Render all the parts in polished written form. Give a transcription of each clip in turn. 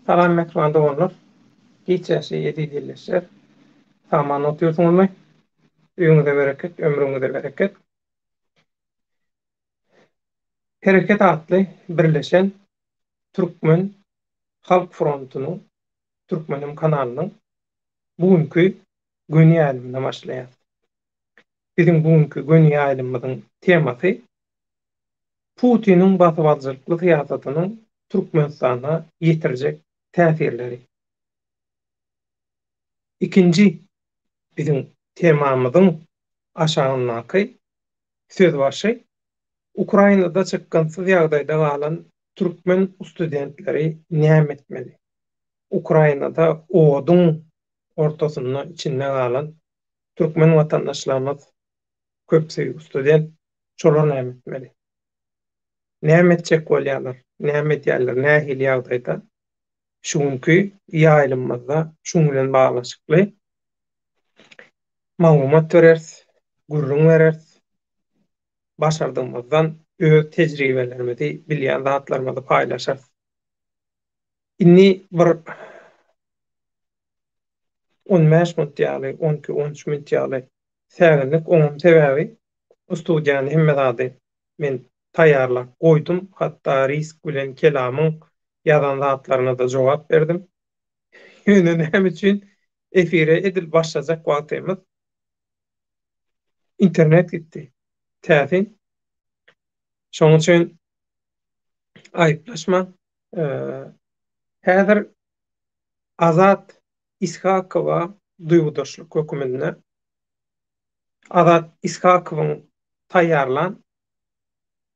Salam mehman doganlar. Geçäsi ýedi dillerler. Saman oturýarsyňyzmy? Öňüňize bereket, ömrüňize bereket. Hereket atly birleşen Türkmen Halk Frontunyň Türkmenim kanalynyň bugünkü göni ýalymy başlaýar. Bizim bugünkü göni ýalymyzyň temasy Putiniň basywadyjylykly syýasatynyň Türkmenistana ýetirjek täsirleri. İkinji bizim temamyzyň aşagynaky söz başı Ukrainada çykkansyz ýagdaýda galan türkmen studentleri näme etmeli? Ukrainada oduň ortasynda içinde galan türkmen watandaşlarymyz köpçüli student şolar näme etmeli? Näme etjek bolýarlar? Näme edýärler? Nähili ýagdaýda? Şuňky ýaýlymyzda şuň bilen baglaşykly maglumat berers, gurrun berers. Başardığımızdan öz tecrübelerimizi, bilýän zatlarymyzy paýlaşarys. Inni bir 15 minut ýaly, 12-13 minut ýaly särenlik oňum sebäbi studiýany hemme zady men taýýarlap goýdum. Hatda risk bilen kelamyň ýazan zatlaryna da jogap berdim. Ýöne näme üçin efire edil başlajak wagtymyz internet gitdi. Täsin. Şoň üçin aýyplaşma. Häzir Azat İshakowa duýgudaşlyk hökümine Azat Ishakowyň taýýarlan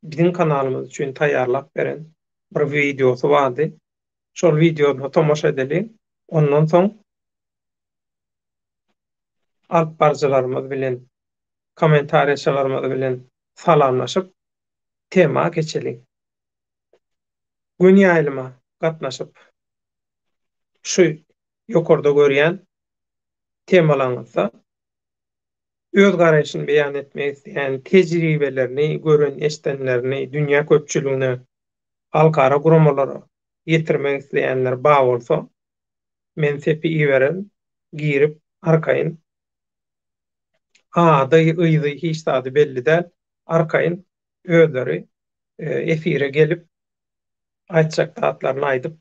bizim kanalymyz üçin taýýarlap beren bir videosy bardy. Şol videoda tomoşa edelim. Ondan soň alp barjalarymyz bilen, kommentariýaçylarymyz bilen salamlaşyp tema geçelim. Gün ýaýlyma gatnaşyp şu ýokarda görýän temalaryňyzda öz garaşyny beýan etmek isleýän, tejribelerini, gören eşdenlerini dünýä köpçüligine, halkara guramalara ýetirmek isleýänler bar bolsa, men sepi iýerim, girip arkaýyn ýyzy hiç zady belli däl, arkaýyn özleri efire gelip aýtjak zatlaryny aýdyp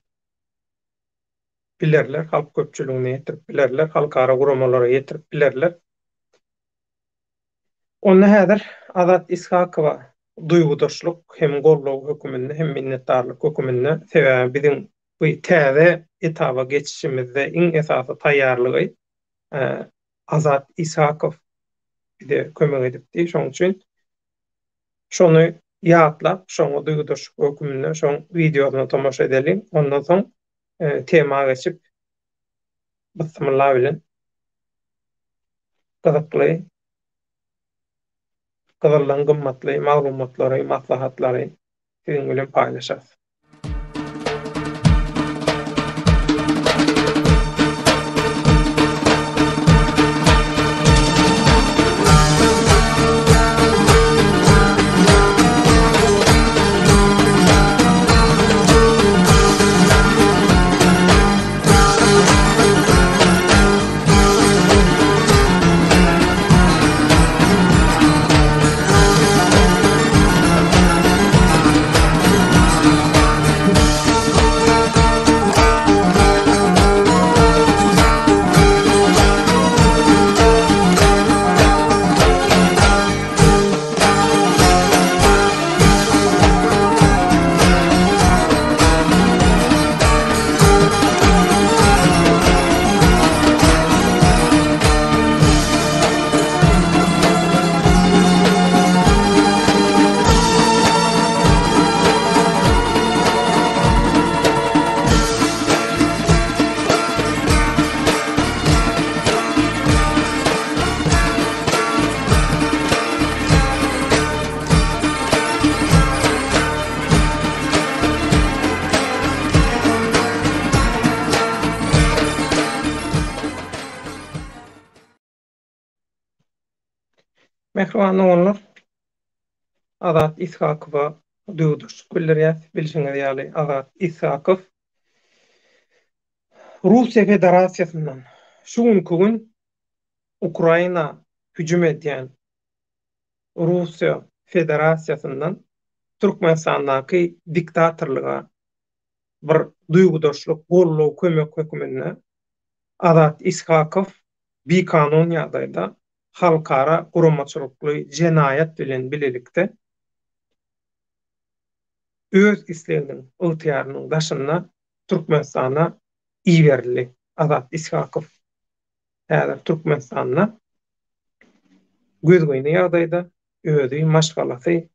bilerler, halk köpçüligine ýetirip bilerler, halkara guramalara ýetirip bilerler. Onda häzir Azat Ishakowa duýgudaşlyk hem gollaw höküminde hem minnetdarlyk höküminde sebäbi bizim bu täze etaba geçişimizde iň esasy taýýarlygy Azat Ishakow bize kömek edipdi. Şoň üçin şonu ýatlap, şoňa duýgudaşlyk höküminde şoň videosyna tomoşa edelim. Ondan soň tema geçip bismillah bilen gyzykly gyzyllyň gymmatly maglumatlary, maslahatlary siziň bilen paýlaşarys. Mehriban oğullar, Azat Ishakowa duýduş. Bilýär, bilşiňiz ýaly Azat Ishakow Russiya Federasiýasyndan şu günki gün Ukraina hüjüm edýän Russiya Federasiýasyndan Türkmenistandaky diktatorlyga bir duýgudaşlyk gollaw kömek hökümine Azat Ishakow bir kanun ýagdaýda halkara guramaçylykly jenayet bilen bilelikde öz isleginiň ygtyýarynyň daşyna Türkmenistana iýerli. Azat Ishakow häzir Türkmenistana gözgöýne ýagdaýda özi maşgalasy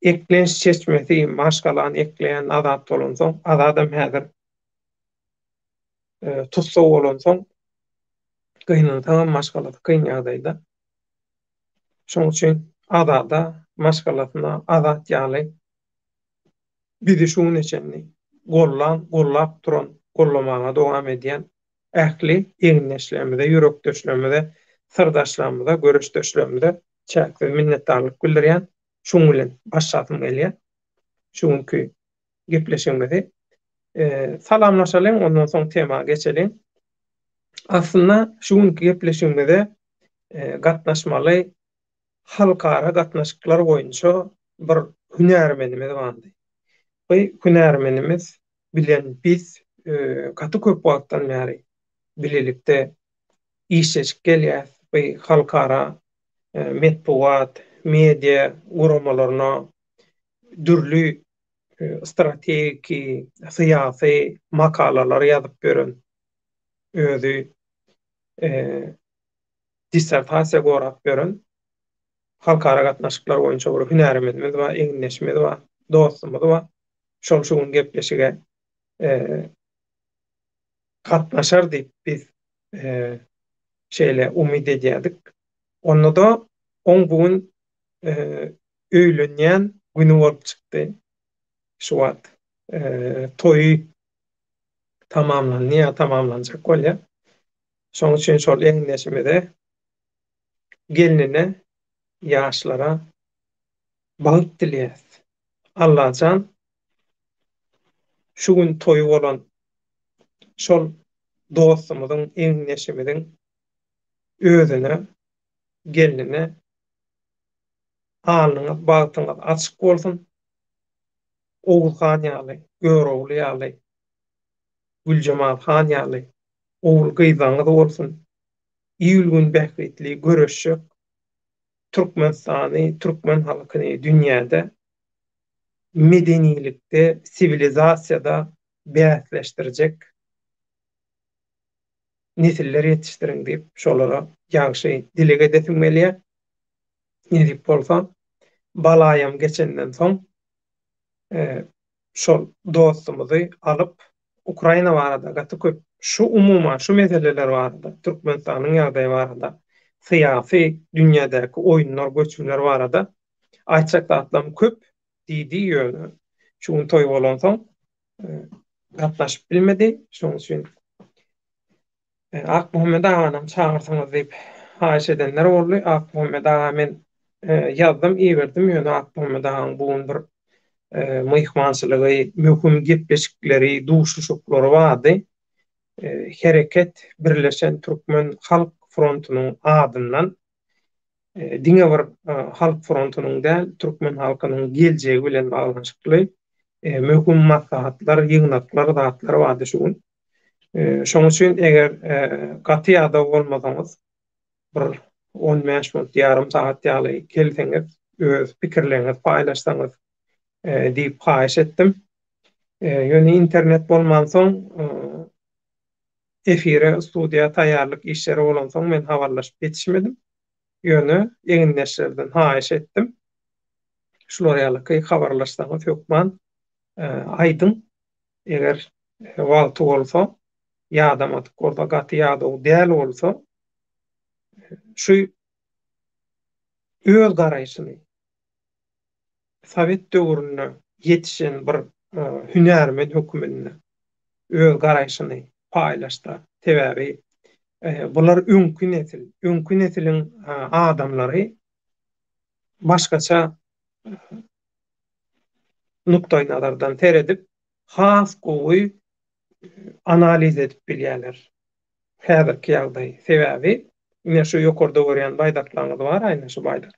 eklenş çeşmesi maşgalany ekleýän azat bolan soň azadam häzir tutsa bolan soň gynansam maşgalasy kyn ýagdaýda şoň üçin azada maşgalasyna azat ýaly bizi şuň üçin gollap duran gollamaga dowam edýän ähli eňneşlerimize ýürekdeşlerimize sırdaşlarymyza görüşdeşlerimize çäksiz minnetdarlyk bildirýän şuň bilen başlatym gelýär şuňky gepleşigimizi salamlaşalım ondan soň tema geçelim. Aslında şuňky gepleşigimizde gatnaşmaly halkara gatnaşyklar boýunça bir hünärmenimiz bardy. Bu hünärmenimiz bilen biz gaty köp wagtdan bäri bilelikde işleşip gelýär. Bu halkara metbuat, media guramalaryna dürli strategiki, syýasy makalalar ýazyp beren özi dissertasiýa gorap beren halkara gatnaşyklar boýunça bir hünärimiz we eňneşimiz we dostumyz we şol şuň gepleşige gatnaşar diýip biz şeýle umyt edýärdik. Onda da oň bugün öýlenýän güni bolup çykdy. Şu wagt toý tamamlanjak bolýar. Şoň üçin şol eňneşimizde gelinine, ýaşlara bagyt dilýär. Allahan şu gün toý bolan şol dostumyzyň, eňneşimiziň özüne, gelinine alnyňyz, bagtyňyz açyk bolsun. Oğulhan ýaly, Görogly ýaly, Güljemal ýaly, oğul gyzanyz bolsun. Ýylgün bähretli göreşjek Türkmenistany, türkmen halkyny dünýäde medenilikde, sivilizasiýada bäsleşdirjek nesiller ýetişdiriň diýip şolara ýagşy dile gedetim gelýär. Edip bolsa, balayam geçenden soň şol dostumyzy alyp Ukraina barada gaty köp şu umuma şu meseleler barada Türkmenistanyň ýagdaýy barada syýasy dünýädäki oýunlar göçümler barada aýtjak atlam köp diýdi ýöne şuň toý bolan soň gatnaşyp bilmedi şoň üçin Ak Muhammed Ağanam çağırsanız diýip haýyş edenler boldy. Ak Muhammed Ağa men ýazdım, iýerdim ýöne Ak Muhammed Ağaň bugün bir myhmançylygy, möhüm gepleşikleri, duşuşuklary bardy. Hereket Birleşen Türkmen Halk Frontunyň adyndan diňe bir halk frontunyň däl, türkmen halkynyň geljegi bilen baglanşykly möhüm maslahatlar, ýygnaklar, zatlar bardy şu gün. Şoň üçin eger gaty ýagda bolmasaňyz bir 15 minut, ýarym saat ýaly kelseňiz, öz pikirleriňizi paýlaşsaňyz diýip haýyş etdim. Ýöne internet bolman soň efire, studiýa taýýarlyk işleri bolan soň men habarlaşyp ýetişmedim. Ýöne eňneşlerden haýyş etdim. Şular ýaly habarlaşsaňyz ýokman aýdym. Eger wagty bolsa, ýadamatyk bolsa, gaty ýada däl bolsa, şu öz garaýşyny Sowet döwrüne ýetişen bir hünärmen hökümine öz garaýşyny paýlaşdy. Sebäbi bular öňkü nesiliň adamlary başgaça nukta-i nazardan teredip has gowy analiz edip bilýärler. Häzirki ýagdaý sebäbi ine şu ýokarda görýän baýdaklarymyz bar, aýna şu baýdak.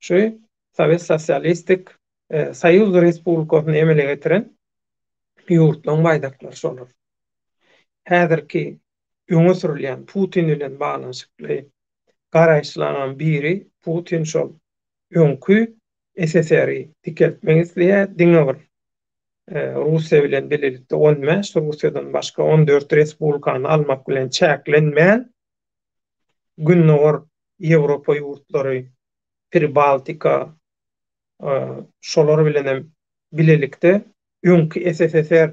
Şu Sowet Sosialistik Soýuz Respublikasyny emele getiren ýurtlaryň baýdaklar şolar. Häzirki öňe sürilýän Putin bilen baglanyşykly garaýşlaryň biri Putin şol öňkü SSR-i dikeltmek isleýär, diňe bir Russiýa bilen birlikde 15, Russiýadan başga 14 respublikany almak bilen çäklenmän günnäwir Ýewropa ýurtlary, Pribaltika, şolar bilenem bilelikde öňkü SSR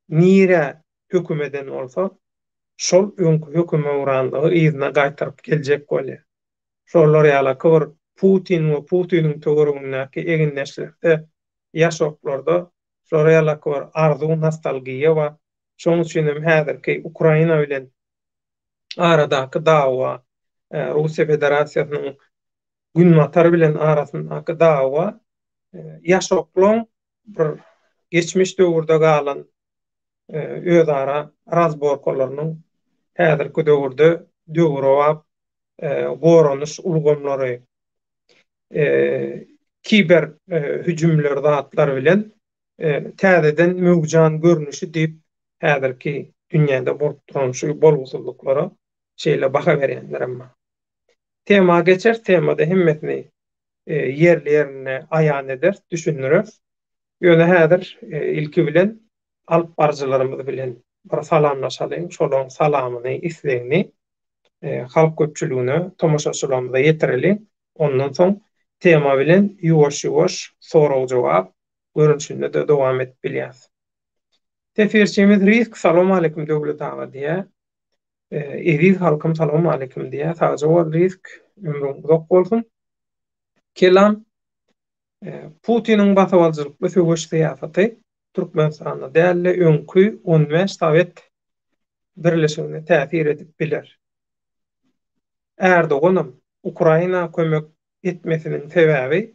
nire hökümeden bolsa şol öňkü höküme uranlygy ýyzyna gaýtaryp geljek bolýar. Şolar ýaly bir Putin we Putiniň töweregindäki eginleşlikde ýaşaplarda şolar ýaly bir arzu, nostalgiýa we şoň üçin hem häzirki Ukraina bilen aradaky dawa, Russiýa Federasiýasynyň günmatar bilen arasyndaky dawa ýaşaplan bir geçmiş döwürde galan özara razborkalarynyň häzirki döwürde döwürap goranyş ulgamlary, kiber hüjümler zatlar bilen täzeden möwjan görnüşi diýip häzirki dünýäde bolup duran şu bolgusluklara şeýle baha berýänler emma. Tema geçer, temada himmetini yerli yerine aýan eder, düşünürüz. Ýöne häzir ilki bilen alyp barjylarymyz bilen bir salamlaşalyň, şolaryň salamyny, islegini halk köpçüligine, tomoşaçylarymyza ýetireli. Ondan soň tema bilen ýuwaş-ýuwaş sorag-jogap görünüşinde de dowam etip bilýäs. Tefirçimiz Rizk salam aleikum döwlet ağa diýär. Eziz halkym salam aleikum diýär. Taýja we Rizk ömrüň uzak bolsun. Kelam Putiniň basawalçylykly söwüş syýasaty Türkmenistanda däli öňkü 15 Sowet birleşigine täsir edip biler. Erdoğan'ım Ukraina kömek etmesinin sebäbi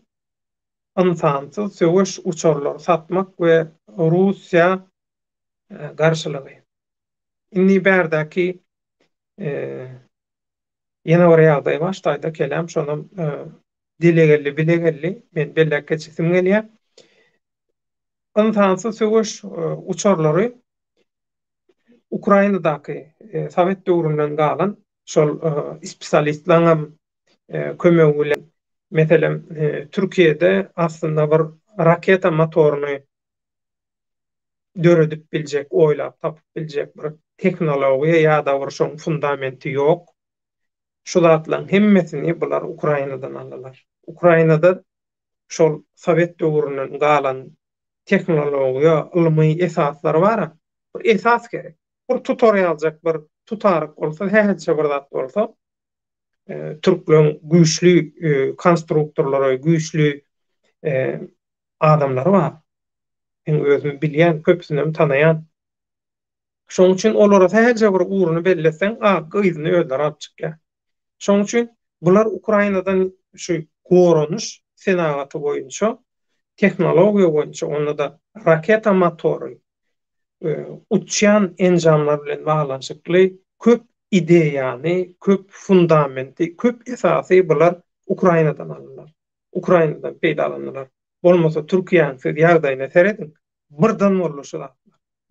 insansız söwüş uçurlary satmak we Russiýa garşylygy. Inni bärdäki ýene bir ýagdaý başdaýda kelam şonum dilegelli bilegelli men bellek geçisim gelýär. Insansız söwüş uçurlary Ukrainadaky Sowet döwründen galan şol spesialistlaryň kömegi bilen meselem Türkiýede aslında bir raketa motoruny döredip biljek, oýlap tapyp biljek bir teknologiýa ýa-da bir şoň fundamenti ýok. Şu zatlaryň hemmesini bular Ukrainadan aldylar. Ukrainada şol Sowet döwründen galan teknologiýa, ilmi esaslary bar. Bir esas gerek. Bir tutorialjak bir tutaryk bolsa, häçe bir zat bolsa, Türklerin güýçlü konstruktorlary, güýçlü adamlary bar. En özüm bilýän, köpsünem tanaýan. Şoň üçin olara häçe bir uruny belleseň, gyzyny özleri alyp çykýar. Şoň üçin bular Ukrainadan şu goranyş senagaty boýunça, teknologiýa boýunça, onda da raketa motory, uçyan enjamlar bilen baglanyşykly köp ideýany, köp fundamenti, köp esasy bular Ukrainadan aldylar. Ukrainadan peýdalandylar. Bolmasa Türkiýanyň siz ýagdaýyna seredin, birden boluşlar.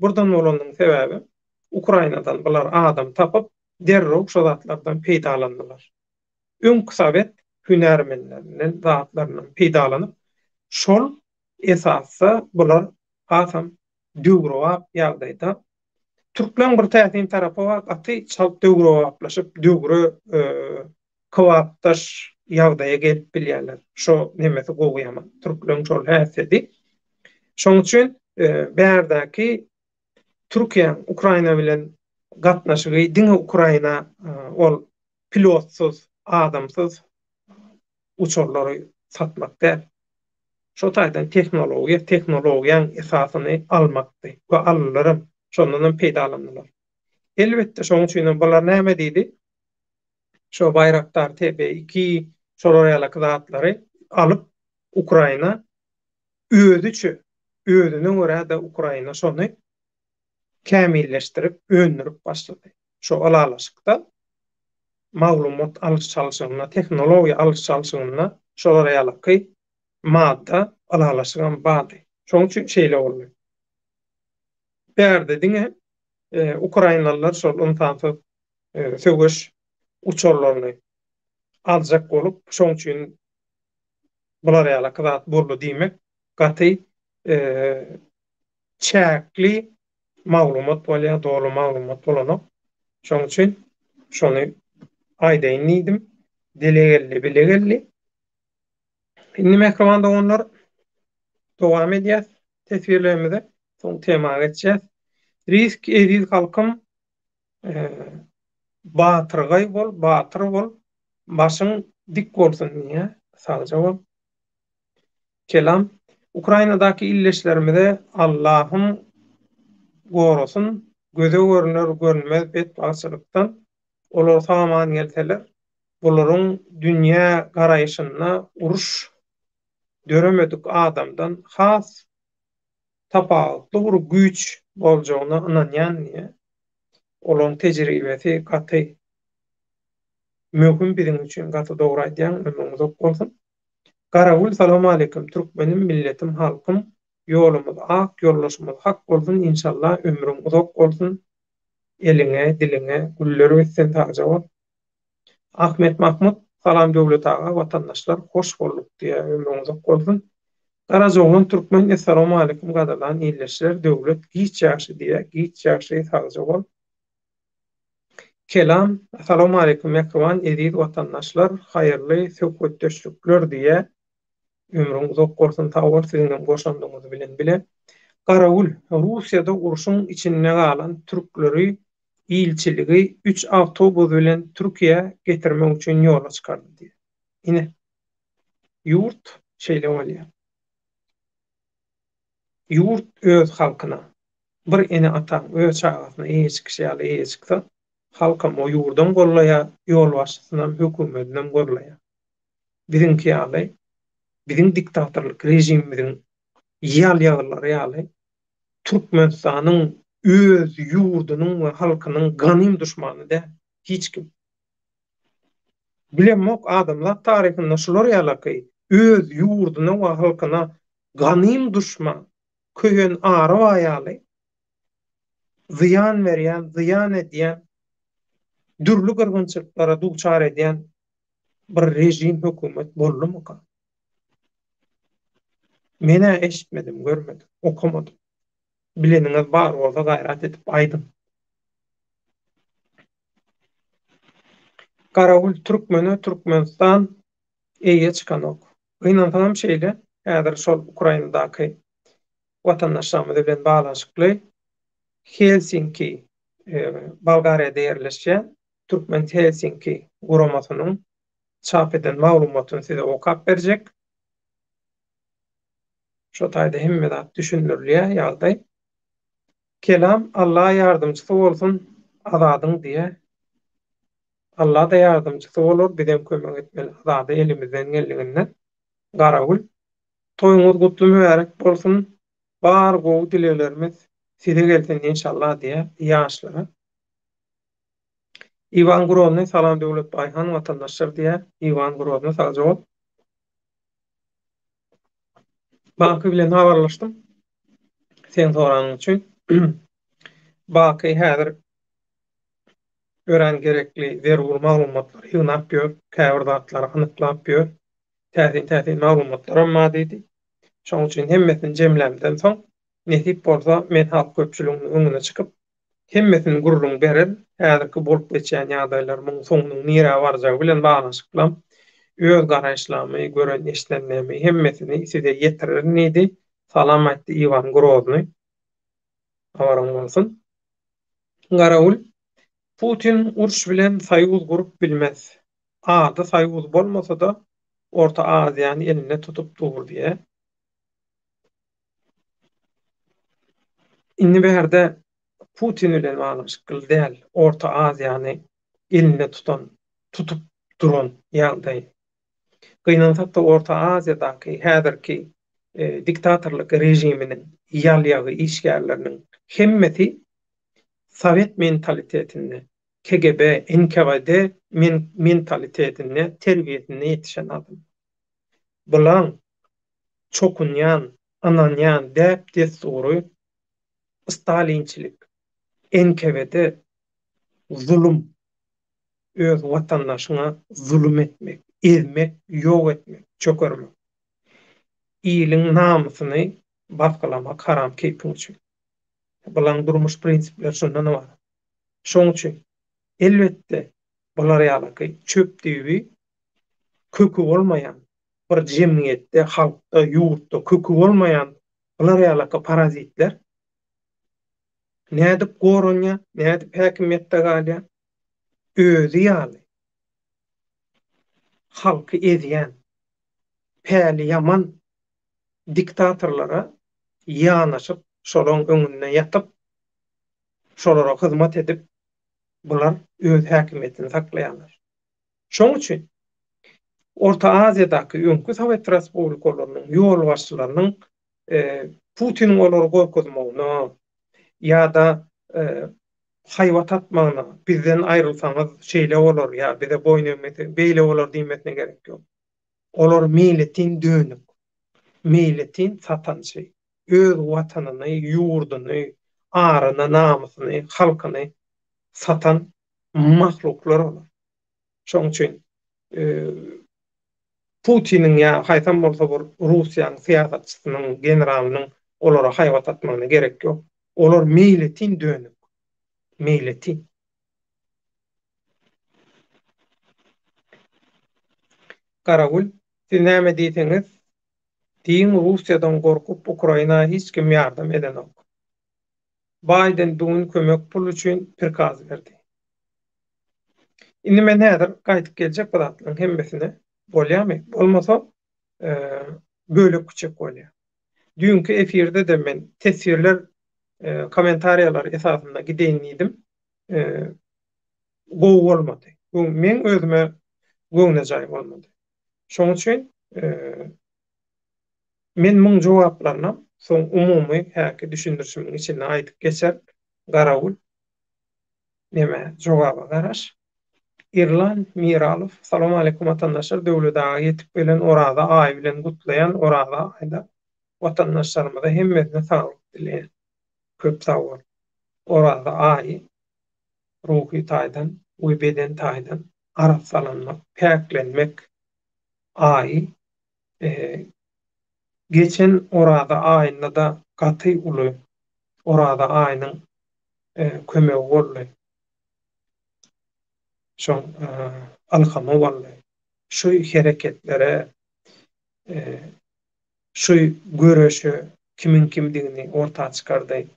Birden bolanyň sebäbi Ukrainadan bular adam tapyp derrew şu zatlardan peýdalandylar. Öňkü Sowet hünärmenlerinden, zatlarynyň peýdalanyp şol esasy bular asam döwrewap ýagdaýda Türkleň bir täsin tarapy bar, aty çalp döwrewaplaşyp döwre kowapdaş ýagdaýa gelip bilýärler. Şo nemesi goýýaman. Türkleň şol häsedi. Şoň üçin bärdäki Türkiýa Ukraina bilen gatnaşygy diňe Ukraina ol pilotsuz, adamsız uçurlary satmak däl. Şo taýdan teknologiýaň esasyny almakdy. Bu allarym şondan peýdalandylar. Elbetde şoň üçin bular näme diýdi? Şo Bayraktar TB2 şolar ýaly zatlary alyp Ukraina özüçe özüne görä da Ukraina şonu kämilleşdirip öndürüp başlady. Şo alalaşykda maglumat alyş çalyşygyna, teknologiýa alyş çalyşygyna şolara ýalyky madda alalaşygan bady. Şoň üçin şeýle boldy. Bärde diňe Ukrainalılar şol yntanty söwüş uçurlaryny aljak bolup, şoň üçin bular ýalyky zat boldy diýmek gaty çäkli maglumat bolýar, dogry maglumat bolanok. Şoň üçin şonu aýdaýyn diýdim. Dilegelli, bilegelli. Indi mehribanda onlar dowam edýär tesvirlerimize. Soň temaga geçýär. Risk edil halkym batyrgay bol, batyr bol, başyň dik bolsun diýe salja bol. Kelam Ukrainadaky illeşlerimize Allah'ım gorusun, göze görünür görünmez bet basyrykdan olar saman gelseler, bularyň dünýä garaýyşyna uruş döremedik adamdan has tapawutly bir güýç boljagyna inanýan diýe. Olaryň tejribesi gaty möhüm bizim üçin gaty dogry aýdýan ömrüňiz ok bolsun. Garawul salam aleykum Türkmenim milletim halkym ýolumyz ak ýollaşmaz hak bolsun inşallah ömrüň uzak bolsun eliňe diliňe güller ötsen taýjaba. Ahmet Mahmud salam döwlet aga watandaşlar hoş bolduk diýe ömrüň uzak bolsun. Garajoglun Türkmen assalamu aleykum gadalan illeşler döwlet giç ýaşy diýe giç ýaşy taýjaba. Kelam assalamu aleykum mekwan edil watandaşlar haýyrly söhbetdeşlikler diýe ömrüň uzak bolsun tawar siziň goşandygyňyzy bilen bile. Garawul Russiýada uruşyň içinde galan türkleri ilçiligi 3 awtobus bilen Türkiýe getirmek üçin ýola çykardy diýe. Ine ýurt şeýle bolýar. Ýurt öz halkyna bir ene atan öz çagasyna eýişikşäli eýişikse halkam o ýurdan gollaýar, ýol başçysynyň hökümetinden gollaýar. Biziňki ýaly bizim diktatorluk rejimimiň ýal ýaglary ýaly Türkmenistanyň öz ýurdunyň we halkynyň ganym duşmany da hiç kim. Bilemok adamlar taryhynda şular ýaly öz ýurduny we halkyna ganym duşman köýen ara ýaly ziyan berýän, ziyan edýän, dürlü gyrgynçylyklara duçar edýän bir rejim hökümet bolmaly. Mene eşitmedim, görmedim, okumadım. Bileniňiz bar bolsa gaýrat edip aýdym. Garawul Türkmeni Türkmenistan eýe çykanok. Gynantam şeýle, häzir şol Ukrainadaky watandaşlarymyz bilen baglanşykly Helsinki, Bolgariýada ýerleşýän Türkmen Helsinki guramasynyň çap eden maglumatyny size okap berjek. Şo taýda hemme zat düşündirilýär ýagdaý. Kelam Allah ýardymçysy bolsun azadyň diýe. Allah da ýardymçysy bolar, bize kömek etmeli. Azady elimizden geldiginden. Garawul toýuňyz gutly mübarek bolsun. Bar gowy dilelerimiz size gelsin inşallah diýe ýaşlara. Ivan Grovny salam döwlet baýhan watandaşlar diýe Ivan Grovny salajok. Baky bilen habarlaşdym. Sen soranyň üçin. Baky häzir ören gerekli zerur maglumatlar ýygnap ýör, käbir zatlary anyklap ýör. Täsin maglumatlar amma diýdi. Şoň üçin hemmesini jemlemden soň nesip bolsa men halk köpçüliginiň öňüne çykyp hemmesini gurrun berer. Häzirki bolup geçýän ýagdaýlar muň soňunyň nire barjagy bilen baglanşyklam. Öz garaýşlamy, gören eşlenlemi hemmesini size ýetirir neydi? Salam aýtdy Ivan Grovny. Awaryň bolsun. Garawul Putin uruş bilen saýuz gurup bilmez. Ady saýuz bolmasa da Orta Aziýany eline tutup dur diýe. Indi berde Putin bilen baglanşykly däl, Orta Aziýany eline tutup duran ýagdaý. Gynansak-da Orta Aziýadaky häzirki diktatorluk rejiminiň ýalýagy işgärleriniň hemmeti Sovet mentalitetini, KGB, NKVD mentalitetini, terbiyetini yetişen adam. Bulan çokunyan, ananyan däp destury Stalinçilik, NKVD zulüm, öz watandaşyna zulüm etmek, ezmek, ýok etmek, çökermek, iyiliň namysyny baskalamak haram keypiň üçin. Bulan durmuş prinsipler şondan bar. Şoň üçin elbetde bular ýalyky çöp diýibi kökü bolmayan bir jemgyýetde, halkda, ýurtda kökü bolmayan bular ýalyky parazitler nädip gorunýa, nädip häkimetde galýa, özü ýaly halky ezýän, päli ýaman diktatorlara ýanaşyp, şolaryň öňünde ýatyp, şolara hyzmat edip, bular öz häkimetini saklaýarlar. Şoň üçin Orta Aziýadaky öňkü Sowet respublikalarynyň ýol başçylarynyň Putiniň olary gorkuzmagyna ýa-da haýwat atmagyna, bizden aýrylsaňyz şeýle bolar, ýa bize boyun eýmesi, beýle bolar diýmesine gerek ýok. Olar milletin dönük, milletin satançy, öz watanyny, ýurduny, aryny, namysyny, halkyny satan mahluklar olar. Şoň üçin Putiniň ýa haýsam bolsa bir Russiýanyň syýasatçysynyň, generalynyň olara haýwat atmagyna gerek ýok. Olar milletin dönük, milletin. Karagul, siz näme diýseňiz, diň Russiýadan gorkup Ukraina'ya hiç kim ýardam edenok. Biden bugün kömek pul üçin prikaz berdi. Indi men näder gaýtyp geljek bu zatlaryň hemmesine bolýarmy? Bolmasa bölük küçük bolýar. Dünkü efirde de men tesirler, komentariýalar esasında gideýindim. Gowy bolmady. Bu men özüme göwnejay bolmady. Şoň üçin men muň jogaplaryna soň umumy häki düşündirişimiň içine aýdyp geçer. Garawul neme jogaba garaş. İrlan Miralov, salam aleykum vatandaşlar, döwlete yetip gelen orada aý bilen gutlayan orada aýda vatandaşlarymyza hemmesine saglyk dileýän. Köp sag bol. Orada aý ruhy taýdan, we beden taýdan arap salanmak, päklenmek aý geçen orada aýynda da gaty uly orada aýynyň kömegi boldy. Şoň alhamy boldy. Şu hereketlere, şu göreşi kimin kimdigini ortağa çykardy.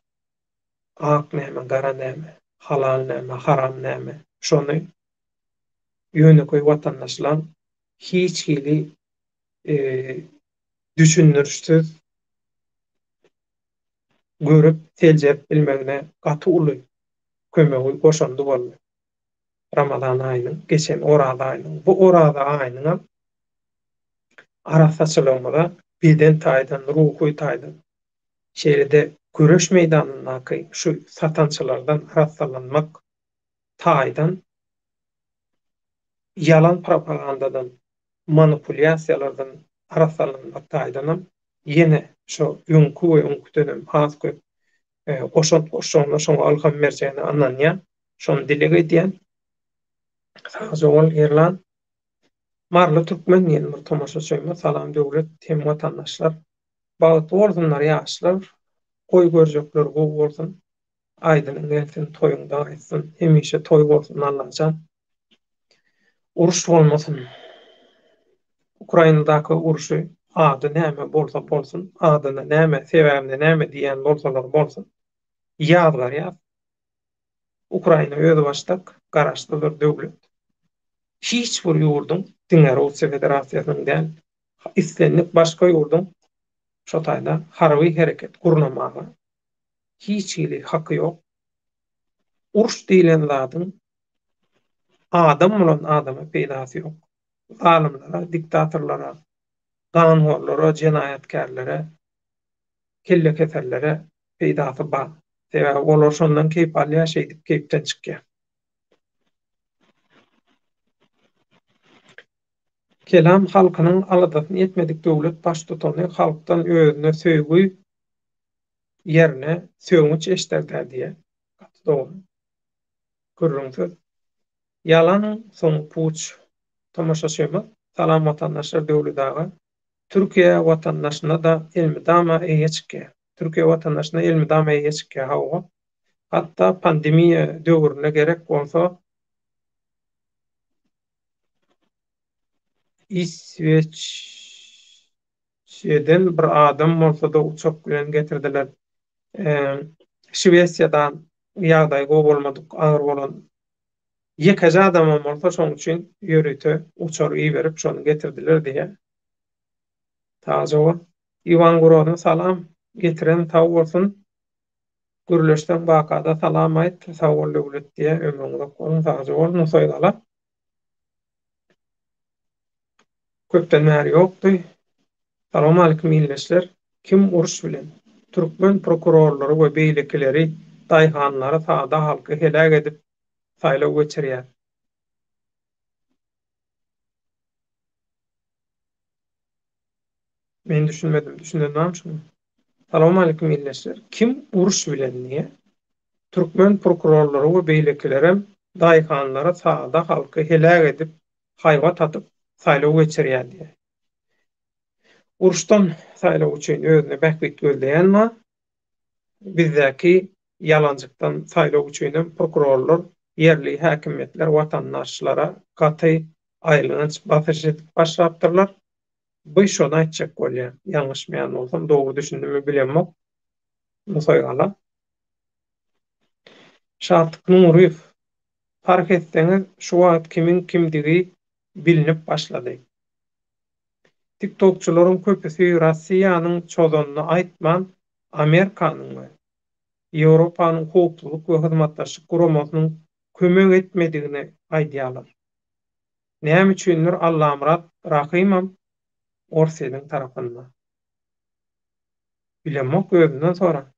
Ak näme, gara näme, halal näme, haram näme. Şonu ýöne koý vatandaşlar hiç hili düşünürsiz görüp teljep bilmegine gaty uly kömegi goşandy boldy. Ramazan aýynyň, geçen orada aýynyň, bu orada aýynyň arasaçylygynda beden taýdan, ruhy taýdan şeýlede göreş meýdanynaky şu satançylardan arasalanmak taýdan, yalan propagandadan, manipulyasiýalardan arasalanmak taýdanam ýene şu öňkü we öňkü dönem has köp goşanlar şoňa alham berjäni anlanýar, şonu dile gediýän. Sağol Irland marly türkmen ýene bir tomaşaçyma salam döwlet hem vatandaşlar. Bagty bolsunlar ýaşlar, goý görjekler gowy bolsun. Aýdynyň gelsin, toýuňda aýtsyn, hemişe toý bolsun Allahyjan. Uruş bolmasyn. Ukrainadaky uruşy ady näme bolsa bolsun, adyna näme, sebäbine näme diýen bolsalar bolsun. Ýazgar ýaz. Ukraina özi başdak garaşdy bir döwlet. Hiç bir ýurdun, diňe Russiýa Federasiýasynyň däl, islenlik başga ýurdun şo taýda harby hereket gurnamagy hiç hili haky ýok. Uruş diýilen zadyň adam bilen adama peýdasy ýok. Zalymlara, diktatorlara, ganhorlara, jenaýatkarlara, kelle keserlere peýdasy bar. Olar şondan keyip alýar, şeýdip keyipden çykýar. Kelam halkynyň aladasyny etmedik döwlet baş tutany halkdan özüne söýgü ýerine söýgünç eşderler diýe. Dogry. Gürrüň söz. Ýalanyň soň puç tamaşaçymyz salam watandaşlar döwletaga Türkiýe watandaşyna da elmydama eýe çykýar. Türkiýe watandaşyna elmydama eýe çykýar hawa. Hatda pandemiýa döwrüne gerek bolsa İsveç'den bir adam bolsa da uçak bilen getirdiler. Şwesiýadan ýagdaý gowy bolmadyk, agyr bolan ýekaja adam bolsa şoň üçin ýöreýte uçar berip şonu getirdiler diýe. Taýjaba Iwan Gurodan salam getiren taw bolsun. Gürleşden bakada salam aýt, sag bol döwlet diýe ömrüňde golun taýjaba bolun soýgala. Köpden bäri ýokdy. Salam alykum ildeşler. Kim uruş bilen? Türkmen prokurorlary we beýlekleri daýhanlary sagda halky helak edip saýlaw geçirýär. Men düşünmedim, düşünmem şunu. Salam alykum ildeşler. Kim uruş bilen diýe? Türkmen prokurorlary we beýlekleri daýhanlary sagda halky helak edip haýwa tatyp saýlaw geçirýär diýe. Uruşdan saýlaw üçin özüne bähbit gözleýänmi? Bizdäki ýalanjykdan saýlaw üçin prokurorlar, ýerli häkimetler watandaşlara gaty aýlynç basyş edip başlapdyrlar. Bu şonu aýtjak bolýar. Ýalňyşmaýan bolsam, dogry düşündümi bilenmek. Musaýgala. Şartyk Nuruýew fark etseňiz, şu wagt kimin kimdigi bilinip başlady. TikTokçularyň köpüsi Rossiýanyň çozanyny aýtman Amerikanyň Ýewropanyň hukuk we hyzmatdaşlyk guramasynyň kömek etmedigini aýdýarlar. Näme üçindir Allamrat Rahimam Orsiýanyň tarapyndan. Bilenmek özünden sonra.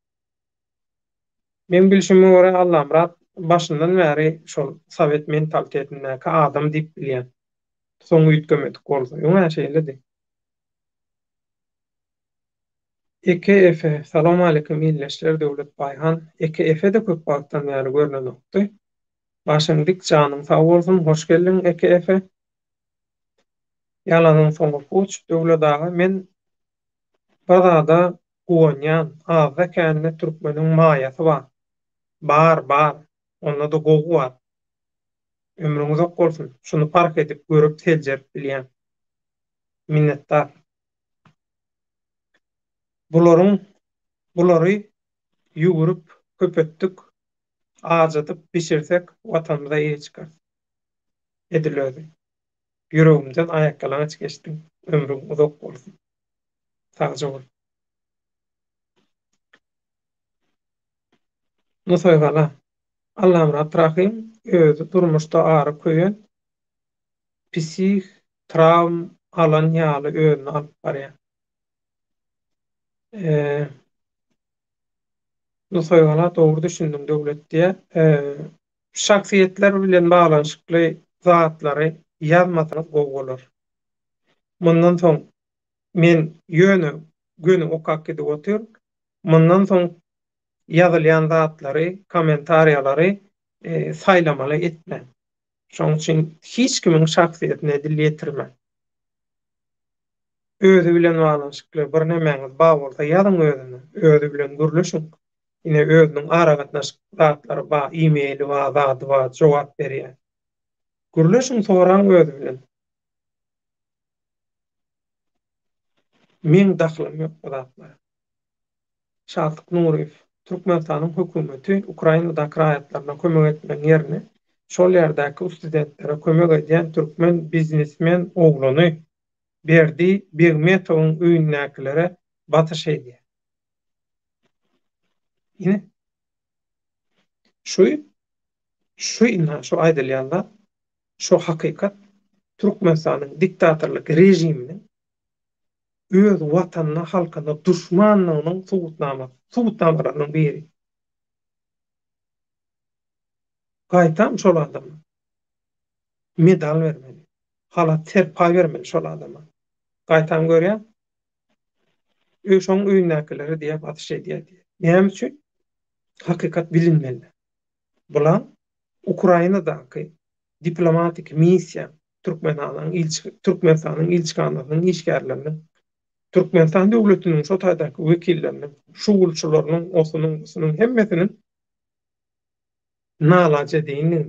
Men bilşime görä Allamrat başyndan bäri şol Sowet mentalitetindäki adam diýip bilýän. Soň üýtgemedik bolsa, ýöne şeýledi. EKF, salam alykum ildeşler Döwlet Baýhan. EKF de köp wagtdan bäri görünmekdi. Başyňdyk janyň sag bolsun, hoş geldin EKF. Ýalanyň soňky puç döwletaga men bazada gowanýan, azda kände türkmeniň maýasy bar. Bar. Onda da gowy bar. Ömrüňiz ok bolsun. Şunu fark edip görüp teljerip bilýän. Minnetdar. Bulary ýugurup köpetdik, ajadyp pişirsek watanymyza ýe çykar. Edilözi. Ýüregimden aýakkalaňyç geçdi. Ömrüň uzak bolsun. Sagja bol. Musaýgala. Allahym rahim özü durmuşda ary köýen psih travm alan ýaly özüni alyp barýar. Musaýgala dogry düşündim döwlet diýe. Şahsiýetler bilen baglanşykly zatlary ýazmasaňyz gowy bolar. Mundan soň men göni okak edip otyr. Mundan soň ýazylýan zatlary, kommentariýalary saýlamaly etme. Şoň üçin hiç kimiň şahsiýetine dil ýetirme. Özü bilen baglanşykly bir nemäňiz bar bolsa ýazyň özüne, özü bilen gürleşiň. Ine özüniň aragatnaşyk zatlary bar, e-maili bar, zady bar, jogap berýär. Gürleşiň soraň özü bilen. Men dahlym ýok bu zatlara. Şartyk Nuruýew Türkmenistanyň hökümeti Ukrainadaky raýatlaryna kömek etmek ýerine şol ýerdäki studentlere kömek edýän türkmen biznesmen oglany Berdi Begmetowyň öýündäkilere batyş edýär. Ine şu aýdylýanda şu hakykat Türkmenistanyň diktatorlyk rejiminiň öz watanyna, halkyna duşmanlygynyň subutnamalarynyň biri. Gaýtam şol adama medal bermeli. Halat serpa bermeli şol adama. Gaýtam görýär, şoň öýündäkileri diýip atyş edýär. Näme üçin? Hakykat bilinmeli. Bular Ukrainadaky diplomatik missiýa Türkmenistanyň ilçikanatynyň işgärlerini, Türkmenistan döwletiniň şo taýdaky wekillerini, şuwulçylarynyň, osunyň hemmesinin nalaç edýini,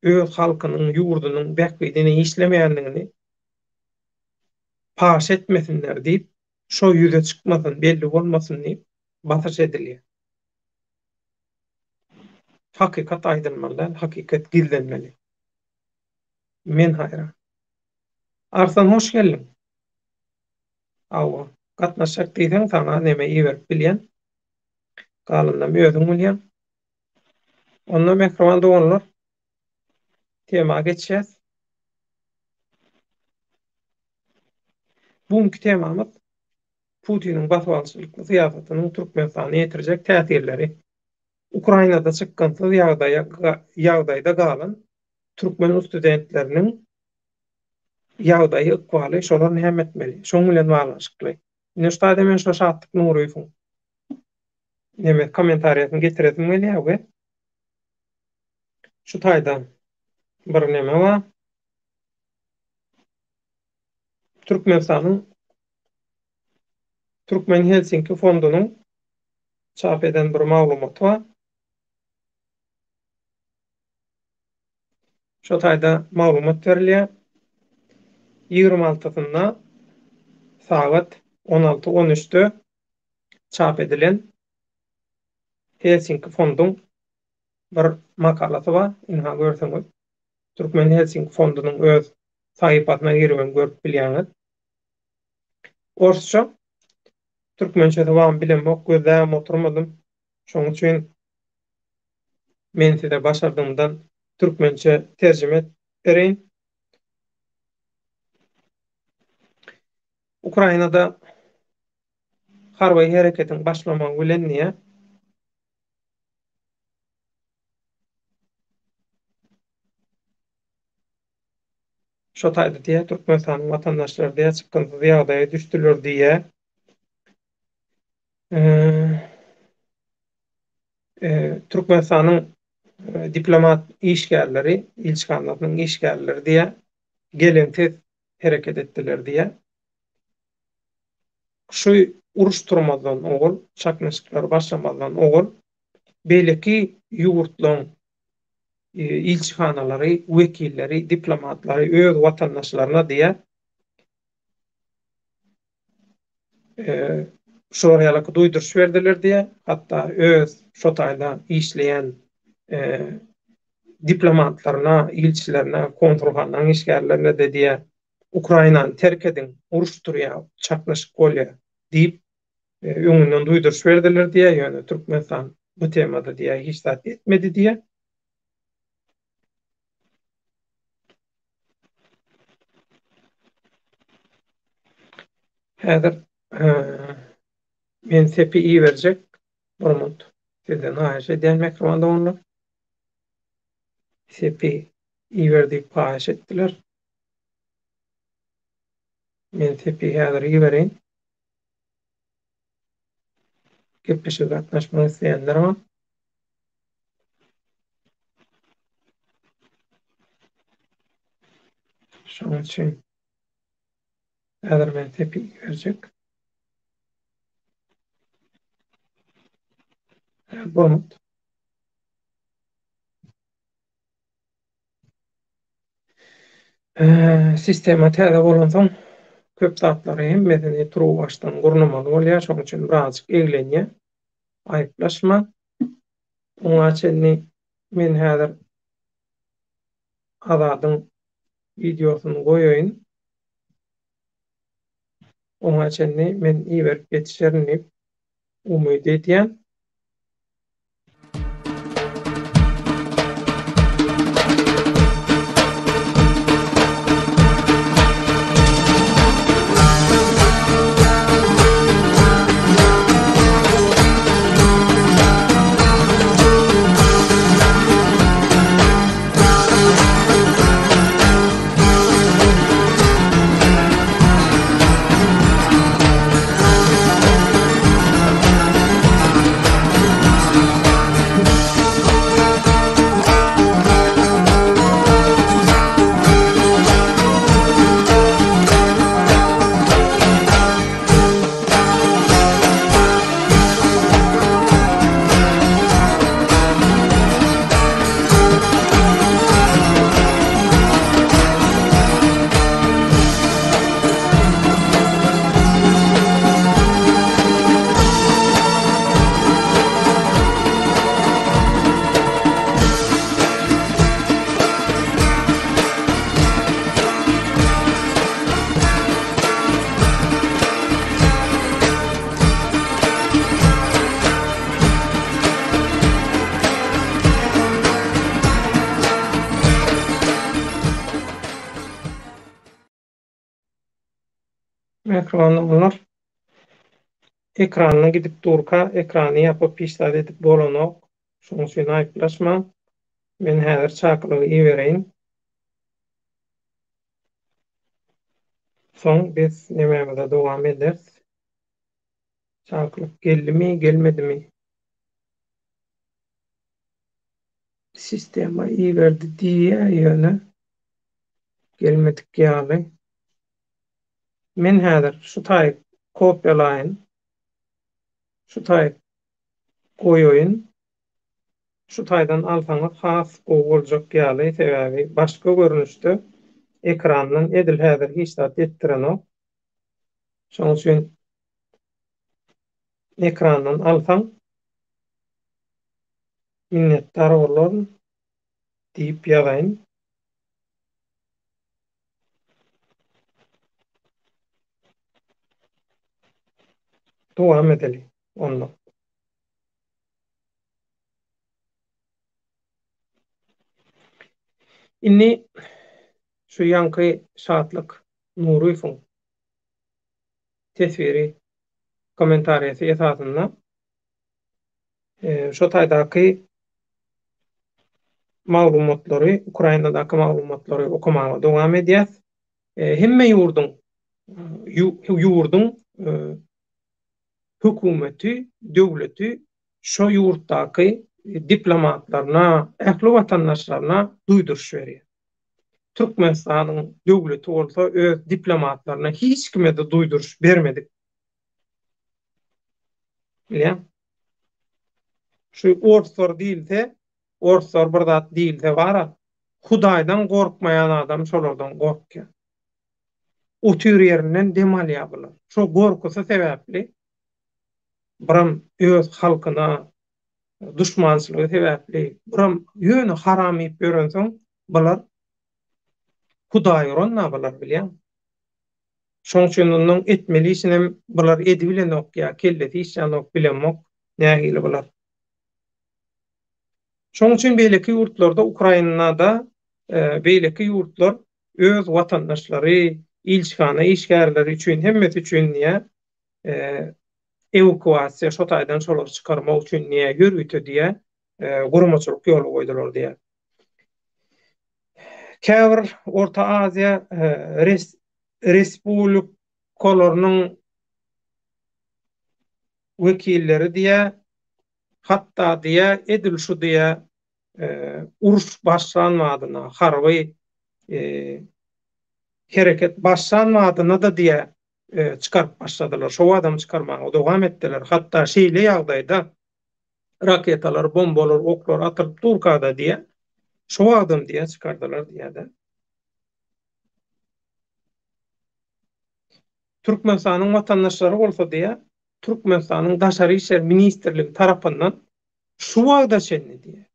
öz halkynyň ýurdunyň bäkbidine işlemeýänligini paş etmesinler diýip, şo ýüze çykmasyn, belli bolmasyn diýip batyş edilýär. Hakykat aýdylmaly, hakykat gizlenmeli. Men hayran. Arsan hoş geldin. Awa, gatnaşak diýsen sana neme iýerip bilýän. Galyndan özüň bilýän. Onda mikrofon dolanlar. Tema geçýäs. Buňky temamyz Putiniň basbalçylykly syýasatynyň Türkmenistana ýetirjek täsirleri. Ukrainada çykkansyz ýagdaýda galan türkmen studentleriniň ýagdaýy ykbaly şolar näme etmeli? Şoň bilen baglanşykly. Näşde men şo şatlyk nuruýsun. Näme kommentariýatyny getiresim gelýär. Şu taýdan bir näme bar. Türkmen Helsinki fondunyň çap eden bir maglumat bar. Şo taýda maglumat berilýär. 26-synda saat 16:13-de çap edilen Helsinki fondunyň bir makalasy bar. Inha görseňiz, Türkmen Helsinki fondunyň öz sahypasyna girip görüp bilýäňiz. Orsça türkmençe tabam bilenmek gözläp oturmadym. Şoň üçin men size başardymdan türkmençe terjime bereýin. Ukrainada harby hereketiň başlamagy bilen niýe? Şo taýda diýe Türkmenistanyň watandaşlary diýe çykkansyz ýagdaýa düşdiler diýe. Türkmenistanyň diplomat işgärleri, ilçikanatynyň işgärleri diýe gelensiz hereket etdiler diýe. Şu uruşturmadan ogul, çaknaşyklar başlamadan ogul, belki ýurtlaryň ilçihanalary, wekilleri, diplomatlary öz watandaşlaryna diýe şoraýalyk duýduruş berdiler diýe, hatda öz şo taýda işleýän diplomatlaryna, ilçilerine, konsulxananyň işgärlerine de diýe Ukrainany terk edin, uruşturýar, çaknaşyk bolýar diýip öňünden duýduruş berdiler diýe, ýöne Türkmenistan bu temada diýe hiç zat etmedi diýe. Häzir men sepi iyi berjek. Burmut. Sizden haýyş edýän mikrofonda onlar. Sepi iyi berdik paýyş etdiler. Men sepi häzir iyi bereýin. Gepleşe gatnaşmak isleýänler bar. Şoň üçin häzir men sepi iyi berjek. Burmut. Sistema täze bolan soň köp zatlary hemmesini turup başdan gurnamaly bolýar. Şoň üçin birazjyk eglenýär. Aýyplaşma. Oňa çenli men häzir Azadyň videosyny goýaýyn. Oňa çenli men iyi berip geçişerini umyt edýän. ekranlar ekranına gidip durka ekranı yapıp işler edip bolanok. Şoň üçin aýplaşma. Men häzir çakylygy iýereýin. Soň biz nämäge dowam ederiz. Çakylyk geldimi, gelmedimi? Sistema iýerdi diýe ýöne gelmedik ýaly. Men häzir şu taýyp kopýalaýyn. Şu taýyp goýoýyn. Şu taýdan alsaňyz has boljak ýaly sebäbi başga görnüşde ekrandan edil häzir hiç zat etdirenok. Şoň üçin ekrandan alsaň minnetdar bolaryn diýip ýazaýyn. Dowam edeli onda. Inni şu ýanky şatlyk Nuruýewiň tesviri kommentariýasy esasynda şo taýdaky maglumatlary, Ukrainadaky maglumatlary okumaga dowam edýäs. Hemme ýurdun hökümeti, döwleti şo ýurtdaky diplomatlaryna, ähli watandaşlaryna duýduruş berýär. Türkmenistanyň döwleti bolsa öz diplomatlaryna hiç kime de duýduruş bermedik. Bilýän? Şu orsor diýilse, orsor bir zat diýilse bara, Hudaýdan gorkmaýan adam şolardan gorkýar. O tür ýerinden dem alýar bular. Şo gorkusy sebäpli biram öz halkyna duşmançylygy sebäpli biram ýöne haram ýyp görensoň bular Hudaý uranna bular bilýän. Şoň üçin onuň etmeli işinem bular edibilenok ýa kelleti işlenok bilenmok nähili bular. Şoň üçin beýleki ýurtlarda Ukrainada beýleki ýurtlar öz watandaşlary, ilçhana işgärleri üçin hemmeti üçin niýe evakuasiýa şo taýdan şolary çykarmak üçin niýe ýörgüti diýe guramaçylyk ýoly goýdular diýe. Käbir Orta Aziýa respublikalarynyň wekilleri diýe, hatda diýe edil şu diýe uruş başlanmadyna, harby hereket başlanmadyna da diýe çykaryp başladylar. Şo adam çykarmagy dowam etdiler. Hatda şeýle ýagdaýda raketalar, bombalar, oklar atyryp durkada diýe şo adam diýe çykardylar diýe-de. Türkmenistanyň watandaşlary bolsa diýe, Türkmenistanyň Daşary işler ministrligi tarapyndan şu wagda şenli diýe.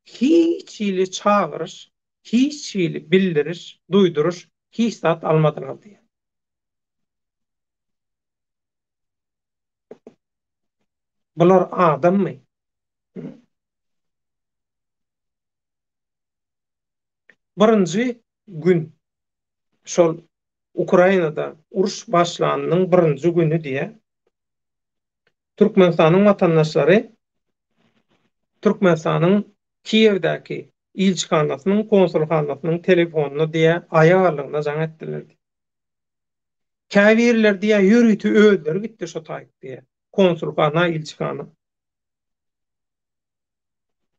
Hiç ýyly çagyryş, hiç ýyly bildiriş, duýduruş hiç zat almadylar diýe. Bular adammy? Birinji gün şol Ukrainada uruş başlanynyň birinji günü diýe Türkmenistanyň watandaşlary Türkmenistanyň Kiýewdäki ilçhanasynyň, konsulhanasynyň telefonuna diýe aýalygyna jaň etdiler. Käbirler diýe ýörüti öldür gitdi şo taýyp diýe. Konsulhana, ilçhana.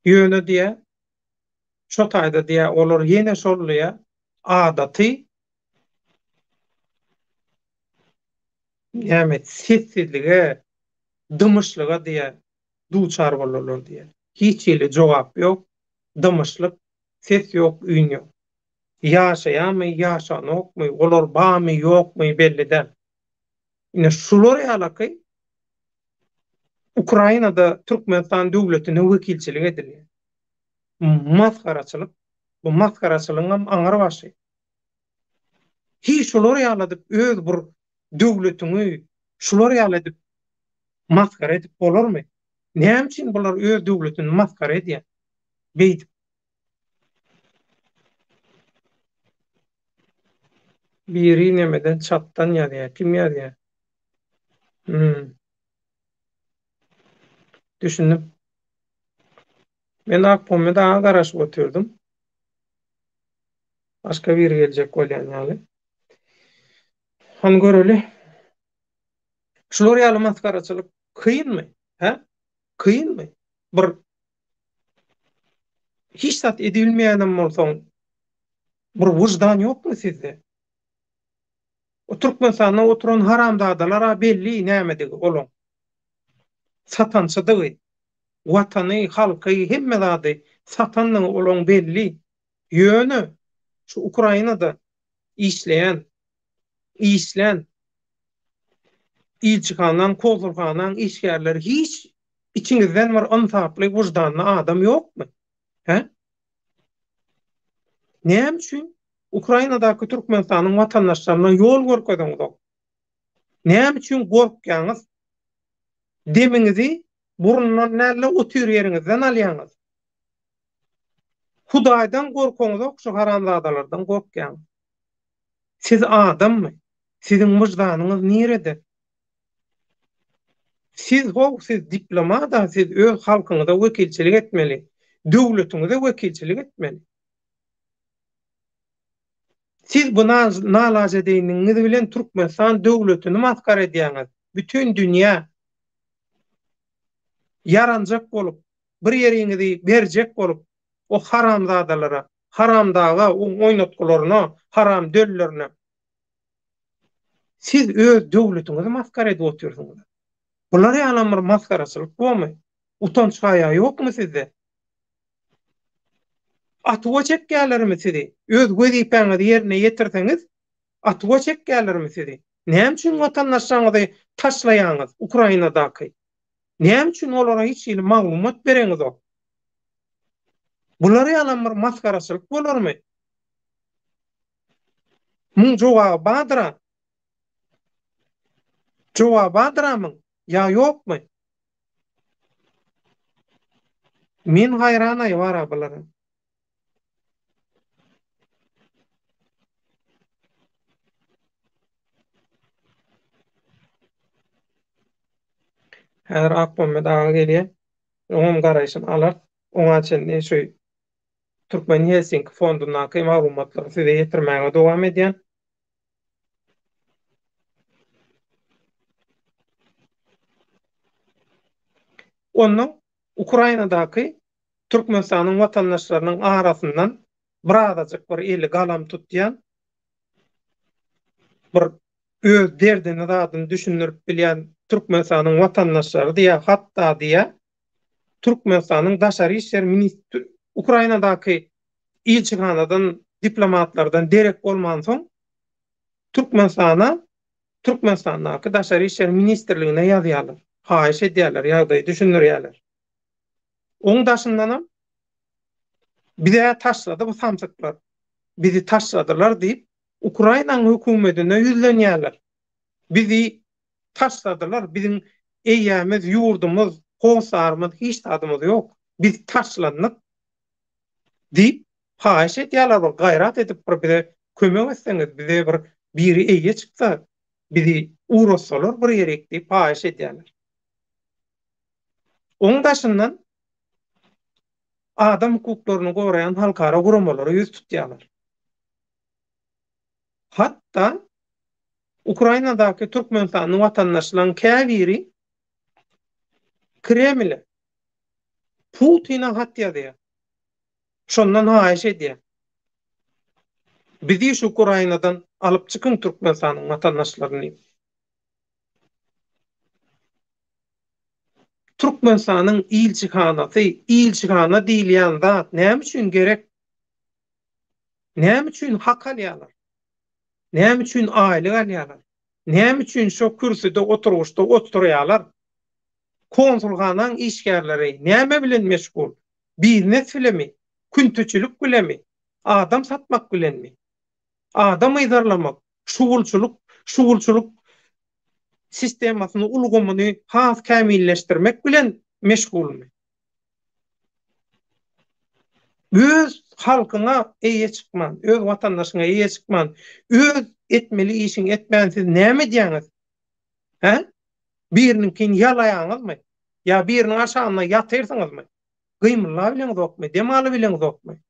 Ýöne diýe şo taýda diýe olar ýene şolluya adaty ýa-ni sessizlige, dymyşlyga diýe duçar bolarlar diýe. Hiç ýyly jogap ýok, dymyşlyk, ses ýok, üýn ýok. Ýaşaýarmy, ýaşanokmy, olar barmy, ýokmy belli däl. Ine şular ýalaky Ukrainada Türkmenistan döwletine wekilçilik edilýär. Maskaraçylyk, bu maskaraçylygyň aňyry başy. Hiç şular ýaladyp öz bir döwletini şular ýaladyp maskara edip bolarmy? Näme üçin bular öz döwletini maskara edýär? Beýdip. Biri nemeden çattan ýa-da kim ýa-da. Düşündim. Men akpomda daha garaşyp oturdum. Başka biri gelecek bolýan ýaly. Han göreli. Şular ýaly maskaraçylyk kıyınmy? He? Kıyınmy? Bir hiç zat edilmeýänem bolsaň, bir wujdan ýokmy sizde? O Türkmenistanda oturan haramzadalara belli nämedige olaň. Satançydygy, watany, halky hemme zady satanyň olaň belli. Ýöne şu Ukrainada işleýän ilçihandan, kozulhandan işgärler hiç içiňizden bir onsaply wujdanly adam ýokmy? He? Näme üçin Ukrainadaky Türkmenistanyň watandaşlaryna ýol görkezdiňiz? Näme üçin gorkýaňyz? Demiňizi burundan näle otyr ýeriňizden alýaňyz? Hudaýdan gorkoňyz ok, şu haramzadalardan gorkýaňyz. Siz adammy? Siziň wujdanyňyz nerede? Siz diplomata, siz öz halkyňyza wekilçilik etmeli. Döwletiňize wekilçilik etmeli. Siz buna nalaje diýiniňiz bilen Türkmenistan döwletini maskar edýäňiz. Bütün dünýä yaranjak bolup, bir ýeriňizi berjek bolup, o haramzadalara, haramdaga, o oýnatgularyna, haram döllerine siz öz döwletiňizi maskar edip oturýarsyňyz. Bular ýalan bir maskaraçylyk bolmy? Utanç haýa ýokmy sizde? Atyga çekýärlermi sizi? Öz wezipeňizi ýerine ýetirseňiz, atyga çekýärlermi sizi? Näme üçin watandaşlaryňyzy taşlaýaňyz Ukrainadaky? Näme üçin olara hiç ýyly maglumat bereňiz ok? Bular ýalan bir maskaraçylyk bolarmy? Muň jogaby badyra. Jogaby badyramy? Ya ýokmy? Men haýran aýwara bulara. Häzir akpomda daga gelýär. Oňam garaýşym alar. Oňa çenli şu Türkmen Helsinki fondundaky maglumatlary size ýetirmäge dowam edýän. Onuň Ukrainadaky Türkmenistanyň watandaşlarynyň arasyndan birazajyk bir eli galam tutýan, bir öz derdini zadyny düşündirip bilýän Türkmenistanyň watandaşlary diýä, hatda diýä Türkmenistanyň daşary işler ministri Ukrainadaky ilçihanadan, diplomatlardan derek bolman soň Türkmenistandaky daşary işler ministrligine ýazýarlar. Haýyş edýärler, ýagdaýy düşündirýärler. Oň daşyndanam bize taşlady bu samsyklar. Bizi taşladylar diýip Ukrainanyň hökümetine ýüzlenýärler. Bizi taşladylar, biziň eýämiz, ýurdumyz, gowsarymyz, hiç adymyz ýok. Biz taşlandyk diýip haýyş etýärler, gaýrat edip bize kömek etseňiz, bize biri eýe çyksa, bizi uğraşsalar bir ýerek diýip haýyş etýärler. Oň daşyndan adam hukuklaryny goraýan halkara guramalara ýüz tutýarlar. Hatta Ukrainadaky Türkmenistanyň watandaşlarynyň käbiri Kreml Putina hat ýazýar. Şondan haýyş edýär. Bizi şu Ukrainadan alyp çykyň Türkmenistanyň watandaşlaryny. Türkmenistanyň ilçihana diýilýän zat näme üçin gerek? Näme üçin hak alýarlar? Näme üçin aýlyk alýarlar? Näme üçin şo kürsüde oturuşda oturýarlar? Konsulhanaň işgärleri näme bilen meşgul? Biznes bilemi, күнтüçülük bilemi, adam satmak bilenmi? Adam ýazarlamak, şugulçuluk sistemasyny ulgamyny has kämilleşdirmek bilen meşgulmy? Öz halkyna eýe çykman, öz watandaşyna eýe çykman, öz etmeli işin etmänsiz näme diýäňiz? He? Birininkini ýalaýaňyzmy? Ya biriniň aşagyna ýatyrsyňyzmy? Gymylla bilen zokmy, demaly bilen zokmy?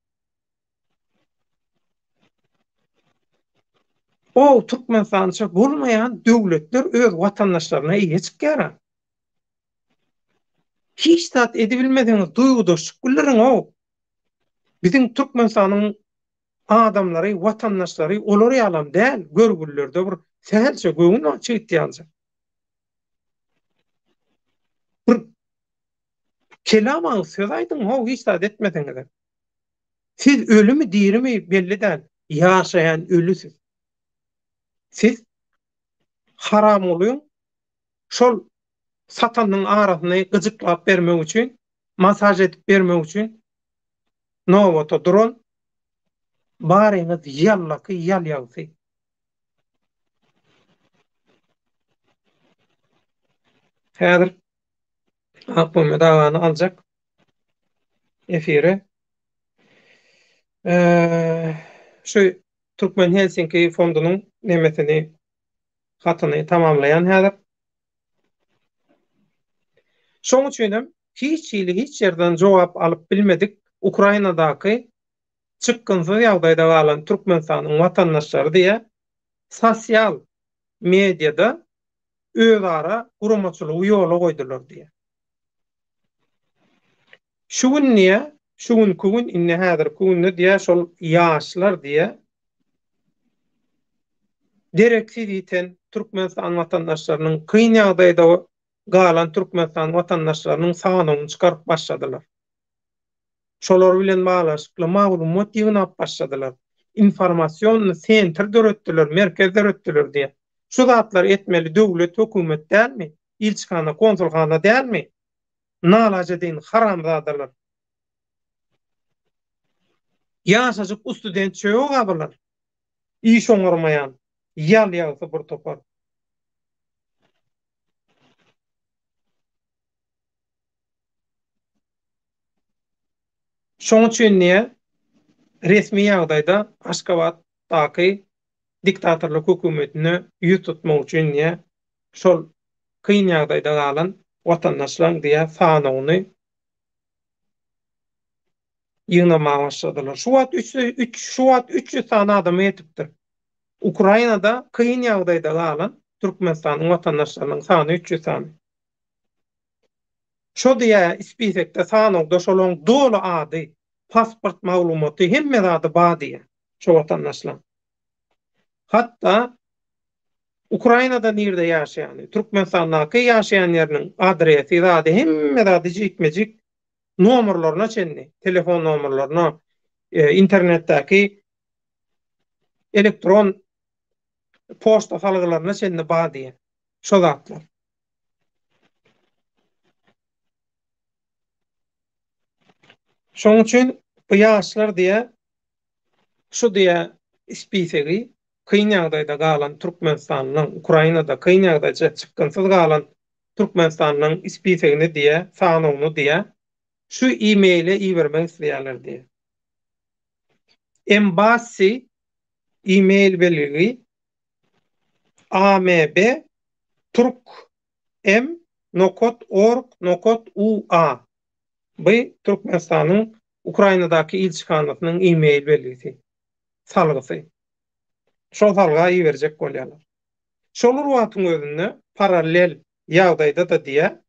O Türkmenistança bolmaýan döwletler öz watandaşlaryna ýeçip çykýar. Hiç zat edebilmediğiniz duygudaşlyk gülleriň o. Biziň Türkmenistanyň adamlary, watandaşlary olary ýalam däl, görgüllerde bir sähelçe göwün açyk diýýär. Bir kelam söz aýdyň, o hiç zat etmediňiz. Siz ölümi dirimi belli däl. Ýaşaýan ölüsiz. Siz haram bolyň, şol satanyň arasyny gyjyklap bermek üçin, masaj edip bermek üçin nowata duran baryňyz ýallaky ýal ýagty. Häzir Ahmet agany aljak efire. Şu Türkmen Helsinki fondunyň nemetini hatyny tamamlayan häzir. Şoň üçinem hiç ýyly hiç ýerden jogap alyp bilmedik. Ukrainadaky çykgynsyz ýagdaýda galan Türkmenistanyň watandaşlary diýe sosial mediada özara guramaçylygy ýola goýdular diýe. Şu gün niye? Şu gün kugün inne häzir kugünde diye şol ýaşlar diye direksiz iten Türkmenistan watandaşlarynyň kyn ýagdaýda galan Türkmenistan watandaşlarynyň sanyny çykaryp başladylar. Şolar bilen baglaşykly maglumat ýygnap başladylar. Informasiýony sentr döretdiler, merkez döretdiler diye. Şu zatlar etmeli döwlet, hökümet dälmi? Ilçhana, konsulhana dälmi? Nalaja diýen haramzadalar. Ýaşajyk student çöýe gabylar. İş oňarmaýan, ýal ýagsa bir topar. Şoň üçin niye? Resmi ýagdaýda Aşgabatdaky diktatorlyk hökümetini ýüz tutmak üçin niye? Şol kyn ýagdaýda galan watandaşlar diýe sanyny ýygnamaga başladylar. Şu wagt 300 sany adam ýetipdir. Ukrainada kyn ýagdaýda galan Türkmenistanyň watandaşlarynyň sany 300 sany. Şo diýe ispisekde sanokda şolaň dolu ady, pasport maglumaty hemme zady bar diýe şo watandaşlar. Hatta Ukrainada nirde ýaşaýan, Türkmenistandaky ýaşaýan ýeriniň adresi zady hemme zady jikmejik nomerlaryna çenli, telefon nomerlaryna, internetdäki elektron posta salgylaryna çenli bar diýe. Şo zatlar. Şoň üçin bu ýaşlar diýe şu diýe ispisegi kyn ýagdaýda galan Türkmenistanyň Ukrainada kyn ýagdaýda çykgynsyz galan Türkmenistanyň ispisegini diýe sanyny diýe şu e-maile iýermek isleýärler diýe. Embassy e-mail beligi amb.turk.org.ua bu Türkmenistanyň Ukrainadaky ilçhanasynyň e-mail belgisi salgysy. Şol salga iýerjek bolýarlar. Şol wagtyň özünde paralel ýagdaýda da diýe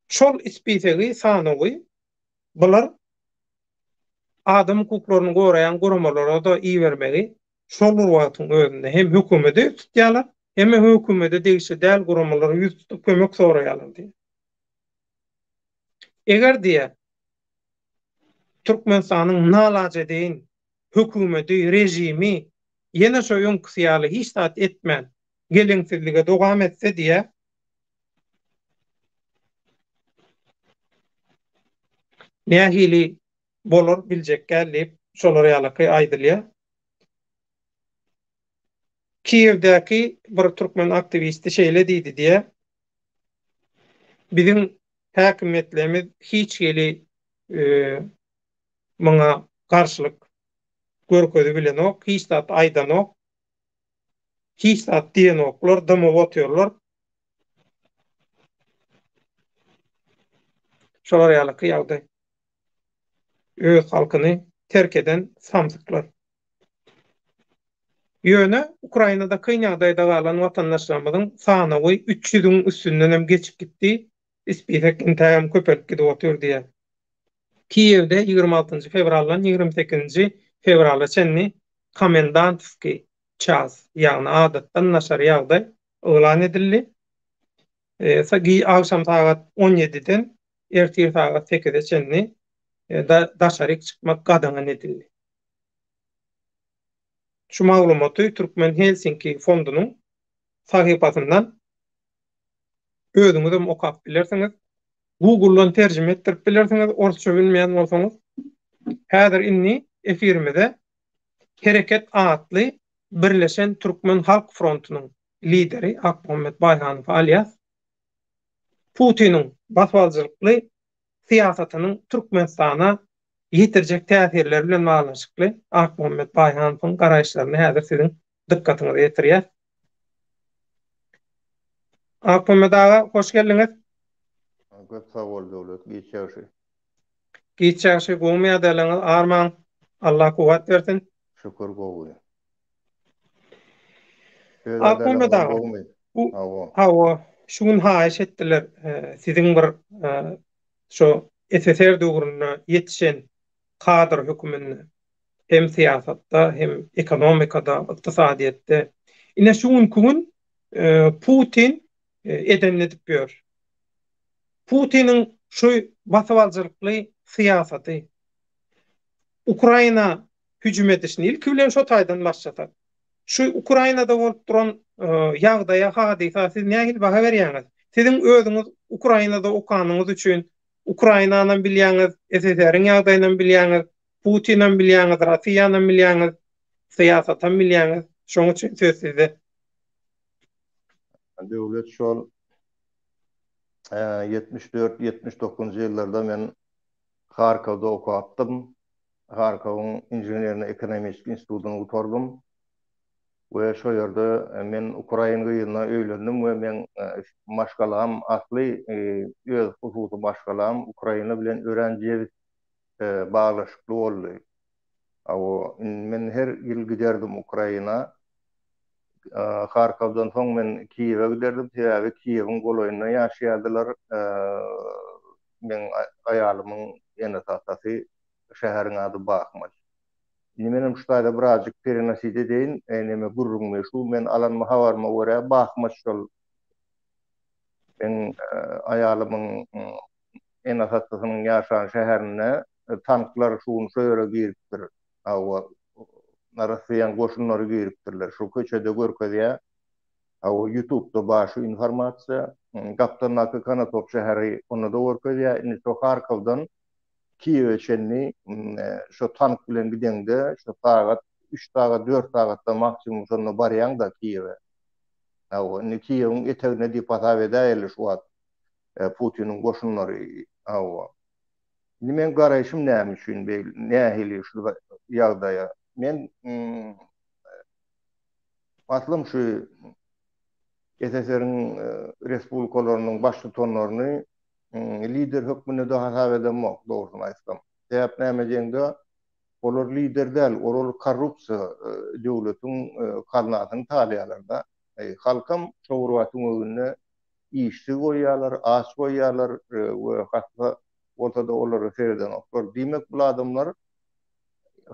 şol ispisegi sanyny bular adam hukuklaryny goraýan guramalara da iýermegi şol wagtyň özünde hem hökümeti tutýarlar, hem hökümeti degişe däl guramalary ýüz tutup kömek soraýarlar diýe. Eger diýe Türkmenistanyň nalaja diýen hökümeti, rejimi ýene şo ýonkysyýaly hiç zat etmän geleňsizlige dogam etse diýe nähili bolar biljek gelip şolary ýalyky aýdylýar. Kiýewdäki bir türkmen aktivisti şeýle diýdi diýe biziň häkimetlerimiz hiç ýeli muňa garşylyk görkezi bilen ok, hiç zat aydan ok, hiç zat diyen oklar dıma batıyorlar. Şolar ýaly kıyawdy. Öz halkyny terk eden samsyklar. Ýöne Ukrainada kyn ýagdaýda galan watandaşlarymyzyň sanawy 300'ün üstünden hem geçip gitdi. Isbirek intägem köpelip gidip otur diýär. Kiýewde 26 fevraldan 28 fevrala çenli komendantski ças, ýagny adatdan naşar ýagdaý elan edildi. Sagi akşam saat 17'den ertir saat 8'e çenli daşaryk çykmak gadaňan edildi. Şu maglumaty Türkmen Helsinki fondunyň sahypasyndan özüňizem okap bilersiňiz. Google'dan terjime ettirip bilersiňiz, orsça bilmeýän bolsaňyz. Häzir inni efirimizde Hereket adly Birleşen Türkmen Halk Frontunyň lideri Akmuhammed Bayhanow alias Putin'in basbalcylykly siýasatynyň Türkmenistana ýetirjek täsirleri bilen baglanşykly Akmuhammed Bayhanowyň garaýşlaryny häzir siziň dikkatyňyza ýetirýär. Akmuhammed aga, hoş geldiňiz. Köp sag bol döwlet, geçýärşi. Geçýärşi gowy ýagdaýlaryňyz arman. Allah kuwat bersin. Şükür gowy. Öz Akmuhammed adalygyň aga, gowy. bu Hawa. hawa şuň haýyş etdiler. Siziň bir şo SSR döwrüne ýetişen kadr hökümini hem siýasatda hem ekonomikada, ykdysadyýetde ine şuň gün Putin edenini edip ber. Putiniň şu basabalcylykly siýasaty Ukraina hüjüm edişini ilk bilen şo taýdan başlatar. Şu Ukrainada bolup duran ýagdaýa hadisa siz nähil baha berýäňiz? Siziň özüňiz Ukrainada okanyňyz üçin Ukrainanyň bilýäňiz, SSR-iň ýagdaýynyň bilýäňiz, Putiniň bilýäňiz, Russiýanyň bilýäňiz, siýasatan bilýäňiz. Şoň üçin söz sizde. Döwlet şol 74-79 ýyllarda men Harkowda okapdym. Harkowyň inženerni ekonomik institutyny utardym. We şo ýerde men Ukraina gyýyna öýlendim we men maşgalam asly öz hususy maşgalam Ukraina bilen öğrenjiýet baglaşykly boldy. Men her ýyl giderdim Ukraina. Harkowdan soň men Kiýewe giderdim. Täze Kiýewiň golaýyna ýaşaýardylar. Men aýalymyň ýene tatasy şäheriň ady Bakhmut. Menem şuýda birazjyk perenaside deýin, neme gurrunmy şu men alanma habarma görä Bakhmut şol. Men aýalymyň ene tasasynyň ýaşan şäherine tanklar şuň şöýre giripdir. Russiýan goşunlary giripdirler. Şu köçede görkezýär. YouTube'da başy informasiýa. Gaptannaky Kanatop şäheri onu da görkezýär. Indi şu Harkowdan Kiýewe çenli şo tank bilen gidende şo sagat 3 sagat 4 sagatda maksimum şonu barýan da Kiýewe. Indi Kiýewiň etegine dip atap edäýler şu wagt. Putiniň goşunlary. Men garaýşym näme üçin nähili şu ýagdaýa. Men aslym şu SSR-iň respublikalarynyň başly tonlaryny lider hökmüne de hasap edemok, doğrusyny aýtsam. Sebäp näme diýende, olar lider däl, olar korrupsiýa döwletiň kalnatyny talýarlarda. Halkam şo wagtyň öňüne işçi goýýarlar, aç goýýarlar we hatda ortada olary serden oklar. Diýmek bu adamlar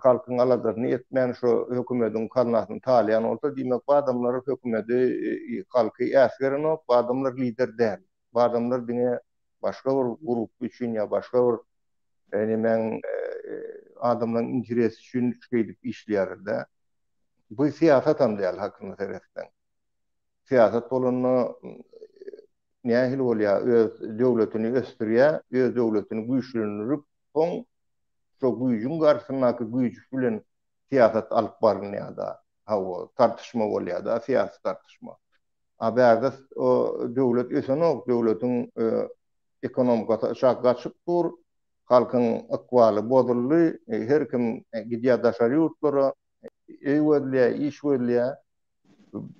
halkyň aladaryny etmän şo hökümetiň kalnatyny talýan olsa, diýmek bu adamlar hökümeti halky äsgeren ok, bu adamlar lider däl. Bu adamlar diňe başga bir grup üçin ýa başga bir men adamlaryň interesi üçin şeýdip işleýärler. Bu siýasat hem däl hakyny terefden. Siýasat bolany nähil bolýar, öz döwletini östirýär, öz döwletini güýçlendirip, soň şo güýjüň garşynaky güýç bilen siýasat alyp barynýar da. Tartışma bolýar da, siýasat tartışma. Bäzide o döwlet ösenok, döwletiň ekonomik şak gaçyp dur, halkın akwaly bozuldy, her kim gidýär daşary ýurtlara, eýwedilýär, iş wedilýär.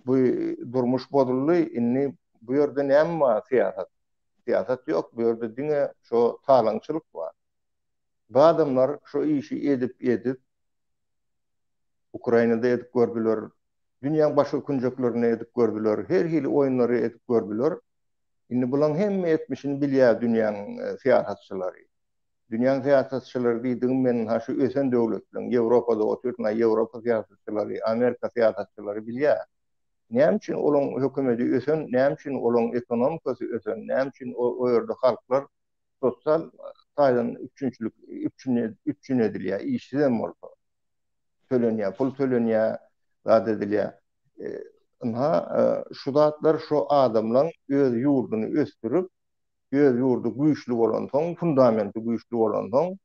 Bu durmuş bozuldy, inni bu ýerde näme bar? Siýasat. Siýasat ýok, bu ýerde diňe şo talaňçylyk bar. Bu adamlar şo işi edip Ukrainada edip gördüler. Dünýäň başga künjeklerini edip gördüler. Her hili oýunlary edip gördüler. Inni bulan hemme etmişini bilýär dünýäň siýasatçylary. Dünýäň siýasatçylary diýdim men ha şu ösen döwletlerin Ýewropada oturýan Ýewropa siýasatçylary, Amerika siýasatçylary bilýär. Näme üçin olaň hökümeti ösen, näme üçin olaň ekonomikasy ösen, näme üçin o ýerde halklar sosial taýdan üçin edilýär, işsizem bolsa. Tölenýär, pul tölenýär, zat edilýär. Şu zatlar şu adamlaryň öz ýurduny östürip, öz ýurdu güýçli bolan soň, fundamenti güýçli bolan soň,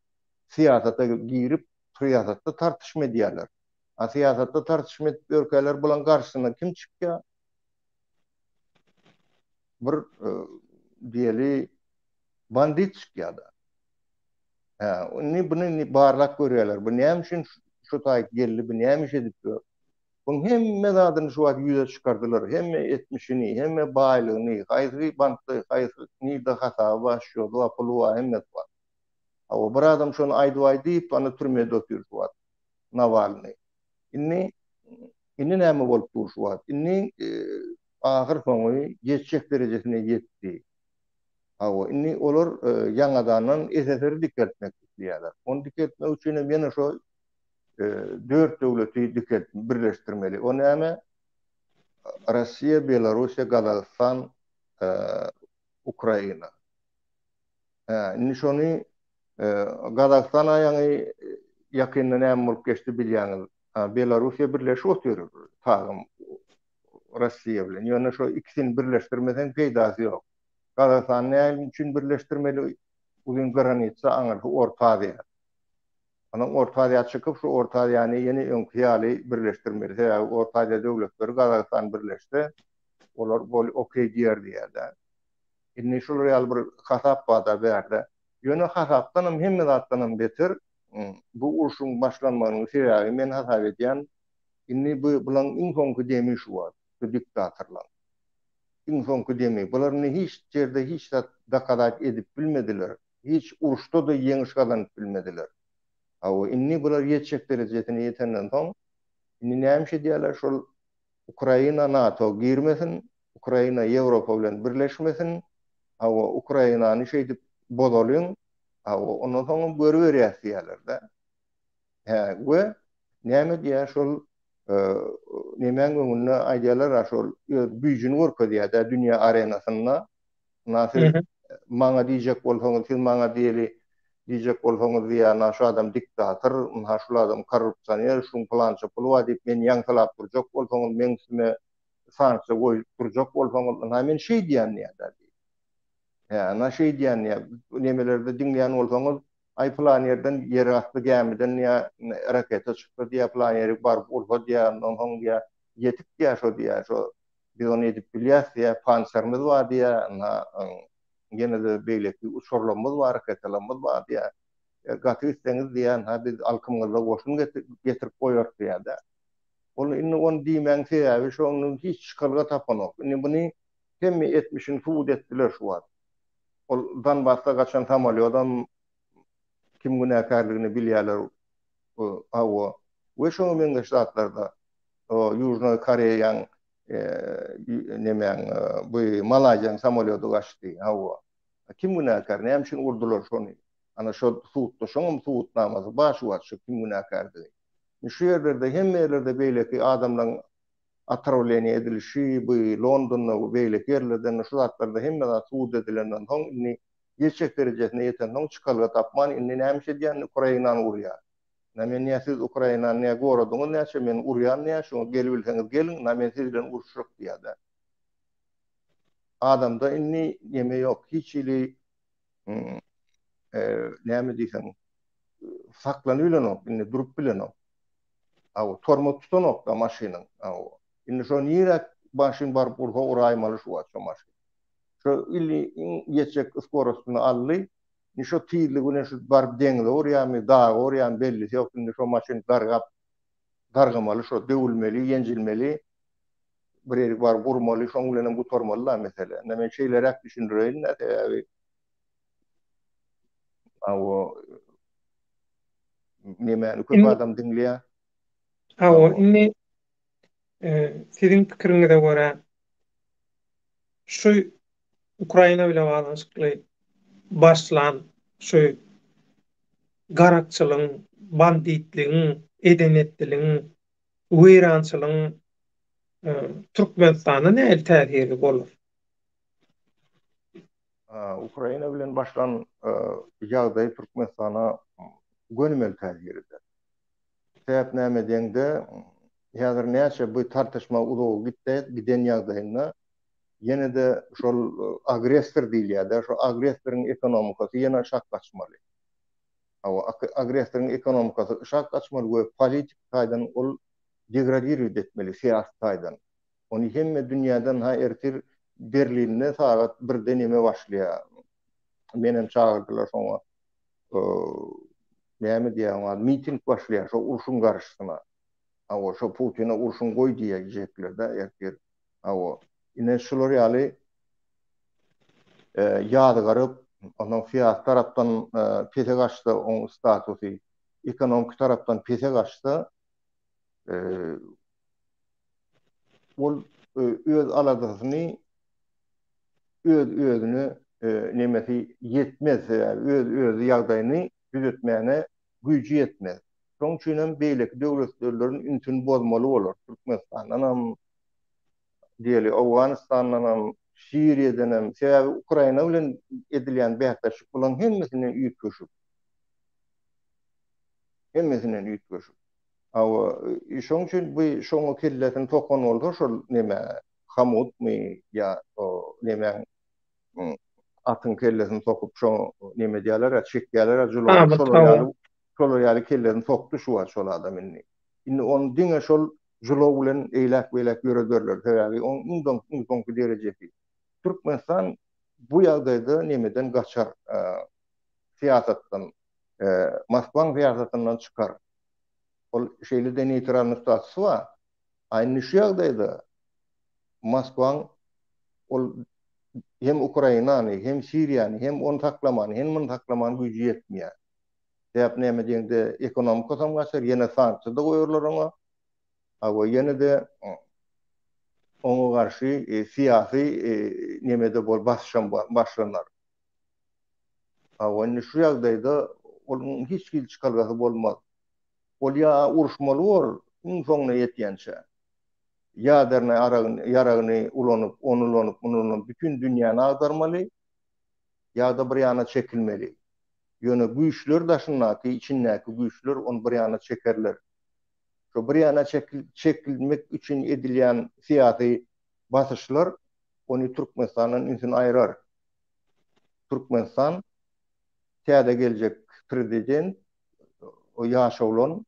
siýasata girip, siýasatda tartışma edýärler. Siýasatda tartışma edip ýörkeler bulan garşysyna kim çykýar? Bir diýeli bandit çykýar da. Bunu barlak görýärler. Bu näme üçin şu taýyp geldi, bu näme iş edip dur? Bu hemme zadyny şu wagt ýüze çykardylar. Hemme etmişini, hemme baýlygyny, haýsy bantly, haýsy nida hasaba başýardy, apuluwa hemme bar. O bir adam şonu aýdy diýip, any türmede oturýar şu wagt. Navalny. Inni näme bolup dur şu wagt? Inni ahyr soňy geçecek derejesine ýetdi. Inni olar ýangadan SSR diketmek diýerler. Onu diketmek üçin meni şo 4 döwleti birleşdirmeli. O näme? Rossiya, Belarusiya, Gazakistan, Ukraina. Inni şonu Gazakistan aýaňy ýakynda näme bolup geçdi bilýäňiz. Belarusiya birleşip oturýar. Tagym Rossiya bilen. Ýöne şo ikisini birleşdirmesen peýdasy ýok. Gazakistan näme üçin birleşdirmeli? Bugün granitsa aňa Orta Aziýa. Ana Orta Aziýa çykyp şu Orta Aziýany ýeni öňkiýaly birleşdirmeli. Orta Aziýa döwletleri Gazakistan birleşdi. Olar bol okey diýerdi. Inni şol real bir hasap bada berdi. Ýöne hasapdan hemme zatdan beter bu uruşun başlanmagyny sebäbi men hasap edýän inni bulan iň soňky demi şu bar. Bu diktatorlar. İň soňky demi. Bularny hiç ýerde hiç dakadat edip bilmediler. Hiç uruşda da ýeňiş gazanyp bilmediler. Inni bular ýetjek derejesine ýetenden soň inni näme diýerler şol Ukraina NATO girmesin, Ukraina Ýewropa bilen birleşmesin. Ukrainany şeýdip bozalyň. Ondan soň görýär diýerler-de. We näme diýär şol nemen göňüne aýdýarlar şol güýjüni görkezýär dünýä arenasyna. Nasıl maňa diýjek bolsaňyz, siz maňa diýjek bolsaňyz ýa şu adam diktator, şu adam korrupsioner, şu plança pulu var diýip men ýaňsalap durjak bolsaňyz, men size sanksiýa goýup durjak bolsaňyz, men şeý diýän ýa-da. Şeý diýän ýa, nemelerde diňleýän bolsaňyz, ay plan ýerden ýer astı gemiden ýa raketa çykdy diýä plan ýeri bar bolsa diýä, ondan ýa ýetip diýä şo biz onu edip bilýäs diýä, panserimiz bar diýä, gene de beýleki uçurlamız bar, raketalarymyz bar diýä. Gaty isteňiz diýä, biz alkymyzda goşun getirip goýar diýä. Onu diýmeň sebäbi şonuň hiç çykylga tapanok. Bunu hemme etmişini suud etdiler şu wagt. Oldan başga gaçan samolyotdan kim günäkärligini bilýärler. We şoňa meňe ştatlarda Ýužnoj Koreýaň bu Malaziýaň samolyoty gaçdy. Kim günäkär? Näme üçin urdular şonu? Ana şo suudda şoňam suudnamasy baş wagt kim günäkärdi. Şu ýerlerde hemme ýerlerde beýleki adamlaryň atrawleny edilişi, bu Londonda beýleki ýerlerden şu zatlarda hemme zat suud edilenden soň ýetjek derejesine ýeten soň çykalga tapman inni näme diýän Ukrainany urýar. Men näme siz Ukrainany näme goradyňyz, näçe men urýan näçe şoňa gelip bilseňiz gelin, men siz bilen uruşyk diýär. Adamda inni ýeme ýok, hiç ili näme diýsen saklanyp bilenok, inni durup bilenok. Tormot tutanok da maşynyň. Inni şo ýerek başyn bar bolsa uraýmaly şu wagt maşyn. Şu illi ýetjek skorostyny aldy. Şo tiýli güne şu barıp deňde orýamy, dağa orýamy belli ýok. Indi şo maşyn dargamaly, şo döwülmeli, ýenjilmeli, bir bar gurmaly, şoň bilen bu tormaly mesele. Näme şeýlerek düşündireýin, näde awo näme köp Inni adam dinleýär. awo inni siziň pikiriňize görä şu Ukraina bilen baglanyşykly başlan şu garakçylygyň, banditligiň, edenetdiligiň, weýrançylygyň Türkmenistana näme täsiri bolar? Ukraina bilen başlan ýagdaý Türkmenistana gönümel täsir eder. Sebäp näme deňde häzir näçe bu tartışma uzagy giden ýagdaýynda ýene de şol agresor diýilýär, şo agresoryň ekonomikasy ýene şak gaçmaly. Agresoryň ekonomikasy şak gaçmaly we politik taýdan ol degradir etmeli siyasi taýdan. Onu hemme dünýäden ha ertir Berlinde saat 1-de näme başlaýar. Menem çağırdylar şoňa. Näme diýär, miting başlaýar şo urşun garşysyna. Şo Putin'e urşun goý diýecekler de ertir. Ine şular ýaly ýadygaryp, ondan siyasi tarapdan pese gaçdy oň statusy, ekonomik tarapdan pese gaçdy. Ol öz aladasyny özüni nemesi yetmez, öz ýagdaýyny düzeltmäne güýji yetmez. Şoň üçin beýleki döwletleriniň üntün bozmaly bolar. Türkmenistandan hem diýeli Awganistandan hem Siriýadan hem sebäbi Ukraina bilen edilýän bähtäçlik bolan hemmesini üýt köşüp. Şoň üçin bu şoňa kelletin tokan boldy şol näme Hamut mi ýa näme atın kellesini sokup şo näme diýerler, çekýärler, şol ýaly kellerini sokdy şu şol adam inni. Indi onu diňe şol julow bilen eýlek ýöredörler. Sebäbi onun soňky derejesi. Türkmenistan bu ýagdaýda nämeden gaçar? Siýasatdan, Moskwaň siýasatyndan çykar. Ol şeýle de neytral statusy var. Aýny şu ýagdaýda Moskwaň ol hem Ukrainany, hem Siriýany, hem onu taklamany, hem bunu taklamany güýji ýetmeýär. Sebäp näme diýende ekonomik kosam gaçar, ýene sanksiýa da goýarlar ona. Ýene de oňa garşy siýasy nämede bol başlanar. Indi şu ýagdaýda onuň hiç kil çykalgasy bolmaz. Ol ýa uruşmaly bol, soňuna ýetýänçe. Ýa-derine ýaragyny ulanyp bütün dünýäni agdarmaly, ýa-da bir ýana çekilmeli. Ýöne güýçler daşyndaky, içindäki güýçler onu bir ýana çekerler. Şo bir ýana çekilmek üçin edilýän siýasy basyşlar onu Türkmenistanyň ünsün aýrar. Türkmenistan täze geljek prezident o ýaşawlan,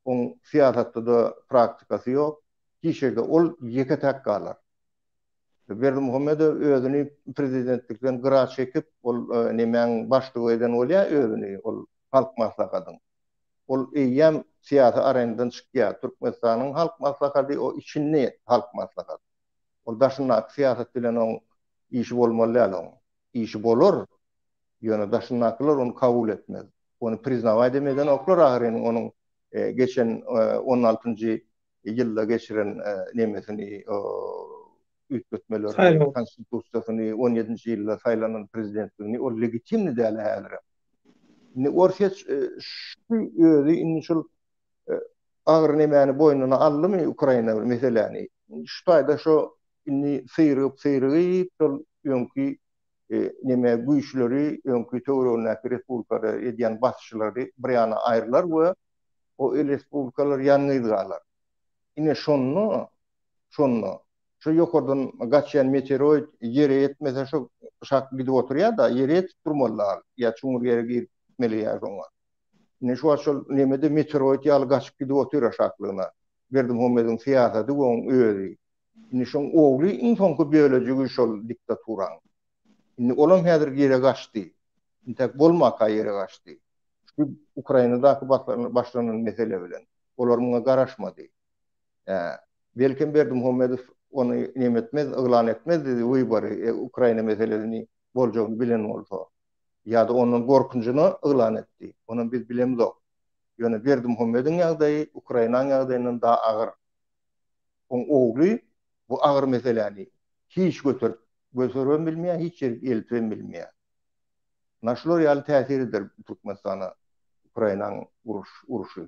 on siýasatda da praktikasy ýok. Kişide ol ýeketek galar. Berdimuhammedow özüni prezidentlikden gyra çekip ol nemäň başlygy eden bolýar özüni ol halk maslahatyny. Ol eýýäm siýasy arendadan çykýar. Türkmenistanyň halk maslahaty o içinni halk maslahaty. Ol daşynak siýasat bilen on işi bolmaly ýaly. İşi bolur. Ýöne daşynaklar onu kabul etmez. Onu priznawa edemeden oklar ahyryny onuň geçen 16-njy ýylda geçiren nemesini üýtgetmeleri, konstitusiýasyny 17-nji ýylda saýlanan prezidentligini o legitimni däl häzir. Indi orsiýet şu özü indi şol agyr nemäni boýnuna aldymy Ukraina meseleni. Şu taýda şo indi syryp şol ýönkü neme güýçleri, ýönkü töwereginäki respublikada edýän basyşlary bir ýana aýrylar we o respublikalar ýanyýdylar. Ine şonu şu ýokardan gaçýan meteoroid ýere ýetmese şu şak gidip oturýar da ýere ýetip durmalylar ýa çuňur ýere gitmeli ýa şoňa. Ine şu şol nemede meteoroid ýaly gaçyp gidip oturýar şaklygyna. Berdimuhammedowyň siýasaty we onuň özi. Ine şoň ogly insoňky bölejigi şol diktaturan. Ine olam häzir ýere gaçdy. intek bolmaka ýere gaçdy. Şu Ukrainadaky başlanan mesele bilen olar muňa garaşmady. Belki Berdimuhammedow onu nimetmez, ıglan etmez dedi Uybary Ukraina meselesini boljagyny bilen bolsa. Ya da onun gorkunjyny ıglan etdi. Onu biz bilemizok. Ýöne Berdimuhammedowyň ýagdaýy Ukrainanyň ýagdaýyndan daha agyr. On ogly bu agyr meseleni hiç götüren bilmeýär, hiç eltwen bilmeýär. Naşlar ýaly täsiridir Türkmenistana Ukrainanyň uruşy.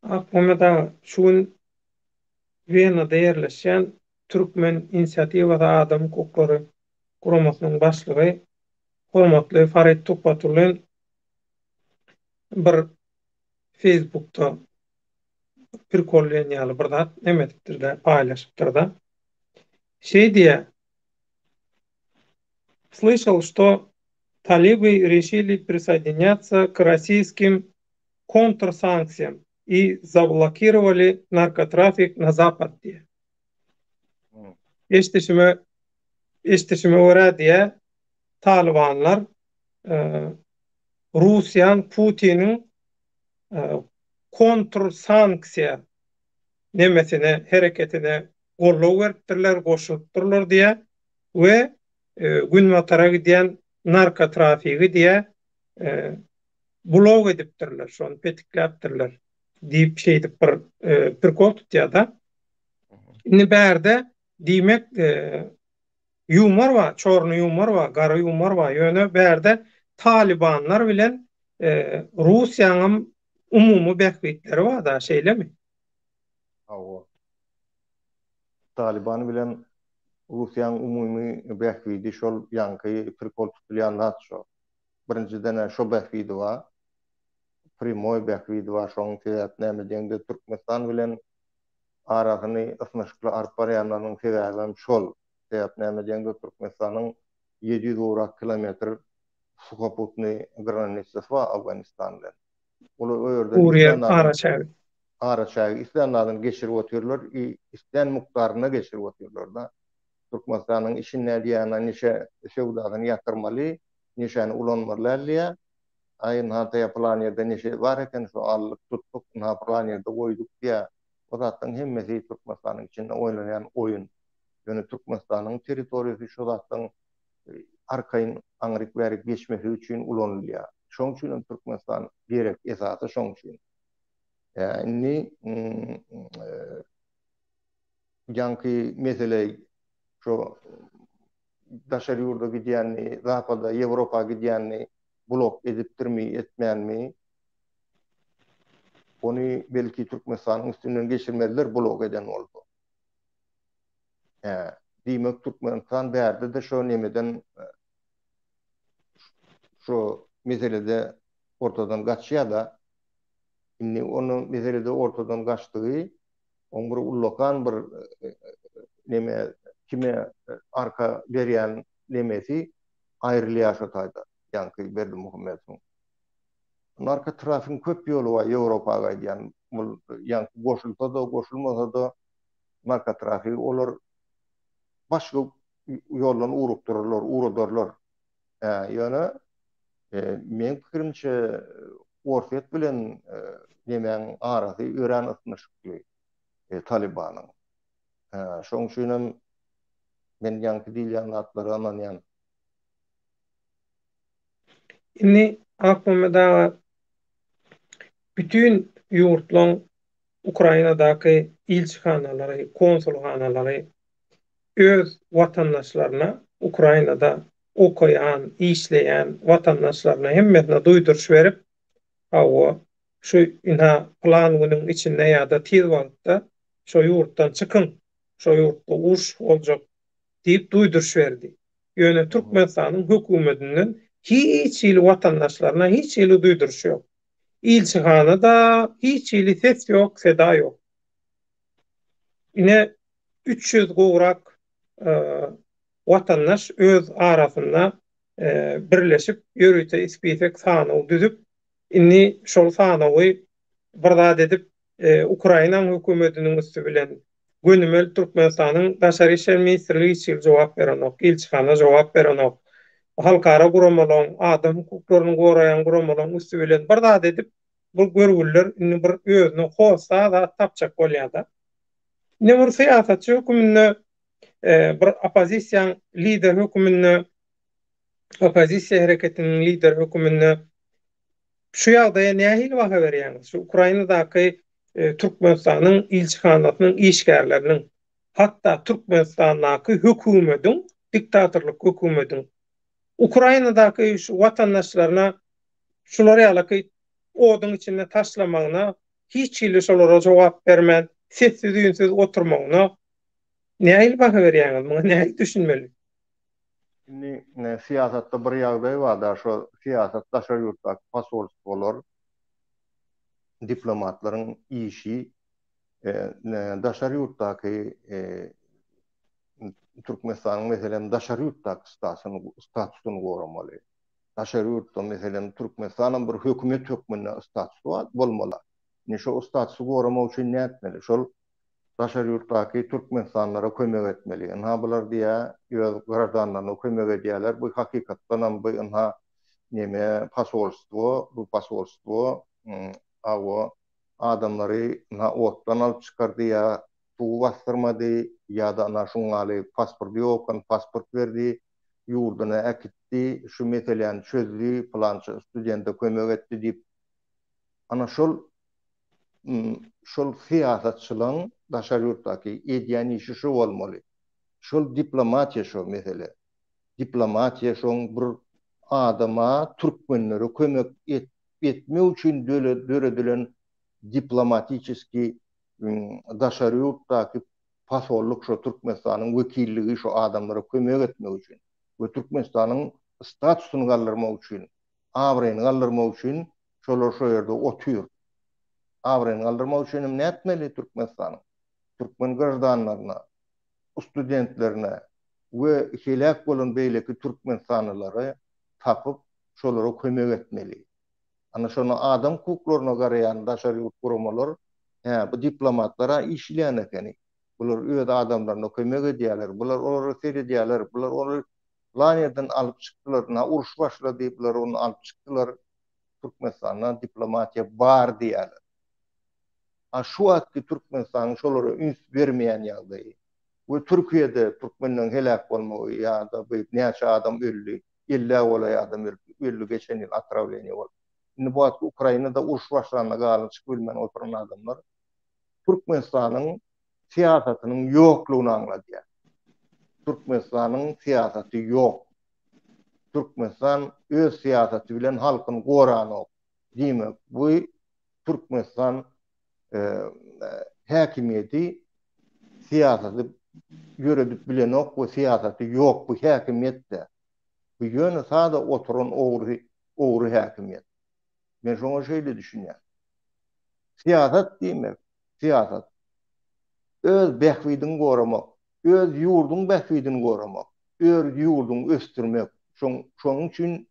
Akmamda şuun Viyana'da yerleşen Türkmen İnisiyativada Adam Hukukları Kurumasynyň başlygy hormatly Farid Topbatulyn bir Facebook'ta bir kolleýanýaly bir zat emedipdir de paýlaşypdyr da. Şey diye слышал, что талибы решили присоединяться к российским контрсанкциям и заблокировали наркотрафик на Запад diye. Eşteşime öre diye Talibanlar Rusiyan Putin'in kontrsanksiya nemesine, hareketine gollaw beripdirler, goşulypdyrlar diye ve gün matara giden narkotrafigi diye blog edipdirler, şonu petikläpdirler diýip şeydip bir kol tutýar-da. Indi bärde diýmek ýumar wa, çorny ýumar wa, gary ýumar wa, ýöne bärde Talibanlar bilen Rusiýanyň umumy bähbitleri wa da şeýlemi? Hawa. Taliban bilen Rusiýanyň umumy bähbidi şol ýanky bir kol tutulýan şo. Birinciden şo bähbidi wa, primoy bähbidi wa, şoň sebäp näme diýende Türkmenistan bilen arasyny ysnaşykly aryp barýanlaryň sebäbi şol. Sebäp näme diýende Türkmenistanyň 700 kilometr suhoputny granitsasy wa Awganistan bilen. Olar öýerden Araçagy isleýänlerden geçirip oturýarlar, isleýän mukdaryna geçirip oturýarlar da. Türkmenistanyň işine diýäne neşe şewdagyny ýatyrmaly, neşeni ulanmaly, aýyn hatya plan ýerde neşe bar eken şo allyk tutdyk, na plan ýerde goýduk diýä. O zatdan hemmesi Türkmenistanyň içinde oýlanýan oýun. Ýöne Türkmenistanyň territoriýasy şo zatdan arkaýyn aňryk bärik geçmesi üçin ulanylýar. Şoň üçin Türkmenistan gerek esasy şoň üçin. Yani yankı mesele şu daşary ýurda gidýänni, Zapada, Ýewropa gidýänni blok edipdirmi, etmänmi? Onu belki Türkmenistanyň üstünden geçirmediler, blok eden boldy. Diýmek Türkmenistan bärde de şo nemeden şo meselede ortadan gaçýar da. Inni onu meselede ortadan gaçdygy, on bir ullakan bir neme kime arka berýän nemesi aýrylýaşataýda. Ýanky Berdimuhammedow. Narkotrafik köp ýolu var Ýewropaga giden. Bul ýanky goşulsa da, goşulmasa da narkotrafik olar başga ýoldan urupdurlar. Ýöne men pikirimçe Orfet bilen nemen arasy ören ysnaşykly Talibanyň. Şoň üçin men ýanky diýilýän atlary anlanýan. Indi akmamda bütün ýurtlaryň Ukrainadaky ilçihanalary, konsulhanalary öz watandaşlaryna Ukrainada okuyan, işleyen vatandaşlarına hemmetine duýduruş berip, şu ina plan günün içinde ya da tiz wagtda şu ýurtdan çykyn, şu ýurtda uruş boljak diýip duýduruş berdi. Ýöne Türkmenistanyň hökümetinden hiç ýyly vatandaşlaryna hiç ýyly duýduruş ýok. İlçihanada hiç ýyly ses ýok, seda ýok. Ine 300 gowrak vatandaş öz arasında birleşip ýörüýte ispitek sanaw düzüp inni şol sanawy birdat edip Ukraina hökümetiniň üstü bilen gönümel Türkmenistanyň daşary işler ministrligi için jogap berenok, ilçihana jogap berenok. halkara guramalan, adam hukuklaryny gorayan guramalan üstü bilen bir zat edip bu görgüller indi bir özüne hosa da tapçak bolýar-da. Ne bir siýasatçy hökümünde bir opozisiýa lider hökümünde opozisiýa hereketiniň lider hökümünde şu ýagdaýa nähili baha berýäňiz? Şu Ukrainadaky Türkmenistanyň ilçihanatynyň işgärleriniň hatda Türkmenistanyň hökümetiň diktatorlyk hökümetiň Ukrainadaky şu watandaşlaryna şular ýalyky oduň içinde taşlamagyna hiç hili şolara jogap bermän, sessiz üýünsiz oturmagyna nähili baha berýäňiz? Muňa nähili düşünmeli? Şimdi siyasatda bir ýagdaý bar da, şu siyasat daşary ýurtdaky pasolstwolar, diplomatlaryň işi daşary ýurtdaky Türkmenistanyň meselem daşary ýurtdaky statusyny goramaly. Daşary ýurtda meselem Türkmenistanyň bir hökümet hökmüne statusy bolmaly. Şo statusy goramak üçin näme etmeli? Şol daşary ýurtdaky Türkmenistanlara kömek etmeli. Bular diýä, ýöz garadanlaryna kömek edýärler. Bu hakykatdan ham bu näme pasolstwo, bu pasolstwo adamlary otdan alyp çykardýa, tuğ bastyrmady ýa-da şuňaly pasport ýokyn pasport berdi, ýurduna äkitdi, şu meseleni çözdi, plança studenta kömek etdi diýip. Şol siýasatçylaryň daşary ýurtdaky edýän işi şu bolmaly. Şol diplomatiýa şu mesele. Diplomatiýa şoň bir adama türkmenlere kömek etmek üçin döredilen diplomatический daşary ýurtdaky pasollyk şu Türkmenistanyň wekilligi şu adamlara kömek etmek üçin we Türkmenistanyň statusyny galdyrmak üçin, abryny galdyrmak üçin şolar şu ýerde otur. Abryny galdyrmak üçin näme etmeli Türkmenistanyň? Türkmen gardanlaryna, studentlerine we helak bolan beýleki Türkmenistanylara tapyp şolara kömek etmeli. Şonu adam hukuklaryna garaýan daşary ýurt guramalar bu diplomatlara işleýän ekeni. Bular öz adamlaryna kömek edýärler, bular olary seredýärler, bular olary lanýerden alyp çykdylar, uruş başlady, bular onu alyp çykdylar. Türkmenistanyň diplomatiýa bar diýärler. Şu wagtky Türkmenistan şolara üns bermeýän ýagdaý. Bu Türkiýede türkmenlerin helak bolmagy ýa-da näçe adam öldü, 50 bola adam öldü geçen ýyl atrawleniýa boldy. Indi bu wagtky Ukrainada uruş başlanyna galyp çykyp bilmän oturan adamlar Türkmenistanyň siýasatynyň ýoklugyny anladýar. Türkmenistanyň siýasaty ýok. Türkmenistan öz siýasaty bilen halkyny goranyp diýmek. Bu Türkmenistan häkimiýeti siýasaty göredip bilenok, bu siýasaty ýok, bu häkimiýetde. Bu ýöne sada oturan ogry häkimiýet. Men şoňa şeýle düşünýär. Siýasat diýmek, siýasat öz bähwidini goramak, öz ýurduň bähwidini goramak, öz ýurduny östürmek. Şoň üçin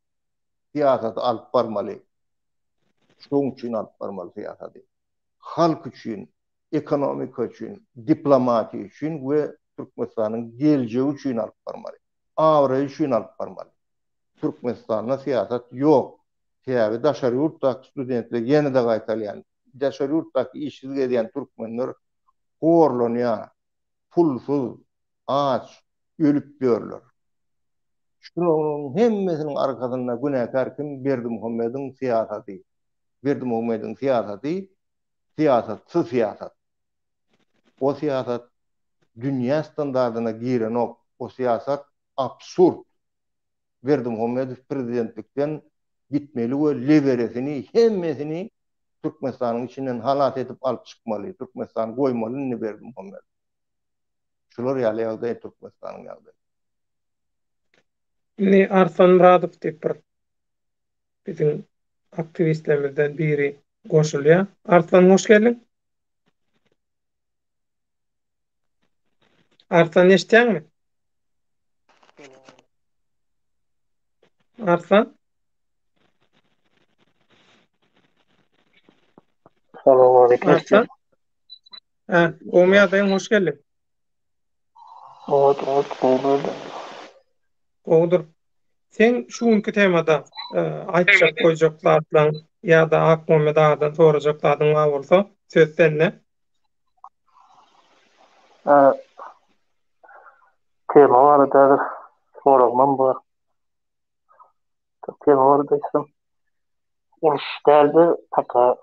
siýasat alyp barmaly. Şoň üçin alyp barmaly siýasaty. Halk üçin, ekonomika üçin, diplomatiýa üçin we Türkmenistanyň geljegi üçin alyp barmaly. Awra üçin alyp barmaly. Türkmenistanyň siýasat ýok. Täze daşary ýurtdaky studentler ýene-de gaýtalýan. Daşary ýurtdaky işçilik edýän türkmenler horlanýar, pulsuz, aç, ölüp dörler. Şunun hemmesinin arkasında günahkar kim? Berdimuhammedyň siýasaty. Berdimuhammedyň siýasaty, siýasatsy siýasat. O siýasat dünýä standardyna giren o siýasat absurd. Berdimuhammedow prezidentlikden gitmeli we leveresini hemmesini Türkmenistanyň içinden halat edip alyp çykmaly. Türkmenistan goýmaly ne Berdimuhammedow. Şular ýaly Türkmenistanyň ýagdaýy. Ne Arslan Muradow diýip bir bizim aktivistlerimizden biri goşulýar. Arslan hoş geldin. Arslan eşitýärmi? Arslan? Selamünaleyküm. Arslan? Gomya hoş geldin. Evet, oldu. Gowdur. Sen şuňky temada aýtjak goýjaklardan ýa-da aklyma dagdan sorajaklardan bar bolsa söz sende. Tema barada soragman bar. Tema barada isem uruşlarda taka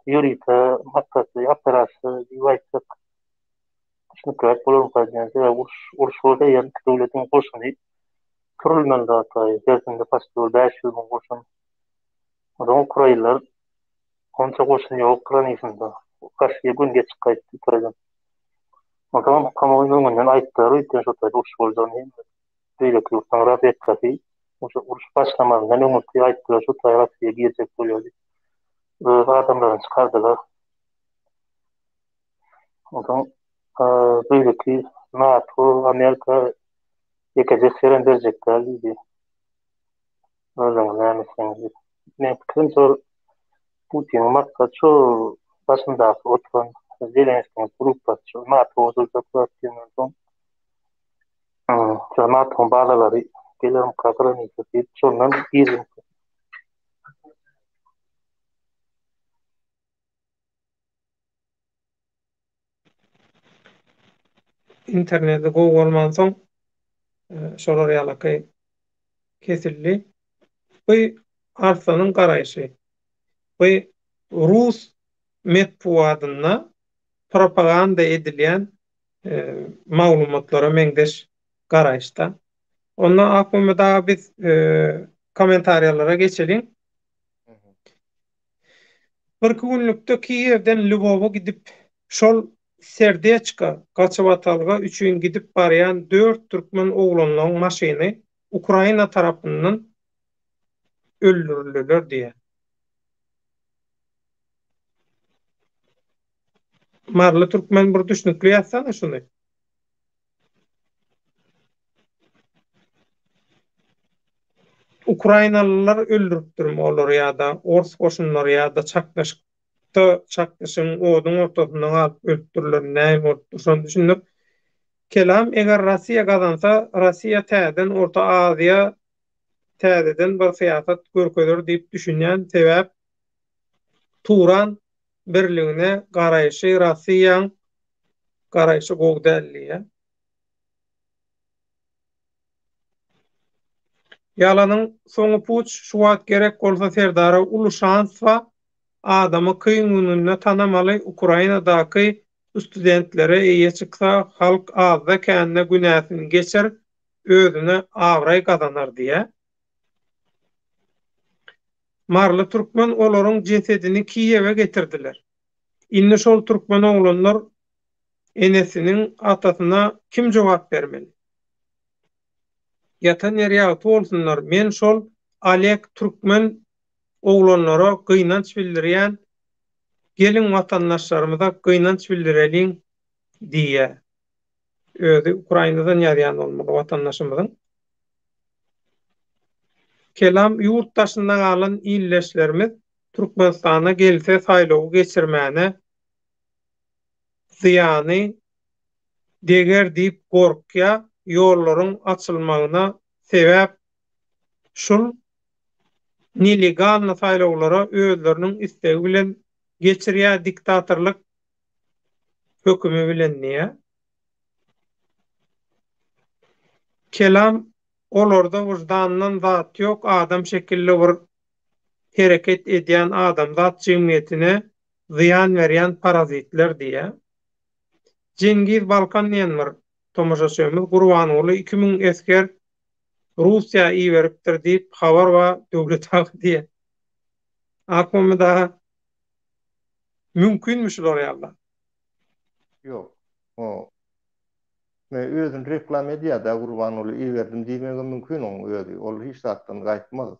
ýürite, makasy, aparasy, diýip şunu köp bolan paýdan we uruş bolsa ýa-da döwletiň goşuny türlümen data, ýa-da pasport 500 bin goşun. Adam Ukraynalar onça goşun ýok Ukrainasynda. Karşıya gün geç gaýtdy Ukraina. Adam kamuoyundan aýtdylar, ýa-da şo taýda uruş boljany. Beýle ýurtdan rahat etdi. Oşo uruş başlamadan öňünde aýtdylar, şo taýda Russiýa girecek bolýar. Adamlaryny çykardylar. Adam beýle ki NATO, Amerika ýekejek seren berjekler diýdi. Özüňiz nämeseňiz? Men pikrim şol Putin maksat şu başyndaky oturan Zelenskiň grupasy NATO uzatmakdan soň NATO bagalary gelerim kakrany diýip şondan girin. İnternette gowy soň şolar ýalaky kesildi. Bu arsanyň garaýşy. Bu Rus medpuadyna propaganda edilýän maglumatlara meňdeş garaýşda. Onda aklymda biz komentariýalara geçelim. Bir günlükde Kiýewden Lwowa gidip şol Serdeçka gaçawatalga üçin gidip barýan 4 türkmen oglanyň maşyny Ukraina tarapyndan öldürildiler diýe. Marly türkmen bir düşnükli ýatsana şuny. Ukrainalılar öldürüpdirme ýa-da Ors goşunlary ýa-da çakdaşyň oduň ortasyndan alyp öldürdiler. Näme boldu? Şonu düşündüm. Kelam eger Rossiýa gazansa, Rossiýa täzeden Orta Aziýa täzeden bir syýasat görkezler diýip düşünýän sebäp Turan birligine garaýşy Rossiýanyň garaýşy gowdallygy. Ýalanyň soňy puç şu wagt gerek bolsa serdara Uluşansowa adamy kıyňynyna tanamaly Ukrainadaky studentlere eýe çyksa halk azda känne günäsini geçer, özüne awraý gazanar diýe. Marly türkmen olaryň jesedini Kiýewe getirdiler. Indi şol türkmen oglanlar enesiniň atasyna kim jogap bermeli? Ýatan ýerýä bolsunlar. Men şol Alek türkmen oglanlara gynanç bildirýän gelin watandaşlarymyza gynanç bildireliň diýe. Özü Ukrainadan ýazýan bolmaly watandaşymyzyň. Kelam ýurtdaşynda galan illeşlerimiz Türkmenistana gelse saýlawy geçirmäne ziýany deger diýip gorkýa ýollaryň açylmagyna sebäp şol nelegal saýlawlara özleriniň istegi bilen geçirýär diktatorlyk hökümi bilen diýe. Kelam olarda wyjdanyndan zat ýok, adam şekilli bir hereket edýän adam zat jemgyýetine ziýan berýän parazitler diýe. Cengiz Balkan diýenler tomoşaçymyz Gurbanoğlu 2000 esker Russiýa iýeripdir diýip habar we döwlet haky diýe. Aklymda mümkinmi şular ýa-da? Ýok. O özüni reklam edýär da Gurbanoğlu iýerdim diýmege mümkin özü. Ol hiç zatdan gaýtmaz.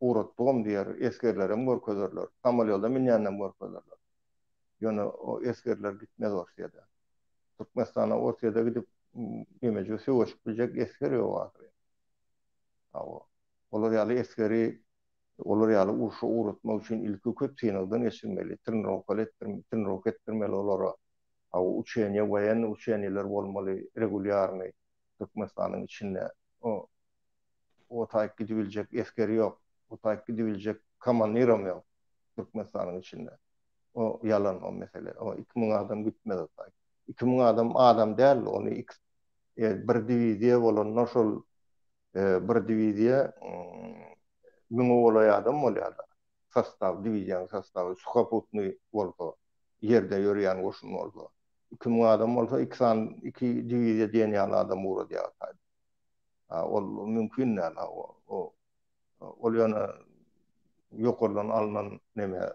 Uratdym diýer, eskerlerem görkezerler. Samolyolda minýändem görkezerler. Ýöne o eskerler gitmez Russiýada. Türkmenistana Russiýada gidip nimeje söwüşip biljek esker ýok. Olar ýaly eskeri, olar ýaly urşa uratmak üçin ilki köp synagdan geçirmeli, tynrok etdirmeli olara. Uçenýe goýan uçenýeler bolmaly, regulýarny Türkmenistanyň içinde. o taýyp gidibiljek eskeri yok. O taýyp gidibiljek komandiram yok Türkmenistanyň içinde. O yalan o mesele. O 2000 adam gitmedi o taýyp. 2000 adam däl, onu bir diviziýa bolan noşol bir diviziýa 1000 bolay adam bolýar. Sastav, diviziýanyň sastavy suhaputny bolsa, ýerde ýörýän goşun bolsa. 2000 adam bolsa 2 diviziýa diýen adam uğradyar. Ol mümkin näme ol ýana ýokurdan alınan neme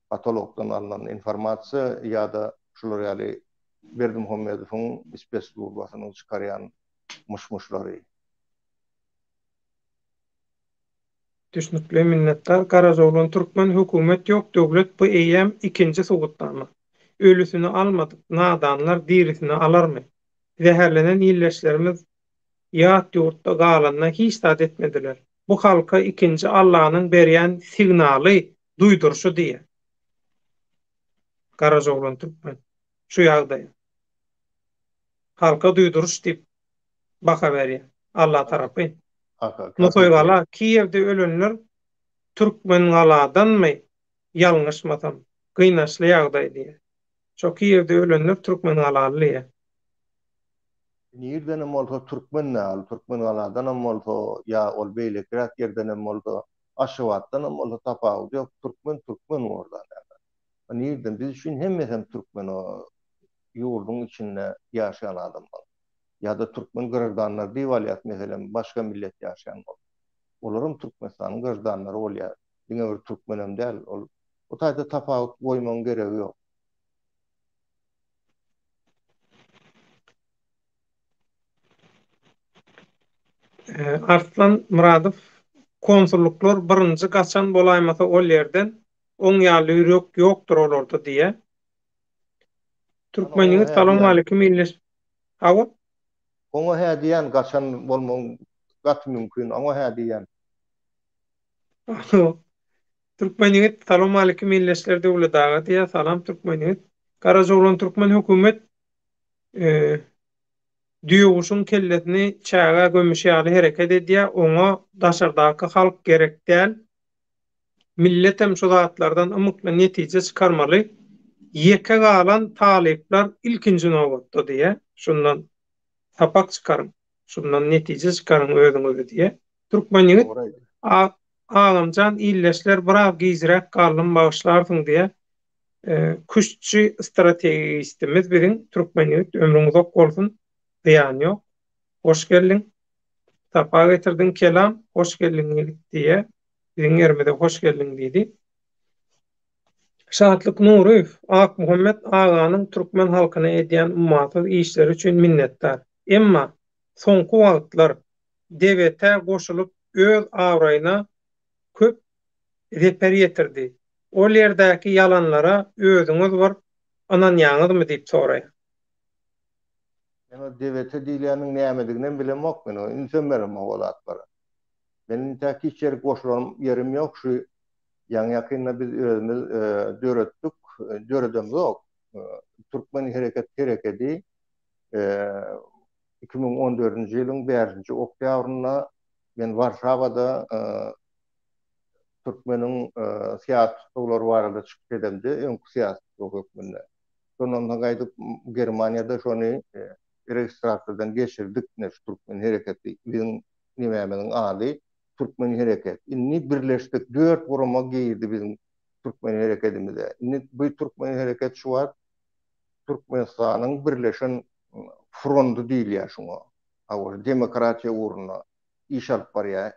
patologdan alınan informasiýa ýa-da şular ýaly Berdimuhammedowyň spes slужбаsynyň çykarýan muşmuşlary. Düşnükli minnettar. Garazoglan Türkmen hökümet yok döwlet bu eýem ikinji sugutdama. Ölüsünü almadyk, nadanlar dirisini alarmy? Zäherlenen ýylleşlerimiz ýat ýurtda galanna hiç tat etmediler. Bu halka ikinji Allah'nyň berýän signaly, duýdurşy diýe. Garazoglan Türkmen. Şu ýagdaý. Halka duýduruş diýip baka berýär. Allah tarapy. Nosoýgala Kiýewde ölenler Türkmen galadanmy? Ýalňyşmasam, gynançly ýagdaý diýe. Şo Kiýewde ölenler Türkmen galaly. Nirdenem bolsa Türkmen näl, Türkmen galadanam bolsa ya ol beýlekräk ýerdenem bolsa Aşgabatdanam bolsa tapawut ýok, Türkmen orada. Nirden biz üçin hemmesem Türkmen o ýurdun içinde ýaşaýan adamlar. Ya-da Türkmen gırdanlar diýip alýar, meselem başga millet ýaşaýan bol. Olaryň Türkmenistanyň gırdanlary bolýar. Diňe bir Türkmenem däl, o taýda tapawut goýmagyň geregi ýok. Arslan Muradow konsulluklar birinji gaçan bolaýmasa ol ýerden oň ýaly ýürek ýokdur olarda diýe. Türkmeniňiz salam alykum illeş. Hawa? Oňa hä diýen gaçan bolmagy gat mümkin, oňa hä diýen. Türkmeniňiz salam alykum illeşler döwletaga diýe salam Türkmeniňiz. Garazoglan Türkmen hökümet Düýgüşüň kelletini çaga gömüşýäli hereket edýär, oňa daşardaky halk gerek däl. Millet hem şu zatlardan umutly netije çykarmaly. Ýeke galan talyplar ilkinji nowatda diýe. Şundan tapak çykaryn, şundan netije çykaryn özüňiz diýe. Türkmeniňiz agamjan illeşler biraz gizrek galym bagyşlarsyň diýe. Kuşçy strategistimiz birin Türkmeniňiz ömrüňiz ok bolsun. Diýan ýok. Hoş geldin. Tapa getirdin kelam. Hoş geldin diye. Biziň ýerimize hoş geldin diýdi. Şatlyk Nuruýew, Ak Muhammed aganyň Türkmen halkyna edýän ummaty işleri üçin minnetdar. Emma soňky wagtlar dewlete goşulyp öz awraýyna köp reper ýetirdi. Ol ýerdäki yalanlara özüňiz bir ananýaňyzmy diýip soraýar. Yani devlete diýilýäniň nämediginem bilemok men o insan berem olatlara. Benim täki içeri goşulan yerim yok, şu yan yakynda biz özümüz döretdik, döredem yok. Türkmen hareketi 2014-nji ýylyň 5-nji oktýabrynda men Warşawada Türkmeniň siýasatçylary barada çykyp edemdi, öňkü siýasat höküminde. Sondan gaýdyp Germaniýada şonu registratordan geçirdik ne Türkmen hareketi bizim nimemenin adı Türkmen hareket. İnni birleştik 4 burama giydi bizim Türkmen hareketimize. İnni bu Türkmen hareket şu var Türkmenistan'ın birleşen frontu diýilýär şuňa. Awar demokratiýa uğruna iş alyp barýar.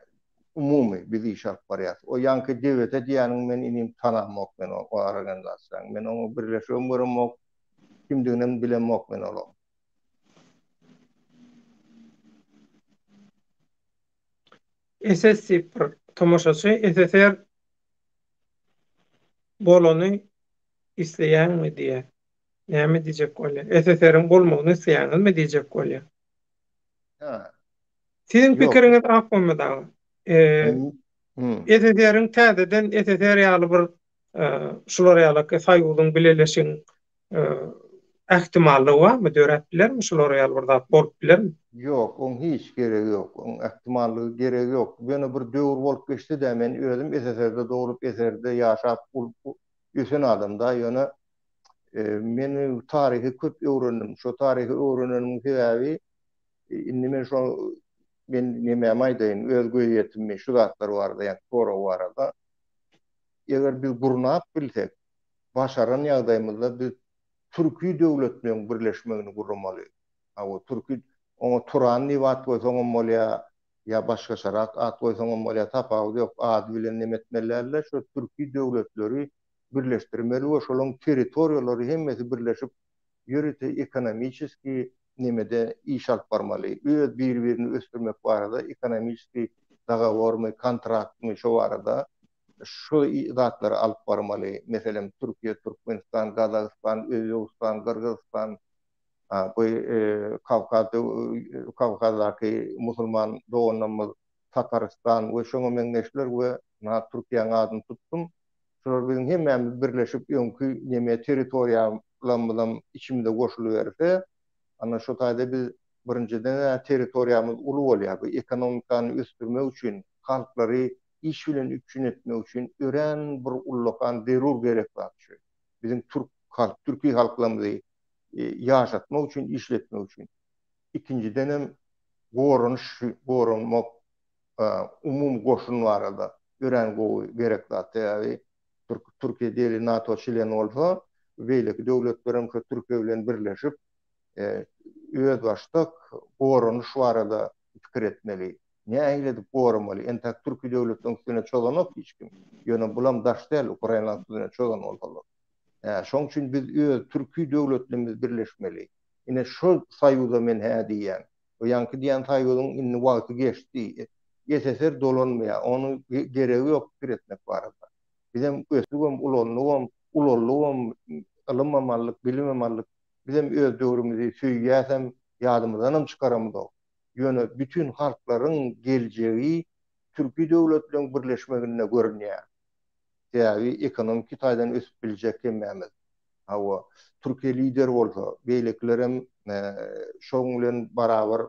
Umumy biz iş alyp barýar. O ýanky dewlete diýäniň men inim tanamok men o organizasiýaň. Men onu birleşen görmok, kimdiginem bilemok men ol. SSC tomoşaçy SSR bolany isleýänmi diýe. Näme diýjek bolýar? SSR'in bolmagyny isleýäňizmi diýjek bolýar? Ha. Sizin pikiriňiz akmamydagy. SSR'in täzeden SSR ýaly bir şular ýaly saýgulyň bileleşiň ähtimallygy barmy döräp bilermi şolar ýaly bir zat bolup bilermi? Yok, on hiç gerek yok. On ihtimallığı gerek yok. Beni bir dövür bolup geçti de men özüm SSR'de doğurup SSR'de yaşap üsün adamda ýöne meni tarihi köp öwrendim. Şo tarihi öwrenenim sebäbi indi men şo men näme aýdaýyn öz göýetimi şu zatlar barda, ýa Tora barada. Eger biz gurnap bilsek, başaran ýagdaýymyzda biz Türkiýe döwletiniň birleşmegini gurmaly. O Türkiýe oňa Turan diýip at goýsaň bolýa, ýa başga şarak at goýsaň bolýa, tapagy ýok, ady bilen nemetmellerle şu Türkiýe döwletleri birleşdirmeli we şolaryň territoriýalary hemmesi birleşip ýörite ekonomiski nemede iş alyp barmaly. Öz bir-birini ösdürmek barada ekonomiski dagawormy, kontraktmy şo barada şu zatları alyp barmaly. Meselem Türkiýe, Türkmenistan, Gazakistan, Özbegistan, Kyrgyzstan, bu Kavkazdaky musulman doganlarymyz Tataristan we şoňa meňzeşler we Türkiýanyň adyny tutdum. Şolar biziň hemmemiz birleşip öňkü näme territoriýalarymyzdan içimde goşuly berse, ana şo taýda biz birinciden territoriýamyz uly bolýar. Bu ekonomikany ösdürmek üçin, halklary iş bilen üçin etmek üçin ören bir ullakan derur gerek bar. Bizim Türkiýe halklarymyzy ýaşatmak üçin, işletmek üçin. İkinciden hem gorunmak umum goşun barada ören gowy gerek bar. Türkiýe deli NATO şilen bolsa, beýleki döwletlerim Türkiýe bilen birleşip öz başlyk gorunuş barada pikir etmeli. Näme edip goramaly? Entä Türkiýe döwletiniň üstüne çölenok hiç kim. Ýöne bulam daş däl, Ukrainanyň üstüne çölen bolsalar. Şoň üçin biz Türkiýe döwletlerimiz birleşmeli. Ine şu saýyda men hä diýen. O ýanky diýen saýydyň indi wagty geçdi. SSR dolanmaýar. Onu geregi ýok pikir etmek barada. Bizim ösdügüm ulolluğum, ılınmamallyk, bilinmemallyk, bizim öz döwrümüzi süýýäsem ýadymyzdan çykaramyz. Ýöne bütün halklaryň geljegi Türkiýe döwletleriniň birleşmeginde görünýär. Ýa-ni ekonomik taýdan ösüp biljek hemmemiz. Hawa Türkiýe lider bolsa, beýleklerim şoň bilen barabar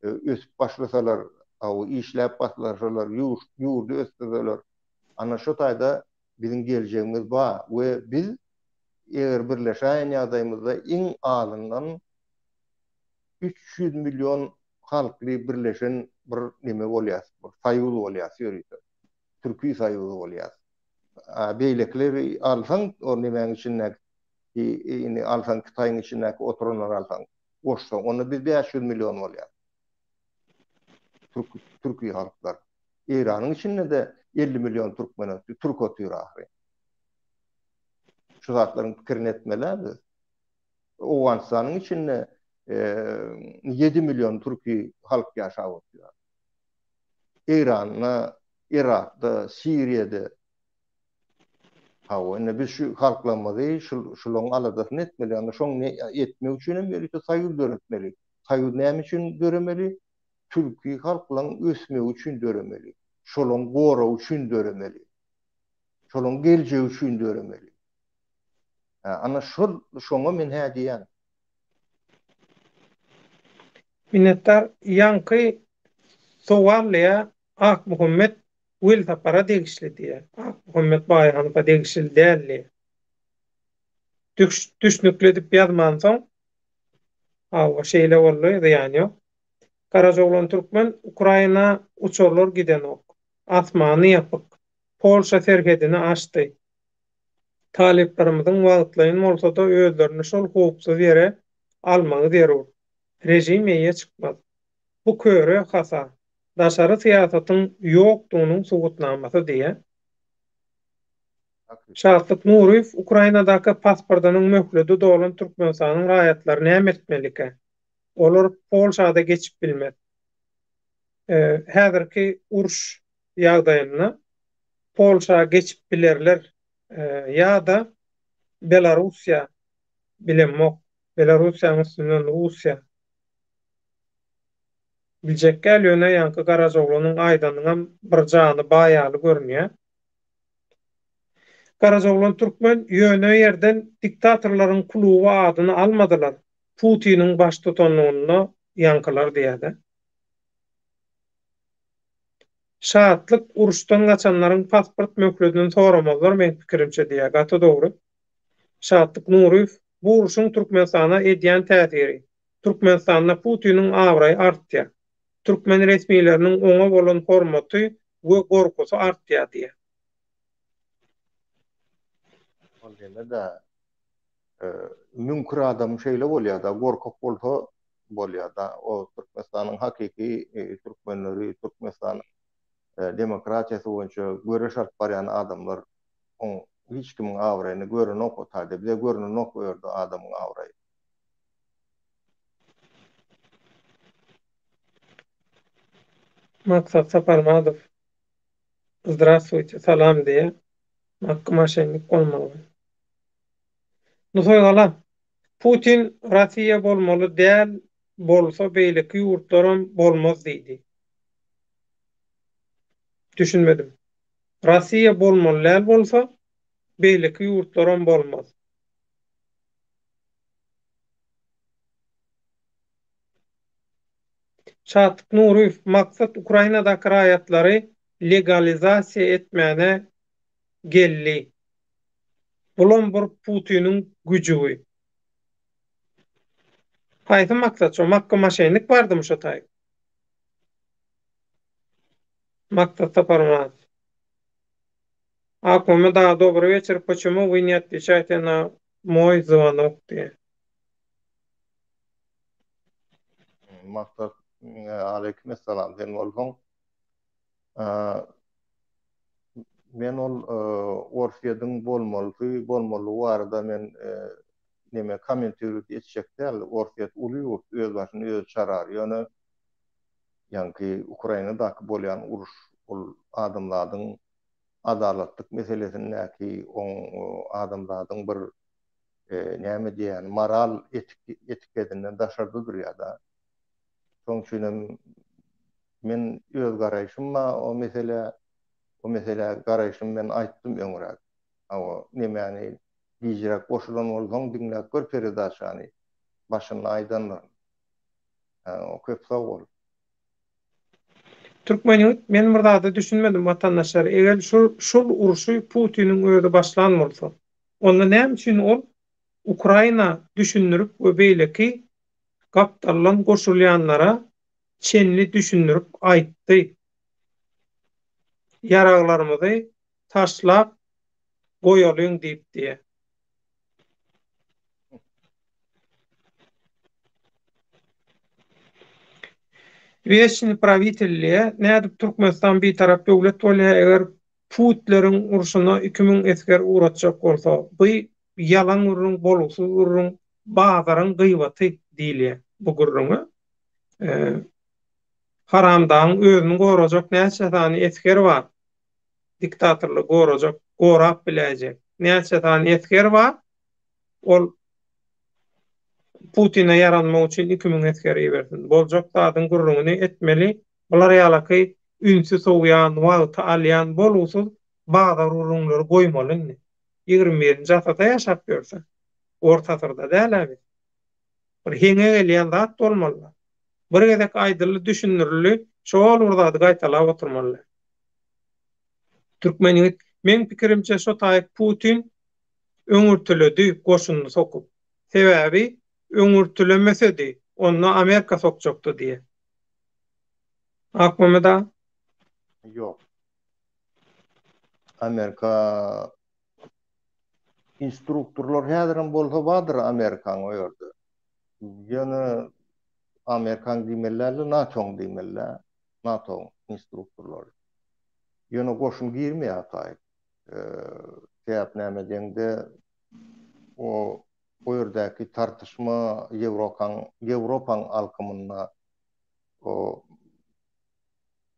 ösüp başlasalar, hawa işläp başlasalar, ýurdu ösdürseler, ana şo taýda bizim geljegimiz bar we biz eger birleşen ýagdaýymyzda iň alyndan 300 milyon halkly birleşen bir neme bolýar, bir saýygy bolýar ýörýär. Türkiýe saýygy bolýar. Beýlekleri alsaň o nemeň içinde ini alsaň Kitaýyň içindäki oturanlar alsaň goşsa onu biz 500 milyon bolýar. Türkiýe halklar. İranyň içinde de 50 milyon Türkmen Türk otur ahry. Şu zatlaryň pikirini etmelerdi. Owganistanyň içinde 7 milyon Türkiýe halk ýaşap otur. İran'da, Irak'da, Suriye'de hawa biz şu halklamady şularyň aladasyny etmeli. Anda şoň etmek üçin hem berýär saýy döretmeli. Saýy näme üçin döremeli? Türkiýe halklaryň ösmegi üçin döremeli. Şolaryň gora üçin döremeli. Şolaryň geljegi üçin döremeli. Ana şoňa men hä diýen. Minnettar ýanky sowalya Ak Muhammed Wil tapara degişli diýär. Ak Muhammed baýany pa degişli dälli. Düşnükledip ýazmansoň hawa şeýle bolýar ýani. Karajoglan Türkmen Ukraina uçurlar giden ok. Asmany ýapyk. Polşa serhedini açdy. Taleplerimizin wagtlaryň bolsa-da özlerini şol hukuksyz ýere almagy derur. Rejim eýe çykmaz. Bu köre hasa daşary syýasatyň ýokdugynyň subutnamasy diýe. Şahsat Nuriýew Ukrainadaky pasportynyň möhledi dolan Türkmenistanyň raýatlaryny näme etmelike? Olar Polşada geçip bilmez. Häzirki uruş ýagdaýyna Polşa geçip bilerler ýa-da Belarusiýa bilenmok. Belarusiýanyň üstünden Russiýa. Biljekkäl ýöne ýanky Garajoglunyň aýdanyňam bir jany baýaly görünýär. Garajoglan türkmen ýöne ýerden diktatorlaryň kulugy adyny almadylar. Putiniň baş tutanlygyna ýankylar diýdi. Şahatlyk uruşdan gaçanlaryň pasport möhledini soramazlar men pikirimçe diýär. Gato dogry. Şahatlyk Nuruýew bu uruşyň Türkmenistana edýän täsiri. Türkmenistanda Putiniň awraý artdy. Türkmen resmiýetleriniň oňa bolan hormaty we gorkusy artdy diýär. Onda da mümkün adam şeýle bolýar da, gorkak bolýar da, o Türkmenistanyň hakiki türkmenleri, Türkmenistan demokratiýasy boýunça göre şart barýan adamlar hiç kimin awraýyny gören okutady, bize görünen okuyurdu adamın awraýy. Maksat Saparmadov. Здравствуйте, salam diye. Maşenlik olmalı. Nusoy gala. Putin Rossiya bolmaly däl, bolsa beýleki ýurtlarym bolmaz diýdi. Düşünmedim. Rossiya bolmaly däl bolsa beýleki ýurtlarym bolmaz. Şahat Nuruýew maksat Ukrainadaky raýatlary legalizasiýa etmäne gelli. Bulan bir Putiniň güjügi. Haýsy maksat şo makka maşenlik bardymy şo taý? Maksat Saparmaz. Акуме, да, добрый вечер. Почему вы не отвечаете на мой звонок? Maksat aleykümselam den bolsaň. Men ol Orfiýadyň bolmaly barada men neme kommentir etjek däl. Orfiýat uly öz başyny öz çarar. Ýani Ukrainadaky bolýan uruş ol adamlaryň adalatlyk meselesini näki adamlaryň bir näme diýen moral etiketinden daşardydyr ýa-da. Şoň üçin men öz garaýşymma o mesele garaýşym men aýtdym öňrä. O nämäni diýjek goşulan bolsaň diňläp gör peredaşany başyny aýdanlar. O köp sag bol. Türkmen men burada da düşünmedim vatandaşlar. Eger şol uruşy Putiniň öňünde başlan bolsa, onda näme üçin ol Ukraina düşünürüp we beýleki gapdalan goşulýanlara çenli düşünürüp aýtdy. Yaraglarymyzy taşlap goýalyň diýipdi. Вечный правительliğe nädip Türkmenistan bir tarap döwlet bolýar, eger Putleriň urşuna 2000 esker uğratjak bolsa, bu yalan urun, boluksuz urun, bazaryň gıybaty diýilýär. Bu gurruňy haramdaň özüni gorajak näçe tany esker bar. Diktatorlyk gorajak, gorap biläjek. Näçe tany esker bar. Ol Putin'e yaranmak üçin 2000 eskeri bersin. Boljak zadyň gurruňyny etmeli. Olar ýalaky ünsü sowyan, wagty alýan boluksuz bagdar urunlary goýmaly. 21-nji asyrda ýaşap görse. Orta asyrda däl abi. Bir heňe gelýän zat bolmaly. Bir gezek aýdyrly düşünürli, şol urzady gaýtalap oturmaly. Türkmeniň men pikirimçe şo taýyp Putin öňürtüledi goşuny sokup. Sebäbi öňürtülemesedi, onu Amerika sokjakdy diye. Akmamda? Yok. Amerika instruktorlar häzirin bolsa badyr Amerikaň öýerde. Ýöne Amerikaň diýmelleri, NATO'ň diýmelleri, NATO instruktorlar. Ýöne goşun girmeýär taýyp. Täp näme diýende o ýerdäki tartışma Ýewropaň alkymyna o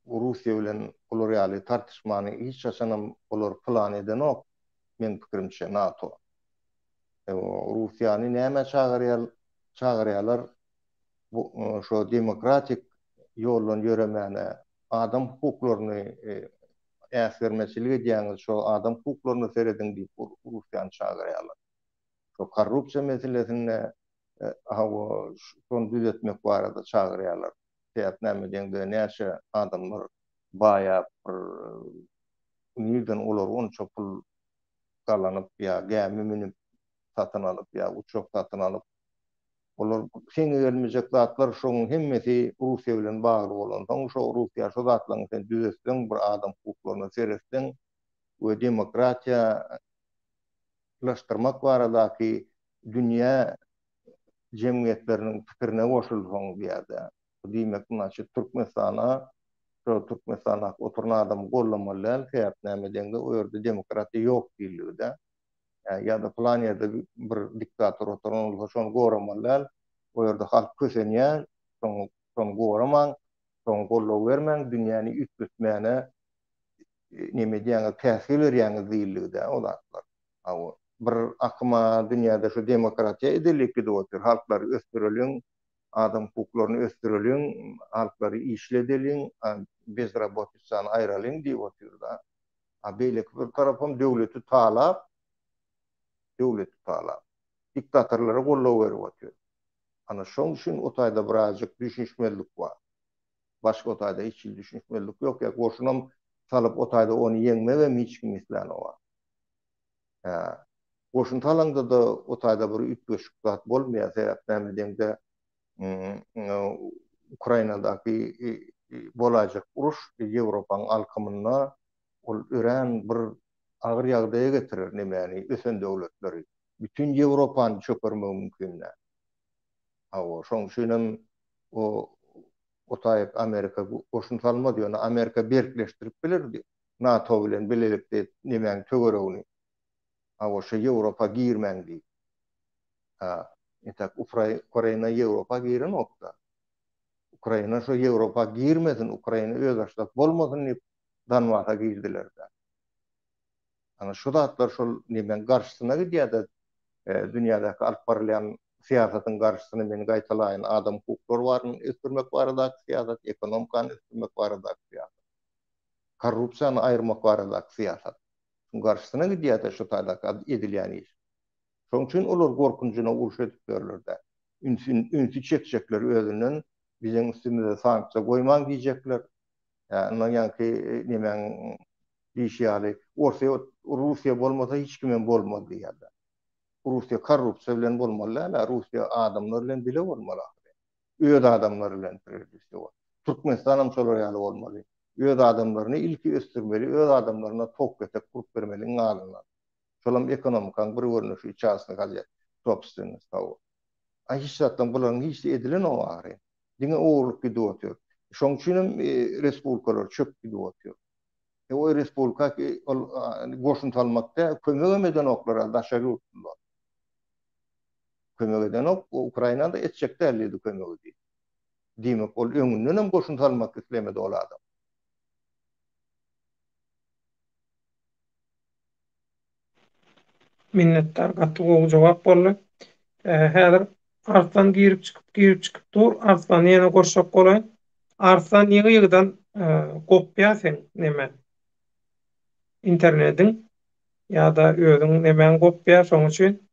Russiýa bilen olar ýaly tartışmany hiç açanam olar plan edenok men pikirimçe NATO. Russiýany näme çağırýarlar bu şo demokratik ýoldan ýöremäne adam hukuklaryny äsgermeçiligi diýäňiz şo adam hukuklaryny seredin diýip Russiýany çagyrýarlar. Şo korrupsiýa meselesine hawa şonu düzeltmek barada çagyrýarlar. Täp näme diýende näçe adamlar baýa bir nirden olar onça pul galanyp ýa gämi minip satyn alyp ýa uçak satyn alyp olar şeňe gelmejek zatlar şoň hemmesi Russiýa bilen bagly bolan. Soň şo Russiýa şo zatlaryny sen düzeltsen bir adam hukuklaryny seretsen we demokratiýalaşdyrmak baradaky dünýä jemgyýetleriniň pikirine goşulýan diýerde. Bu diýmek näçe Türkmenistana şo Türkmenistana oturan adam gollamalar häp näme diýende o ýerde demokratiýa ýok diýilýär. Ya da plan ýerde bir diktator oturan bolsa şonu goramalar, o ýerde halk kösenýär, şonu goramaň, şonu gollaw bermäň, dünýäni ütletmäne näme diýende täsir berýäňiz diýilýär o zatlar. Bir akma dünýäde şu demokratiýa edelikli diýip halklary ösdüreliň, adam hukuklaryny ösdüreliň, halklary işledeliň, bezrabotysadan aýralyň diýip oturda. Beýle bir tarapam döwleti talap, diktatorlara gollaw berip otur. Ana şoň üçin o taýda birazjyk düşünşmelik bar. Başga o taýda hiç düşünşmelik ýok. Ýa goşunam salyp o taýda ony ýeňmegem hiç kim isläni bar. Goşun talaňda da o taýda bir ütgeşik zat bolmaýar. Sebäp näme diýende Ukrainadaky bolajak uruş Ýewropanyň alkymyna ol ören bir agyr ýagdaýa getirir nämäni ösen döwletleri. Bütün Ýewropany çökermek mümkin. Şoň üçin o taýyp Amerika goşun salma diýen Amerika berkleşdirip bilirdi. NATO bilen bilelikde nämäni tögeregini. Şo Ýewropa girmendi. Etak Ukraina Ýewropa giren nokta. Ukraina şo Ýewropa girmesin, Ukraina özdaşlyk bolmasyn diýip Danmata girdiler de. Ana şu zatlar şol nämen garşysyna gidýär-de dünýädäki alyp barylýan siýasatyň garşysyny men gaýtalaýyn, adam hukuklary baryny ösdürmek baradaky siýasat, ekonomikany ösdürmek baradaky siýasat. Korrupsiýany aýyrmak baradaky siýasat. Garşysyna gidýär-de şu taýdaky edilýän iş. Şoň üçin olar gorkunjyna uruş edip berlerdi. Ünsi çekjekler özünden biziň üstümizde sanksiýa goýman diýjekler. Ýa-ni nämen diýşýäli, Russiýa bolmasa hiç kimen bolmaz diýerler. Russiýa korrupsiýa bilen bolmaly, Russiýa adamlar bilen bile bolmaly. Öz adamlar bilen birleşdi. Türkmenistan şolar ýaly bolmaly. Öz adamlaryny ilki ösdürmeli, öz adamlaryna tok getek kurup bermeli ňalylar. Şolam ekonomikaň bir görnüşi içäsinde galýar. Topsyny taw. Hiç zatdan bularyň hiç edilen o ary. Diňe oğurluk gidip otur. Şoň üçin respublikalar çöp gidip otur. O respublika goşun salmakda kömek eden oklara daşary urtdular. Kömek eden ok Ukrainada etjek däldi kömegi. Diýmek ol öňünden hem goşun salmak islemedi ol adam. Minnettar gatlyg jogap boldy. Häzir Arslan girip çıkıp dur. Arslan ýene gorşak bolan. Arslan ýygy-ýygydan kopýa sen näme? Internetin ýa-da özüň nämen kopýa şoň üçin.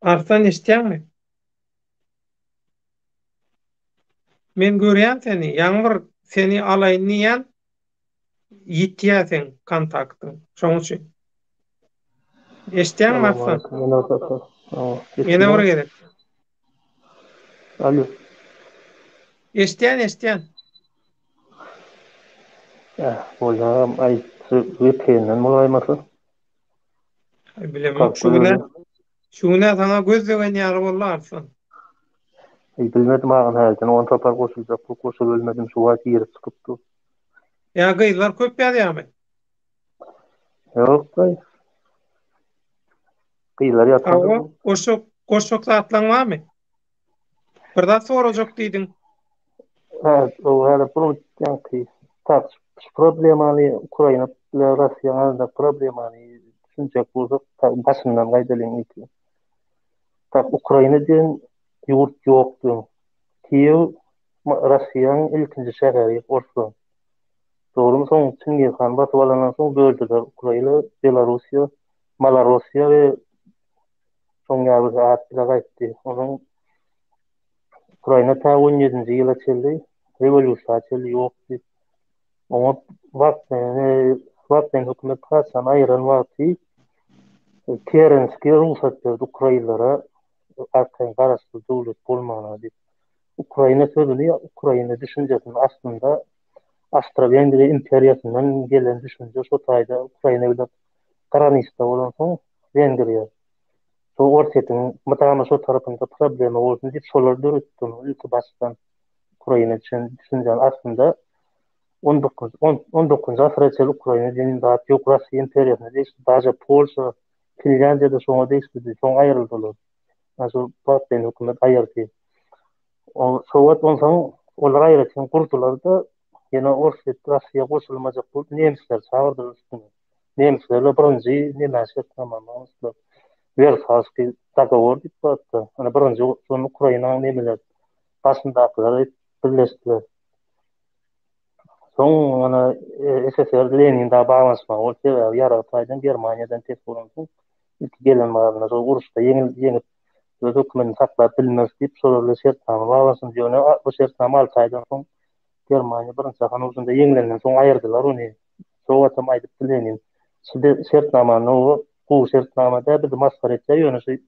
Arslan eşitýärmi? Men görýän seni. Ýaňyr seni alaýyn diýen ýitýär sen kontaktyň. Şoň üçin. Eşitýärmi Arslan? Ýene bir gerek. Alo. Eşitýän. Boýam VPN-den bolaýmasy? Bilemem. Şuna sana gözlegen ýaly boldy Arslan. Bilmedim ağın hälden, on tapar goşuljak, bu goşul bilmedim, şu wagt ýeri çykypdy. Ya gyýlar köp ýalyamy? Ýok, gyýlar ýatdy. Goşok zatlaňmamy? Bir da sorajak diýdiň. O hälde ýanky problemany Ukraina bilen Russiýa arasynda problemany düşünjek bolsak, başyndan gaýdalyň iki. Ukraina diýen ýurt ýokdy. Kiýew Russiýanyň ilkinji şäheri bolsa. Doğru mu? Soň Çingiz Han batyp alandan soň böldüler. Ukraina, Belarusiýa, Malarusiýa we soň ýaly at bilen gaýtdy. Onuň Ukraina ta 17-nji ýyla çeldi. Rewolýusiýa çeldi ýokdy. Oňa wagtyn hökümet paçany aýyran wagty Kerenski ruhsat berdi Ukrainalara arkaň garaşly döwlet bolmagyna diýip. Ukraina sözüni Ukraina düşünjesini aslında Avstro-Wengriýa imperiýasyndan gelen düşünje şo taýda Ukraina bilen garanista bolan soň Wengriýa. So ortadan mutama şo tarapynda problemi bolsun diýip şolar döretdi. Ilki başdan Ukraina üçin düşünjen aslında 19-njy asyrda Ukraina diýen zat ýok, Russiýa imperiýasyna değişdi. Daja Polşa, Finlandiýa-da şoňa değişdi. Soň aýryldylar. Aşo partýany hökümet aýyrdy. O Sowet bolsaň olar aýryşyň kurdular-da ýene Russiýa goşulmajak bolup nemsler çağırdylar üstüne. Nemslerle birinji näme tamamlamışlar. Versalsky dagowor diýip batdy. Ana birinji şonu Ukraina nemeler başyndakylar birleşdiler. Soň ana SSR Lenin da bağlanma bolsa ýara taýdan Germaniýadan tek bolan soň ilk gelen maýarlar şol uruşda ýeňip öz hökümetini saklap bilmez diýip şolarla şertnama bağlasyn diýene bu şertnama 6 aýdan soň Germaniýa birinji Jahan uruşunda ýeňilenden soň aýyrdylar ony. Sowat'a aýdyp Lenin şertnamany bu şertnamada bir maskara etýär ýöne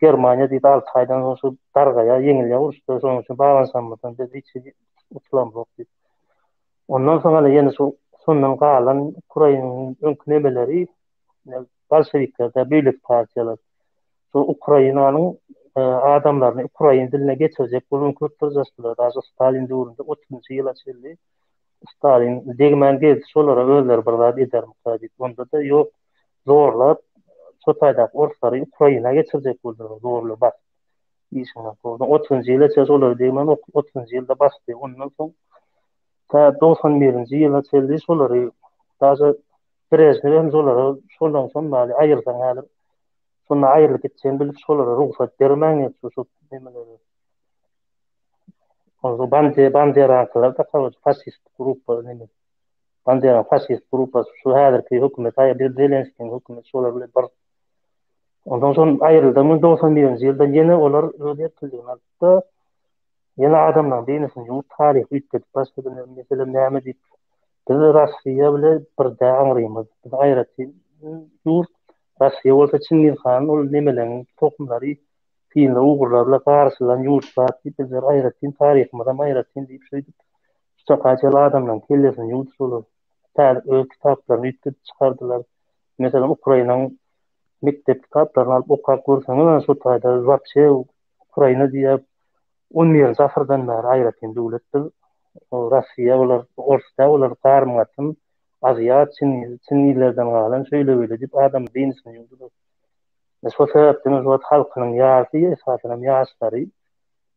Germaniýa diýip 6 aýdan soň şu dargaýa ýeňilýär uruşda şoň üçin bağlansanmadan biz hiç utlamok diýip. Ondan soňra ýene şondan galan Ukrainanyň öňkü nemeleri Bolşewikler da beýlik partiýalar. Şu Ukrainanyň adamlaryny Ukrain diline geçirecek bolan köpürjekler. Daşy Stalin döwründe 30-njy ýyla çeldi. Stalin degmen geldi şolara özleri birzat eder diýip. Onda da ýok zorlap şu taýda orslary Ukraina geçirecek boldylar. Zorlap bas. Ýeşiňe boldy. 30-njy ýyla çeldi şolar degmen 30-njy ýylda basdy. Ondan soň ta 91-nji ýyla çeldi şolary daşy Brezhnew hem şolary şoldan soň maly aýyrsaň häzir şonu aýrylyp gitsen bilip şolara ruhsat bermäň şu nemeleri. Oňa banderaçylar da faşist grupa neme. Bandera faşist grupa şu häzirki hökümet aýryp Zelenskiň hökümet şolar bilen bir. Ondan soň aýryldy 91-nji ýylda ýene olar öňe tildiňizde ýene adamlar beýnesini ýurt taryh üýtgedi başladylar mesela näme diýip biz Russiýa bilen birde aňrymyz. Biz aýratyn ýurt Russiýa bolsa Çingiz Han ol nemelerini tokumlary Finler Uygurlar bilen garşylan ýurt zat diýip bizler aýratyn taryhymyzdan aýratyn diýip şeýdip çakaçyl adamlaryň kellesini ýurt şolu öz kitaplaryny üýtgedi çykardylar. Mesela Ukrainanyň mektep kitaplaryny alyp okap görseňiz şu taýda wapse Ukraina diýip 11-nji asyrdan bäri aýratyn döwletdir. Russiýa bolar, Orusda bolar garmgatyn Aziýat Çinlilerden galan şöyle böyle diýip adam beýnisini ýurdular. Şu sebäpden şu halkynyň ýaşy esasyna ýaşlary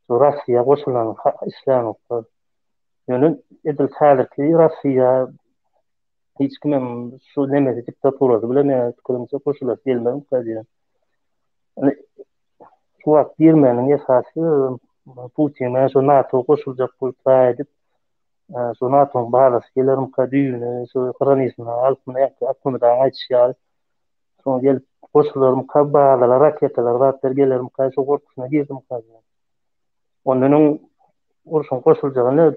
şu Russiýa goşulan islamoklar. Ýöne edil häzirki Russiýa hiç kimem şu nemesi diktaturasy bilen türkmençe goşular gelmem diýen. Şu wagt Germaniýanyň esasy Putin şu NATO goşuljak bolsa diýip şu NATO balasy gelerim kadýyny şu Ukrainanyň halkyna akmydan aýtýar. Soň gelip goşularym kabalalar, raketalar batlar gelerim şu gorkusyna girdim kadýy. Ondan urşun goşuljagyny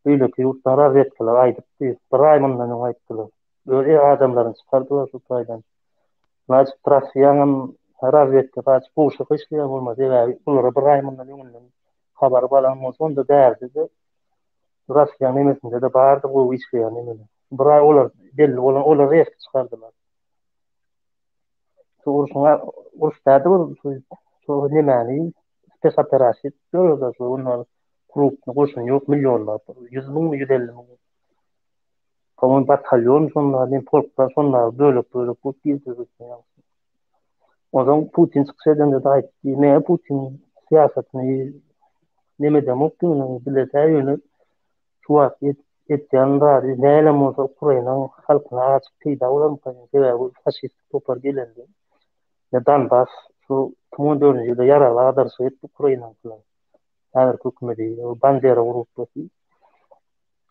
beýleki ýurtlar razvedkalar aýdypdy. Bir aý mundan aýtdylar. Böyle adamlaryň çykardylar şu taýdan. Näçe Russiýanyň razvedka baş boşa işleýär bolmaz. Ulara bir aý mundan öňünden habar balan bolsa onda därdi. Russiýanyň nemesinde de bardy bu işleýär nemeli. Bir aý olar belli bolan olar reýs çykardylar. Şu uruşda şu nemeni spes operasiýa görýärler şu onlar grupny goşun ýok milyonlar 100 000 150 000 Komun batalyon şonlardan polklar şonlar bölük bu bildirýär. Odan Putin çyksadan da aýtdy, näme Putin siýasatyny neme demokdyny biletä ýöne şu wagt etýän bary näle bolsa Ukrainanyň halkyna açyk tyýda bolan bu faşist topar gelendi. Ya Donbass şu 2014-nji ýylda ýaraly adarşy etdi Ukrainanyň. Häzir hökümeti Bandera grupasy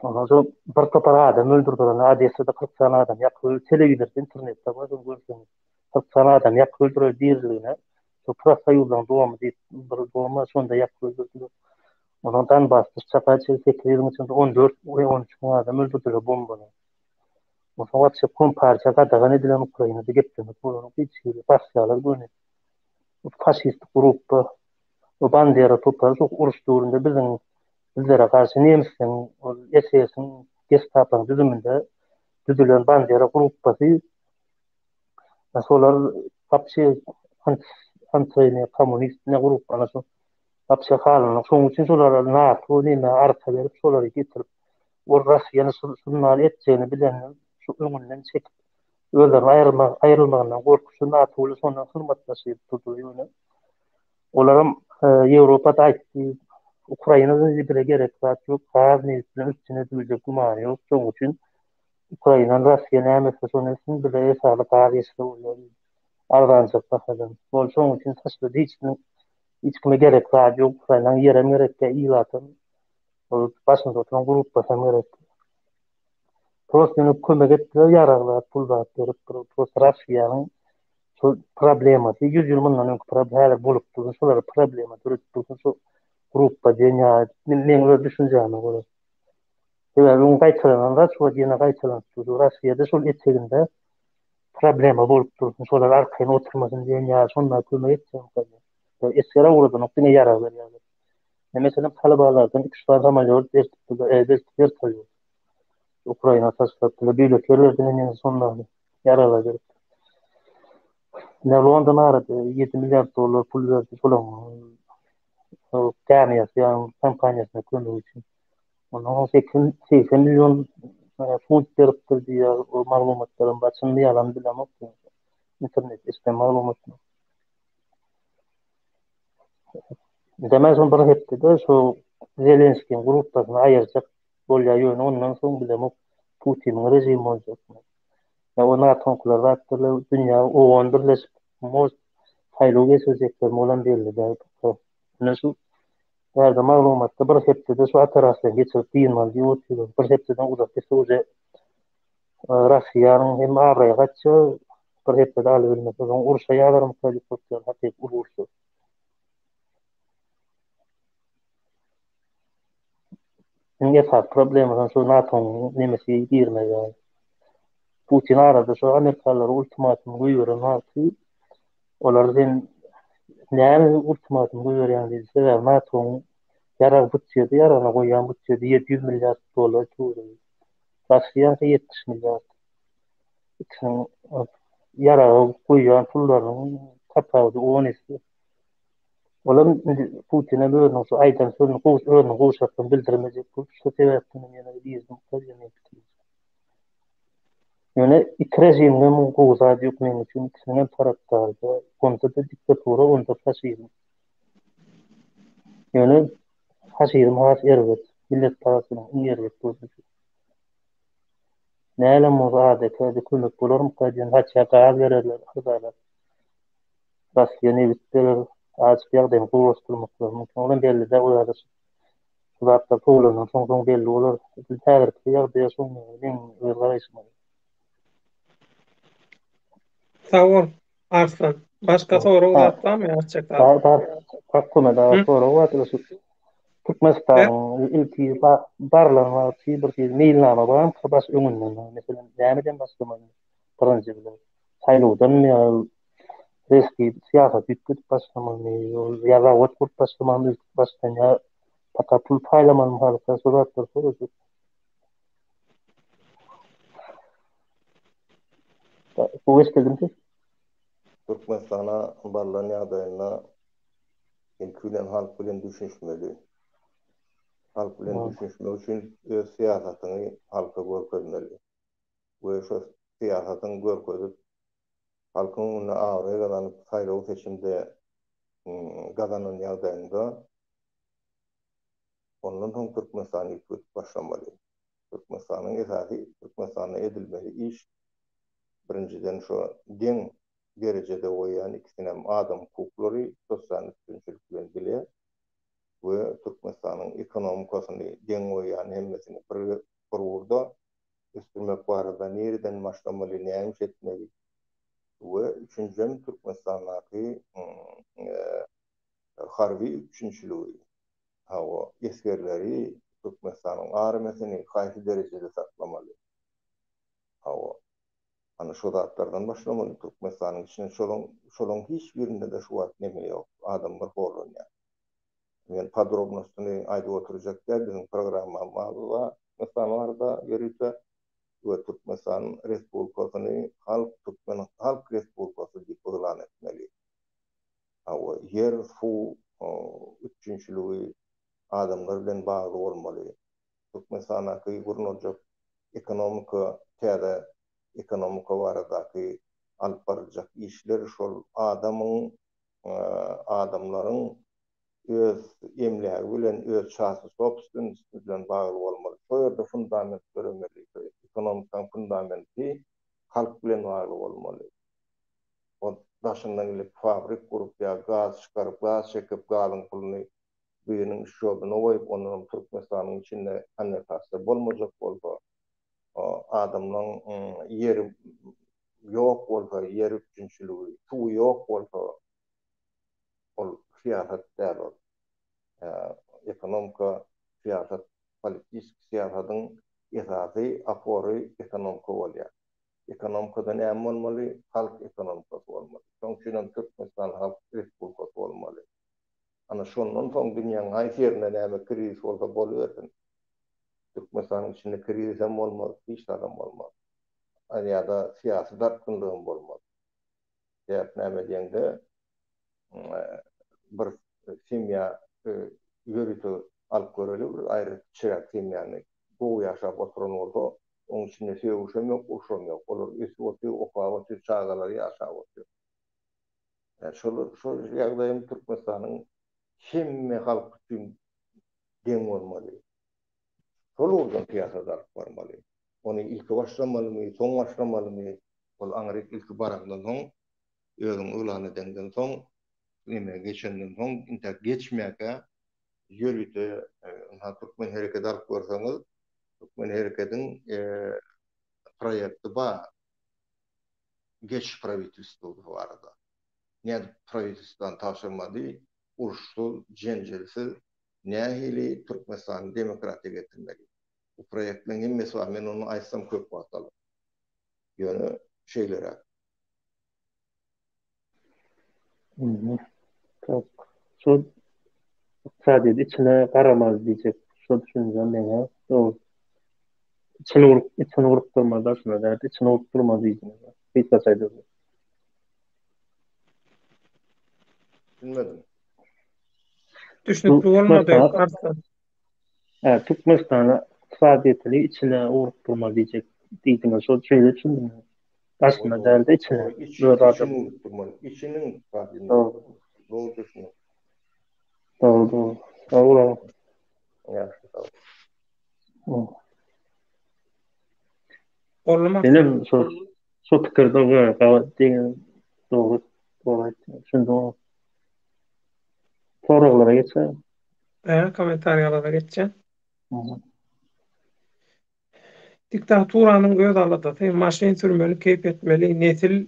Ondan sonra bir topar adam öldürdüler. Adresede 40 tane adam yakılıyor. Televizyon, internette var. Görürsünüz. 40 tane adam yakılıyor diyirdiğine. Şu Pırasa yoldan doğamı deyip bir doğama sonunda yakılıyor. Ondan bastı. Çapa çekildiğinin içinde 14 ve 13 adam öldürdüler bombanı. Ondan sonra çapkın parça kadar edilen Ukrayna'da gittiğini. Bunun hiç gibi başlayalar bu ne? Faşist grup o bandera topları çok uruş doğrunda bizlere karşı Nems'in, SS'in, Gestapo'nun düzümünde düzülen bandera grupları solar hapsi antrenye komünist ne grup ana so hapsi halına son için solar NATO ne arka verip soları getirip o Rusya'nı sunnar edeceğini bilen şu önünden çekip öyle ayrılmağından korkusu NATO'lu sonra hırmatlaşı tutuyor. Olaram Avrupa'da aitti Ukrayna'da zibire gerek yok. Her neyse üstüne duyacak kumarı yok. Onun için Ukrayna'nın Rusya'nın emekle sonrasını bile sağlık arayışta oluyor. Ardancak bakalım. Onun için taşıdı hiç kime gerek yok. Ukrayna'nın yere gerek de ilatın. Başında oturan grup basan gerek. Rusya'nın kömek ettiği yararlar, pullar, Rusya'nın şu problemati 100 yıl bundan önce problem bulup durun şolar problema durup durun şu gruppa dünya men düşüneceğime göre. Ve bunun kayıtlarında şu diyene kayıtlarında şu Rusya'da şu etkilinde problema bulup durun şolar arkaya oturmasın dünya sonra kömek edeceğim tabii. Eskere uğradı noktaya yarar veriyor. Mesela talibalardan iki tane amaliyot ders kalıyor. Ukrayna taşlattığı bir ülkelerden en sonunda yarar veriyor. Ne London aradı 7 milyar dolar pul verdi falan. O Kamyası yani kampanyasına konuğu için. Onun 80 milyon funt veriptir diye o malumatların başında yalan bilemem ki. İnternet işte malumatını. Demezim bir hepti de şu Zelenski'nin gruptasını ayıracak bolya yönü ondan sonra bilemem Putin'in rejimi olacak. Ya o NATO'nkular rahatlığı dünya o on birleşip most sayılı geçecekler molan belli. Nasıl Nerede malumatta bir hepside şu atarasdan geçirip değil mal diye oturuyor. Bir hepsiden uzak geçse uca Rusya'nın hem ağrıya kaçıyor. Bir hepside alıvermesi. Uruşa yağlarım kaydı tutuyor. Hatta uruşu. Şimdi esas problemi şu NATO'nun nemesi girmeye. Putin aradı şu Amerikalılar ultimatum koyuyor. NATO onlar sen ne ultimatum koyuyor yani dedi. NATO'nun yarar bütçede yarana koyan bütçede 700 milyar dolar tuğruyor. Rusya 70 milyar. Için yara koyan pulların kapağıdı o nesi. Olam Putin'e böyle nasıl aydan sonra koğuşaktan bildirmeyecek bu şu sebepten yani diyizim yani yani iki rejimden bu koğuşağı yok benim için ikisinin taraftarı onda da diktatörü onda faşizm yani faşizm has ervet millet parasının ervet bu ne murade kaydı kulüp bulurum kaydı hatta karar verirler hazalar Rusya ne bittiler açık yardım kuruluşturmaklar mümkün olan belli de uyarır. Zaten tuğlanın son belli olur. Bir tane yardım son uyarır. Sağ ol Arslan. Başka soru Ha, uzatsam mı gerçekten? daha aklıma daha Hı? sonra o atılışı He? Türkmenistan'ın ilki barlarına bir şey mailname bağım kabas önünden mesela denemeden başlamadı. Birinci bile. Sayılıdan mı reski siyaset yüklük başlamadı. Ya da oturup başlamadı. Başlamadı. Patapul paylaman muhalefet sorular soruyor. Bu istedim ki. Türkmenistan'a barlan ýagdaýyna ilkülen halk bilen düşünmeli. Halk bilen düşünmek üçin öz siýasatyny halka görkezmeli. Bu şu siýasatyny görkezip halkyň onu agry gazanyp saýlaw seçimde gazanan ýagdaýynda ondan soň Türkmenistan ilk başlamaly. Türkmenistanyň esasy Türkmenistana edilmeli iş birinciden şu deň derecede oýan ikisinem adam hukuklary sosial üstünçilik bilen bile ve Türkmenistan'ın ekonomikasını dengoyan hemmesini bir kururda üstürmek barada nereden başlamalı, neymiş etmeli ve üçüncü Türkmenistan'daki harbi üçüncülüğü. O eskerleri Türkmenistan'ın armesini kaysi derecede saklamalı. O ana şu datlardan başlamalı Türkmenistan'ın içinde şolun hiçbirinde de şu at neme yok. Adamlar horun yani. Yani podrobnostunu ayda oturacaklar bizim programımızda Türkmenistan'larda görüyorsa ve Türkmenistan Respublikasını Halk Respublikası diye ilan etmeli. O yer su üçüncülüğü adamlar bilen bağlı olmalı. Türkmenistan'daki gurulacak ekonomika täze ekonomika baradaki alıp baracak işler şol adamların öz emliği bilen öz şahsy sopsyn bilen bağlı bolmaly. Şoýarda fundament görmeli. Ekonomik fundamenti halk bilen bağlı bolmaly. O daşyndan gelip fabrik kurup ya gaz çıkaryp gaz çekip galyň pulyny büyünün şoğunu oýup onun Türkmenistan'ın içinde annetasda bolmajak bolsa o adamın yeri yok bolsa yer üçüncülüğü su yok bolsa ol siyaset däl ekonomika siyaset politik siyasetın esasy apory ekonomika bolýar. Ekonomikada näme bolmaly? Halk ekonomikasy bolmaly. Şoňçun Türkmenistan Halk Respublikasy bolmaly. Ana şondan soň dünýäniň haýsy ýerinde näme kriz bolsa bolýardy. Türkmenistan'ın içinde kriz hem olmaz, hiç adam olmaz. Ýa-da siyasi darkynlygyň bolmaz. Ýa-da näme diýende bir semya ýörüti alyp göreli bir aýry çyrak semýany gowy ýaşap oturan bolsa, onuň içinde sevişem ýok, uşam ýok. Olar üstü oturup, okawaty çağalar ýaşap oturup. Şol ýagdaýym Türkmenistan'ın hemme halk üçin deň bolmaly. Şol urdan piýasalar barmaly. Onu ilki başlamalymy, soň başlamalymy? Ol aňryk ilki barandan soň, özüň ulany denden soň, neme geçenden soň, inta geçmäke ýörüte Türkmen hereket alyp görseňiz, Türkmen hereketiň proýekti bar. Geç правительство barada. Näde правительствоdan taşyrmady, uruşsuz, jenjelsiz, nähili Türkmenistan demokratik etmeli. Bu proýektiň hemmesi bar, men onu aýtsam köp wagtlaly. Ýöne şeýlere. Şu sadece içine karamaz diyecek. Şu düşüncem bana doğru. İçine vurup durmaz aslında derdi. İçine vurup durmaz diyeceğim. Hiç kasaydı. Bilmedim. Düşnükli olmadı arsa. Evet, Türkmenistan'a faaliyetini içine vurup durmaz diyeceğim. Şu şeyle düşündüm. Aslında derdi içine. İçinin faaliyetini. Doğru düşünüyorum. Doğru. Doğru. Yaxşı, sağ ol. Olmak. Benim şu fikirde doğru. Şimdi o sorulara geçelim. Komentaryalara geçeceğim. Diktaturanyň öz aladatı maşyn sürmeli, keyp etmeli, nesil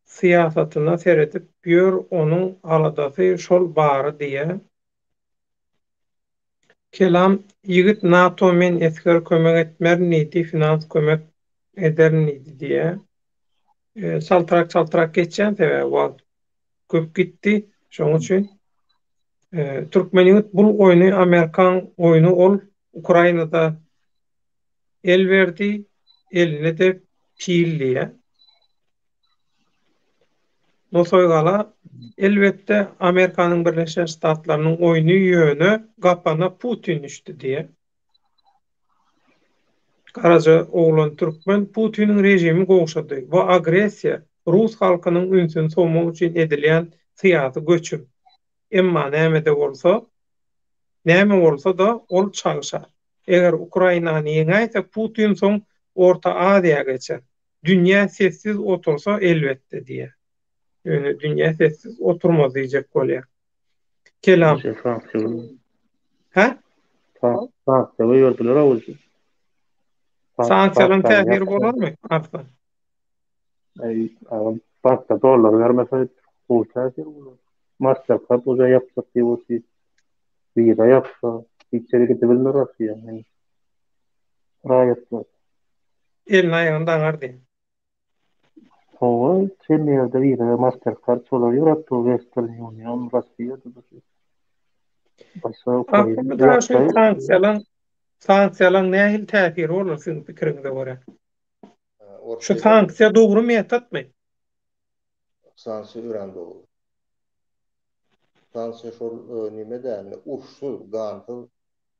siyasatyna seredip ýör onuň aladatı şol bary diýe. Kelam ýigit NATO men esker kömek etmernidi, finans kömek edernidi diýe. Çaltyrak geçen sebäbi bol. Köp gitdi. Şoň üçin Türkmeniýet bul oýny Amerikan oýny ol Ukrainada el verdi, eline de piilliye. Nosoygala elbette Amerikanyň Birleşen Ştatlarynyň oýny ýöne gapana Putin düşdi diye. Karaca oglan Türkmen Putiniň rejimi gowşady. Bu agresiýa Rus halkynyň ünsün soňmak üçin edilýän syýasy göçüm. Emma näme bolsa da ol çalyşar. Eger Ukrainany ýeňäýse Putin soň Orta Aziýa geçer. Dünýä sessiz otursa elbette diye. Ýöne dünýä sessiz oturmaz diýjek bolýar. Kelam. Mesela sanksiyon. Ha? Sanksiyon verdiler avucu. Sanksiyaların Bakkal täsiri yaptı. bolarmy? Artdan. Bankta dolar vermese bu tesir olur. Mastercard oca yapsa diye o şey. Visa yapsa. İçeri gidebilirler aslında yani. Rayetler. Elin ayağını daňar diýen. Ova sen nerede Visa Mastercard solar yarattı. Western Union, Rusya'da da şey. Başka Ukrayna. Aklımda şu Yapsa sanksiyalan nähil täsiri bolar sizin pikiriňize görä? Şu Ortaýdan sanksiya dogry metodmy? sansiýa öýrendi ol. Sansiýa şol nime däl, urşsuz, gansyz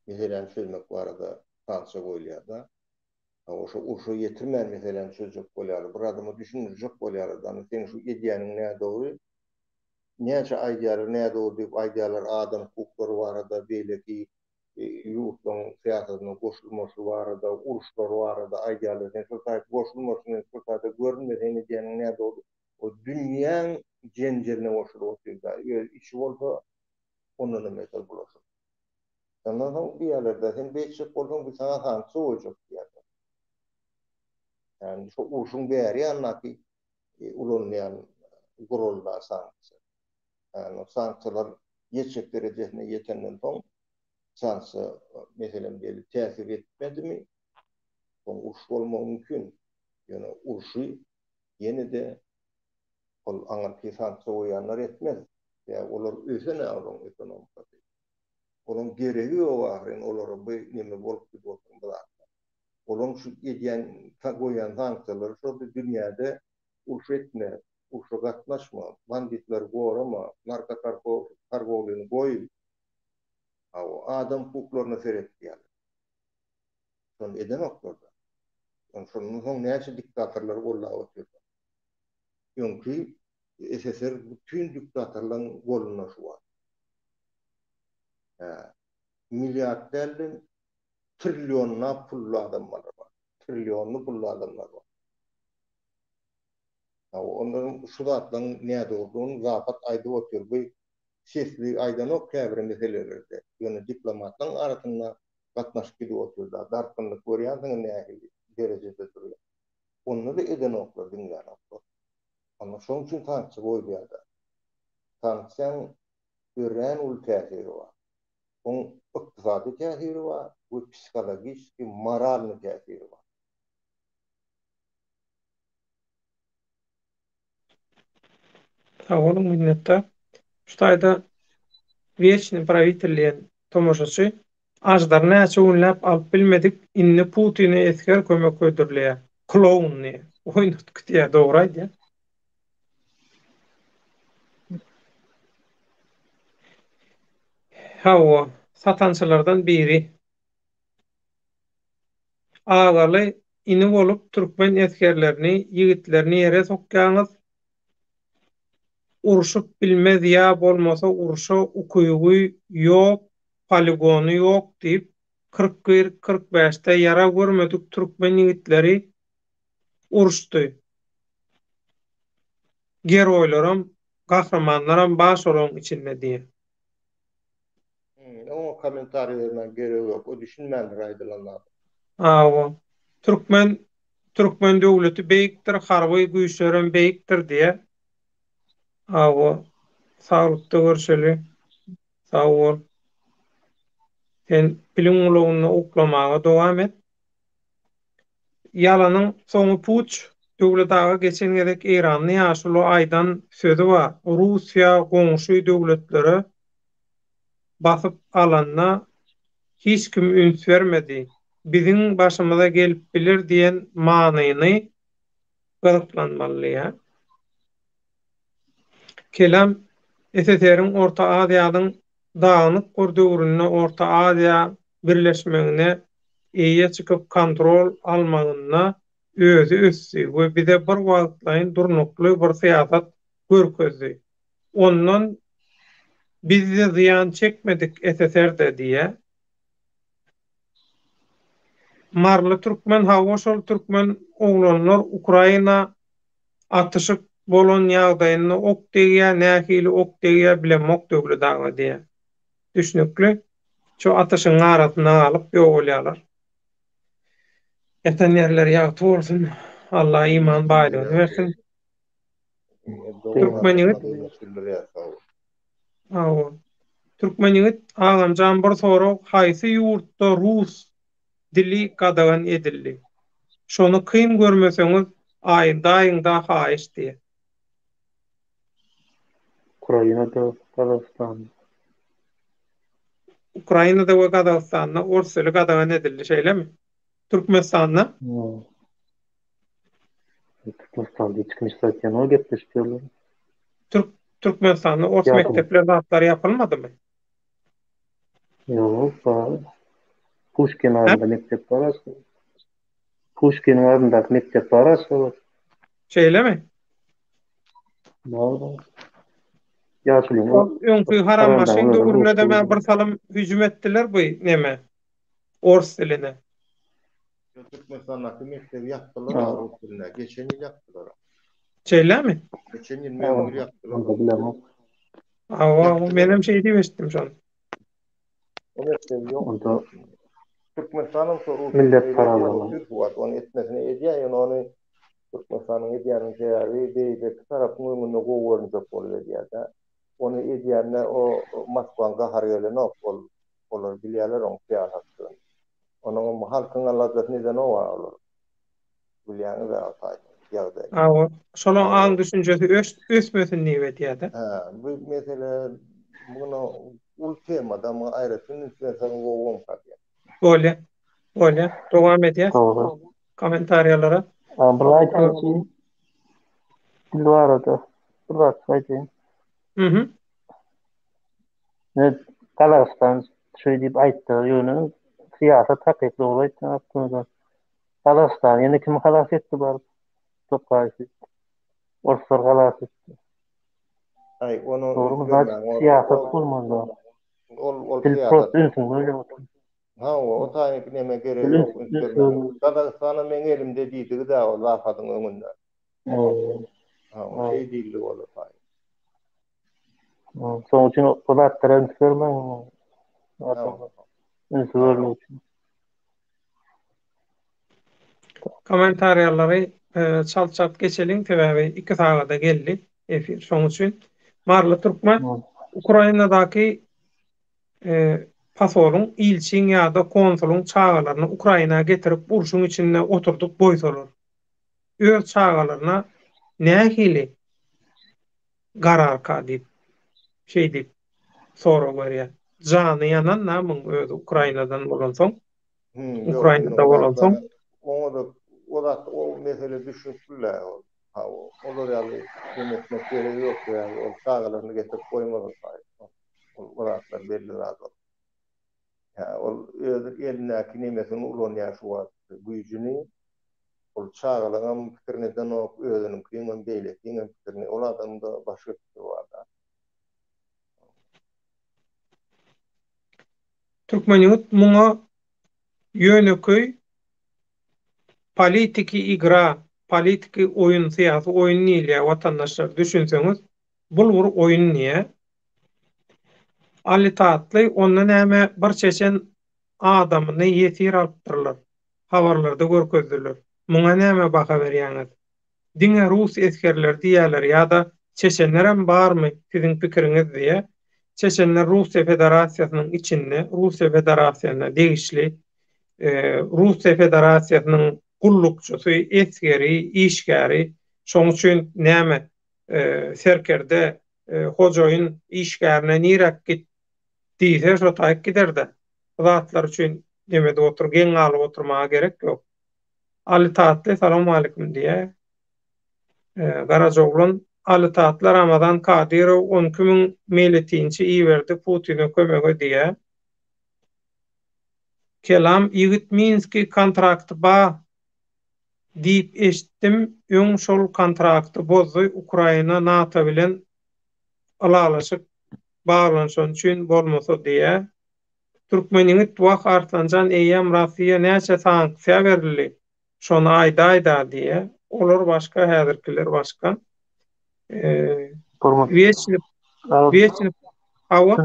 meselen çözmek barada sansiýa goýulýar da. Oşo urşu yetirmän meselen çözmek bolýar. Bir adamy düşünürjek bolýar adam. Sen şu edýäniň näde dogry? Näçe aýdýalar, näde dogry diýip aýdýalar adam hukuklary barada, beýleki ýurtlaň syýasatyna goşulmasy barada, uruşlar barada aýdýalar. Sen şu taýp goşulmasyny şu taýda görünmeden edýäniň näde dogry? O dünýäň jenjerine goşulyp oturýar. Eger işi bolsa ondan mesel bulaşyr. Ondan soň diýerler-de sen beýçek bolsaň bu sana sanksy boljak diýerler. Yani şu urşuň bäri ýannaky ulanýan gurulda sanksy. Yani o sanksiýalar ýetjek derejesine ýetenden soň sanksiýa meselen belli täsir etmedimi? Soň urş bolmagy mümkin. Ýöne urşy ýene-de ol aňarky sanksiýa goýanlar etmez. Ya olar ösene alon ekonomik. Onun geregi ýok ahyryn olara bu nime bolup gitýär. Olan şu edýän goýan sanksiýalar şu dünýäde urş etme, urşa gatnaşma, banditler gorama, narka targowyny goýup, adam hukuklaryna seretdiýär. Şonu eden oklarda. Şonun soň näçe diktatorlar gollaýar oturýar. Ýonki SSR bütün diktatorlaryň goluna şu var. Milyarderden trilyonla pullu adamlar var. Trilyonlu pullu adamlar var. Onların şu zatlan näde olduğunu zapat aýdyp otur. Bu sesli aýdan ok käbir meselelerde. Ýöne diplomatlaryň arasynda gatnaşyp gidip oturda. Darpynlyk görýänsiň nähili derejede durýar. Onu da eden oklar dünýäde. Ama şoň üçin sanksiýa goýulýar. Sanksiýaň görän ul täsiri var. Onun ykdysady täsiri var, bu psikologik, moralny täsiri var. Sağolun minnettar. Şu taýda Вечный правительliğin tomoşaçy ajdar näçe günläp alyp bilmedik, inni Putin'e esker kömek ödürleýär. Klounny oýnatdyk diýär, dogry aýdýar. Hawa satançylardan biri. Agaly ini bolup türkmen eskerlerini, ýigitlerini ýere sokýaňyz, uruşup bilmez ýa bolmasa uruşa ukuýgy ýok, poligony ýok diýip 41-45-de ýara görmedik türkmen ýigitleri uruşdy. Geroýlaram, gahramanlaram baş olan içinde diýe. O komentariýerine gerek ýok. O düşünmändir aýdylanlar. Türkmen döwleti beýikdir, harby güýçleriň beýikdir diýe. Saglykda görşeli. Sag bol. Sen bilim ulanyny oklamaga dowam et. Ýalanyň soňy puç döwletaga geçen gerek Iranyň ýaşuly aýdan sözi bar. Russiýa goňşy döwletlere basyp alanna hiç kim üns vermedi. Biziň başymyza gelip bilir diýen manyny gyzyklanmaly. Kelam SSR-iň Orta Aziýadyň dağınık bir döwrüne Orta Aziýa birleşmegine eýe çykyp kontrol almagyna özü össi we bize bir wagtlaýyn durnukly bir syýasat görkezdi. Ondan biz de ziyan çekmedik SSR-de diye. Marly Türkmen hawa Türkmen oglanlar Ukraina atışık bolan ýagdaýyny ok diýýär, nähili ok diýýär bilemok döwlet daga diýär. Düşnükli. Şu ataşın aratyna alyp ýogalýarlar. Eten yerler ýagty bolsun. Allah iman baýlygyny bersin. Türkmeniňi awa. Türkmeniňi agamjam bir sorag haýsy ýurtda rus dili gadagan edildi. Şonu kyn görmeseňiz aýynda haýyş diýe. Ukraina'da, Kazakhstan. Ukraina'da we Kazakhstan'da ors dili gadagan edildi şeýlemi? Türkmenistan'da Türkmenistan'da hiç kimse zaten o gepleşiyorlar. Türkmenistan'da ors Yapıldı. mektepler zatları yapılmadymy? Yok, var. Pushkin adında mektep var aslında. Pushkin'in adındaki mektep var aslında. Şeýlemi? Ne oldu? Yaşlıyım. Öňkü harambaşyň döwründe bir salym hüjüm etdiler bu neme? Ors diline. Türkmenistan'daki mektebi yaptılar, o diline. Geçen yıl yaptılar. Şeýlemi? Geçen yıl memur yaptılar. Onu da bilemem. Awa, menem şey diýmişdim şonu. O mektebi yok. Onda Türkmenistan'ın soru millet kararlı. Türk var. Onu etmesine ediyor. Onu Türkmenistan'ın ediyanın şeyleri değil. Tarafın uyumunu kovurunca oluyor diye de. Onu ediyenler o Moskva'nın kaharıyla ne olur biliyorlar onu siyasetçi. Onun halkın Allah'ta neden o var olur. Biliyanı da ataydı. Awa, şolaň aň düşünjesi ösmesin diýip etýärdi. Bu mesele bunu ultimada mı ayrıtın üstüne kovum katıyor. Bolýa. Dowam edýär. Doğru. Komentaryalara. Bir aytayım. Dil var arada. Bir aytayım. Ne Kazakhstan şöyle deyip aytdı. Yönü siyaset hakikli olaydı. Aklımda. Kazakhstan yine kim halas etti var. Çok karşı. Orslar halas etti. Onu doğru mu? Siyaset olmaz. Dil protein böyle olsun. O tane neme gerek yok. Kazakhstan'a men elimde deydi de o lafadın önünde. O şey değildi o lafay. Son için o polatların sırmı? Nasıl Komentaryaları çal geçelim. Tebäbi 2 sagada geldi. Efir şoň üçin. Marly Türkmen Ukrainadaky pasolun, ilçin ýa-da konsulun çağalaryny Ukraina'ya getirip urşun içinde oturdup boýsalar. Öz çağalaryna nähili garar diýip şey diýip sorag berýär. Jany ýanan namyň özü Ukrainadan bolan soň. Ukrainada bolan soň. O mesele düşünsünler. Olur yani yönetmek gereği yok yani. O çağalaryny getirip koymalar. Oratlar belli razı. Ya o eline kinemesini ulan yaşuat gücünü o çağalanan fikrine de o özünün kıyımın değil, kıyımın fikrini olardan da başka fikir var da. Türkmeniyut muňa ýöneköy politiki igra, politiki oyun, siyasi oyun niýe watandaşlar düşünseňiz, bul bir oyun niýe? Alitatly ondan näme bir çeşen adamyny ýetir alypdyrlar. Habarlarda görkezdirler. Muňa näme baha berýäňiz? Diňe rus eskerler diýerler ýa-da çeşenlerem barmy siziň pikiriňiz diýe. Çeşenler Russiýa Federasiýasynyň içinde, Russiýa Federasiýasyna degişli Russiýa Federasiýasynyň gullukçysy, eskeri, işgäri, şoň üçin näme serkerde hojoýyn işgärine nirek diýse şo taýyp giderdi. Zatlar üçin demede otur, geň alyp oturmaga gerek ýok. Ali Tatly salam alykum diýe. Garajoglan Ali Tatly Ramazan Kadyrow 12.000 militinçi iýerdi Putin'e kömege diýe. Kelam ýigit Minski kontrakty ba diýip eşitdim. Öň şol kontrakty bozdy. Ukraina NATO bilen alalaşyp baglanşan üçin bolmasa diýe. Türkmeniňi tuwak artlanjan eýem Rossiýa näçe sanksiýa berildi. Şonu aýda diýe. Olar başga, häzirkiler başga. Wieçnip awa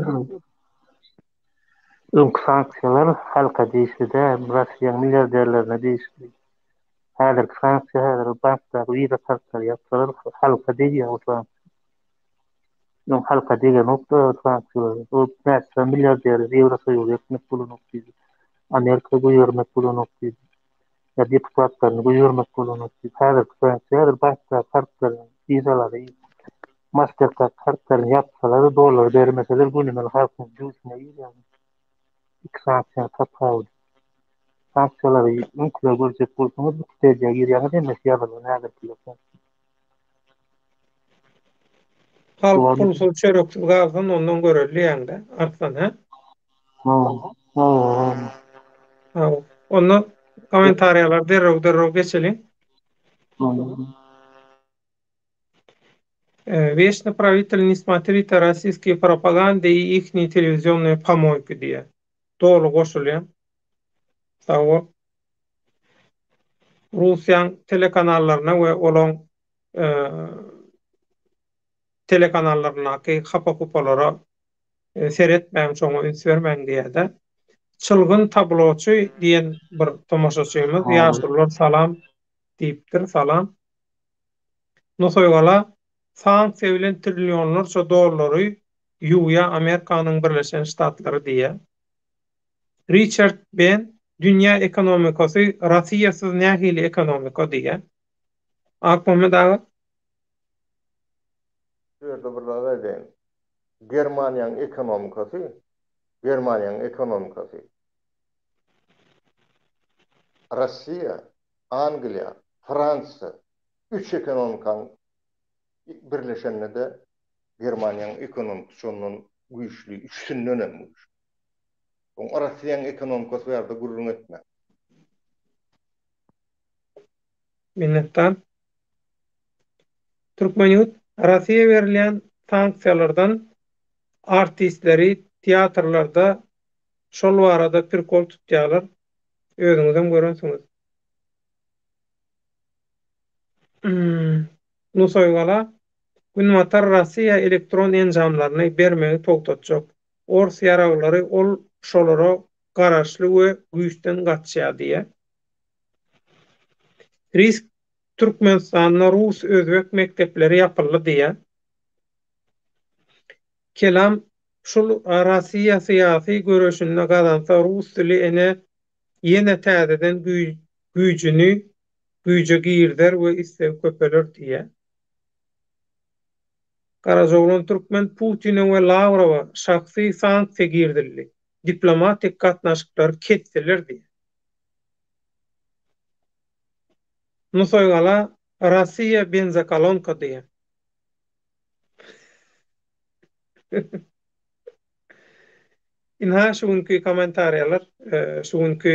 Öňkü sanksiýalar halka diýişde Russiýa milliarderlerine diýişdi. Häzirki sanksiýa häzir bankdagy wiza kartlar ýapsalar halka diýýär o sanksiýa. Öň halka diýen nokta sanksiýalar. O näçe milliarder ýewro soýup ýetmek bolanok diýdi. Amerika goýurmak bolanok diýdi. Ya deputatlaryny goýurmak bolanok diýdi. Häzirki sanksiýa häzir bankdagy kartlaryň wizalara Mastercard kartlaryny ýapsalar dolar bermeseler günüňe halkyň jüýsüne ýylan. İki sanksiýa tapawdy. Sanksiýalary öňküle görjek bolsaňyz bu kitleýe girýär demesi ýazylan häzirki ýoksa. Halk Şuwamy pul çörek gazdan ondan görelýär-de artdan ha. ha. Ha, onu komentariyalar derrog geçelim. Вечно правитель не смотрит российские пропаганды и ихние телевизионные помойки diye. Doğru koşuluyor. Sağ Rusya'nın telekanallarına ve olan e, telekanallarına ki hapa kupalara seyretmeyen çoğu üns vermeyen diye de çılgın tabloçu diyen bir tomaşaçımız yaşlılar salam deyiptir salam. Nosoygala sanksiya bilen trilyonlarça dollary ýuwya Amerikanyň Birleşen Ştatları diye. Richard Ben dünýä ekonomikasy Russiýasyz nähili ekonomika diye. Akmamy dagy Şurada burada edeyim. Germaniýanyň ekonomikasy, Rossiýa, Angliýa, Fransa, üç ekonomikaň birleşende de Germaniýanyň ekonomik şondan güýçli, üçünden önem güýçli. O Rossiýanyň ekonomikasy ýerde gurrun etme. minnettar. Türkmenýurt Rossiýa berilen sanksiýalardan artistleri teatrlarda şol barada pirkol tutýarlar. Özüňizem görensiňiz. Nusoygala Günmatar Rossiýa elektron enjamlaryny bermegi togtatjak. Ors ýaraglary ol şolara garaşly we güýçden gatşýar diýe. Risk Türkmenistanda rus özbek mektepleri ýapyldy diýe. Kelam şol Rossiýa syýasy görüşinde gazansa rus dili ene täzeden güýje girder we islew köpeler diýe. Karajoğlan Türkmen Putin'e we Lavrowa şahsy sanksiýa girdirildi. Diplomatik gatnaşyklar ketdiler diýe. Nusoygala Rossiýa benzokolonka diýe. Inha şuňky komentariýalar, şuňky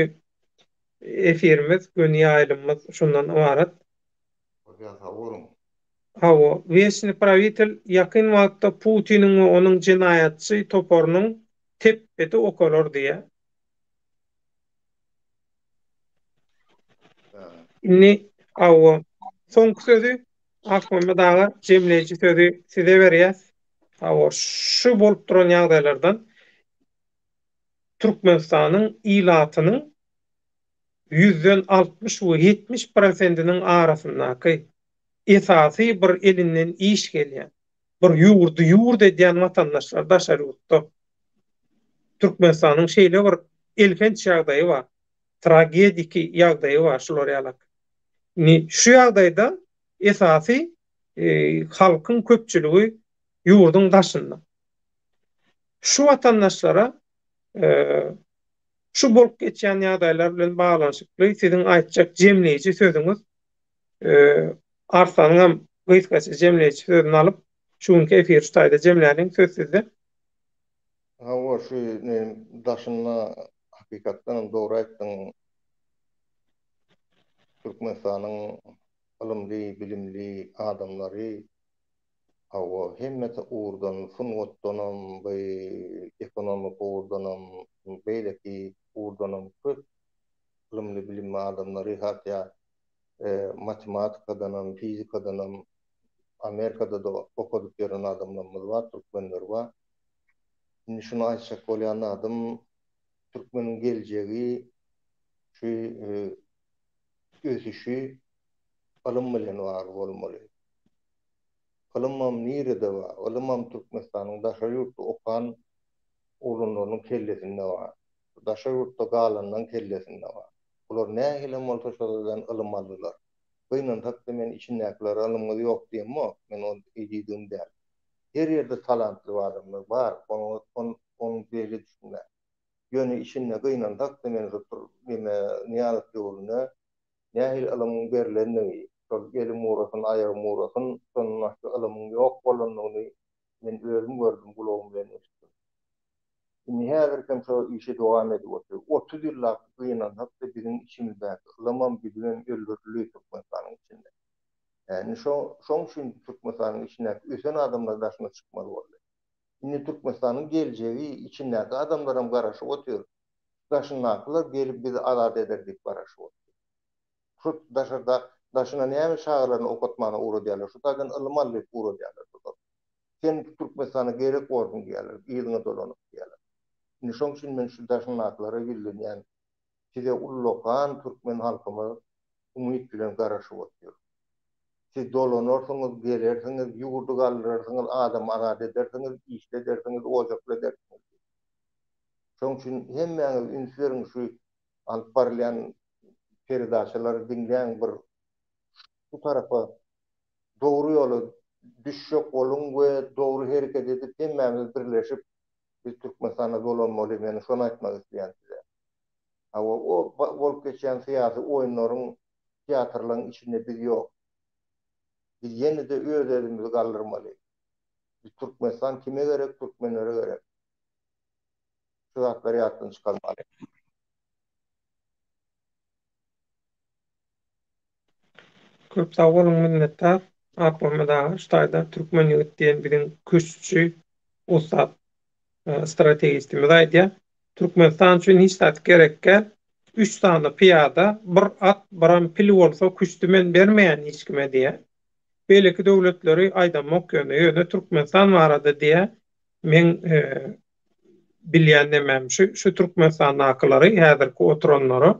efirimiz, gün ýaýlymyz şundan ibaret. Hawa, Вечный правитель yakyn wagtda Putiniň we onuň jinayatçy toporunyň tepbeti okalar diýe. Inni hawa soňky sözü akmamy daga jemleýici sözü size berýär. Hawa şu bolup duran ýagdaýlardan Türkmenistanyň ilatynyň 60 we 70%-iniň arasyndaky esasy bir elinden iş gelýän, bir ýurdu edýän watandaşlar daşary utdy. Türkmenistanyň şeýle bir elkenç ýagdaýy bar, tragedik ýagdaýy bar şular ýalak. Şu ýagdaýda esasy halkyň köpçüligi ýurdun daşynda. Şu watandaşlara şu bolup geçýän ýagdaýlar bilen baglanşykly siziň aýtjak jemleýici sözüňiz Arsanyň gysgaça jemleýici sözüni alyp şuňky efir şutaýda jemläniň söz sizde. Hawa şu daşynla hakykatdan dogry aýtdyň. Türkmenistanyň ilmli, bilimli adamlary hawa hemmeti uğurdan, funwatdanam, ekonomik uğurdanam, beýleki uğurdanam köp ilmli bilimli adamlary hatda matematikadanam, fizikadanam Amerikada da okudyp beren adamlarymyz bar, türkmenler bar. Şimdi şunu aýtjak bolýan adam Türkmenin geleceği şu ösüşü alınmayan var olmalı. Alınmam nirede var. Alınmam Türkmenistan'ın daşa yurtta okan urunlarının kellesinde var. Daşa yurtta galandan kellesinde var. Bular ne hile moltaşalardan alınmalılar. Beynan takda men içindäkiler alınmaly ýok diýenmi? Men onu eýdiğim däl. Her ýerde talantly adamlar bar. Onu beýle düşünýär. Ýöne içinde gıynan takda men niýalat ýoluna nähil alymyň berilendiňi. Şol elim uğrasyn, ayagym uğrasyn, şonun başga alymyň ýok bolanyny men özüm gördüm, gulagym bilen eşitdim. Şimdi häzir kim şo işe dowam edip otur. 30 ýyllar gıynan takda bizim içimizdäki ılymam bilen öldürülýär Türkmenistanyň içinde. Yani şoň üçin Türkmenistanyň içinde ösen adamlar daşyna çykmaly boldy. Şimdi Türkmenistanyň geljeği içindäki adamlarym garaşyp otur. Daşynaklar gelip bizi azat ederdik garaşyp otur. Şu daşyna näme şagyrlaryny okutmana uğradýarlar. Şu taýdan ylmalyk uğradýarlar. Sen Türkmenistana gerek bolsun diýerler. Ýylyňa dolanyp diýerler. Şimdi şoň üçin men şu daşynaklara bildim. Yani size ullokan Türkmen halkymy umyt bilen garaşyp otur. Siz dolanırsanız, gelirsiniz, yurdu kaldırırsınız, adam azat edersiniz, işle edersiniz, ocakla edersiniz. Şoň üçin hemmeňiz ünsüň şu alyp barylýan perdaşalary dinleýän bir bu tarafa dogry ýoly düşjek bolun we dogry hereket edip hemmeňiz birleşip biz Türkmenistana dolanmaly, men şonu aýtmak isleýän size. O bolup geçen syýasy oýunlaryň, teatrlaryň içinde biz ýok. Biz ýene de öz elimizi galdyrmaly. Biz Türkmenistan kime gerek? Türkmenlere gerek. Şu zatlary ýatdan çykarmaly. Köp sag bolun minnettar. Akmama da ştaýda türkmen ýigit diýen biziň köşçü ustat strategistimiz aýdýar. Türkmenistan üçin hiç zat gerekkä 3 tane piyada, bir at, bir pil bolsa küçtümen bermeýän hiç kime diýär. Beýleki döwletleri aýdanmak ýöne Türkmenistan barada diýär. Men bilýän demem şu Türkmenistan naklary häzirki oturanlary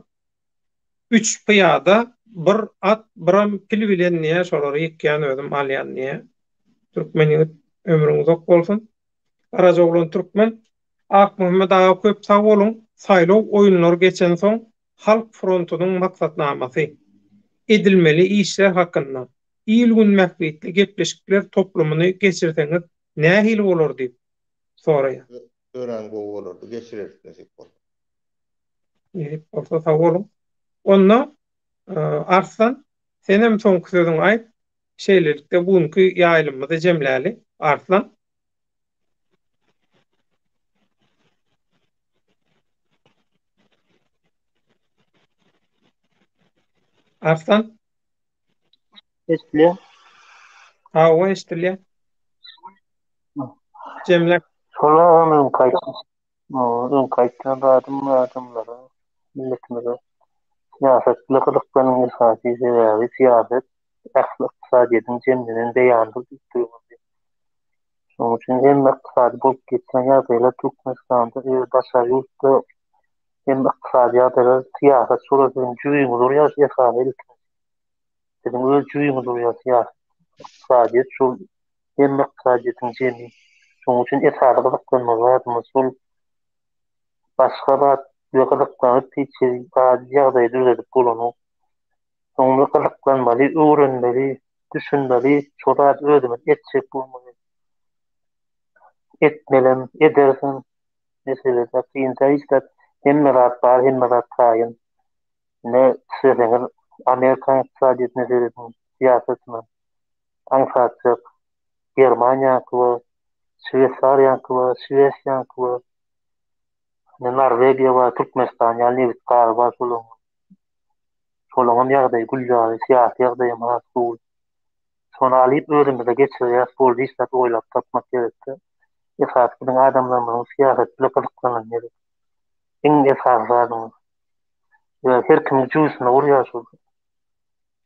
3 piyada, bir at, bir pil bilen niye şolary ýekýän özüm alýan niye. Türkmen ömrüňiz ok bolsun. Arajoglan Türkmen Akmama daga köp sag bolun. Saýlaw oýunlary geçen soň Halk Frontunyň maksatnamasy edilmeli işler hakynda il günmäklikli gepleşikler toplumyny geçirseňiz nähili bolar diýip soraýar. Ören go bolurdy, geçirersek bol. Orta sag bolun. Onda Arslan senem soňky sözüň aýt şeýlelikde bugünkü ýaýlymyzy jemläli. Arslan Arslan Esle. hawa eştilýär. Jemle Şola men kaýtdy. Ön kaýtdyna adamlara milletimize siýasat bilen esasy sebäbi siýasat iqtisadiýetin jemlenen beýandyr diýip. Şoň üçin hem iqtisady bolup geçen ýagdaýlar Türkmenistanda daşa ýurtda hem iqtisadiýat eder siýasat şolaryň jüýüňi durýar esasy eltmek. Dedim öz jüýüňi durýar siýasat. Iqtisadiýet şol hem iqtisadiýetin jemi. Şoň üçin esasy gyzyklanmagy şol başga da ýokalaryp hiç ýagdaýy düzedip bolany. Soňra gyzyklanmaly, öwrenmeli, düşünmeli, şoda özüme etjek bolmaly. Etmelem, edersin. Mesela kıyınca işte hem merak var, hem merak kayın. Ne söylenen Amerikan iktisadiyet meselesinin siyasetine Ankara, Germanya kılı, Şveysarya kılı, Şveysarya kılı, Norvegiya ve Türkmenistan yani bir galiba solunun yağdayı gülcari, siyasi yağdayı mahsul. Sonra alıp özümüze geçiriyor, boldu işte oylap tapmak gerekti. Esasının adamlarının siyaset bile kılıklanan yeri. En esası adamı. Her kimin cüzüne vuruyor şu.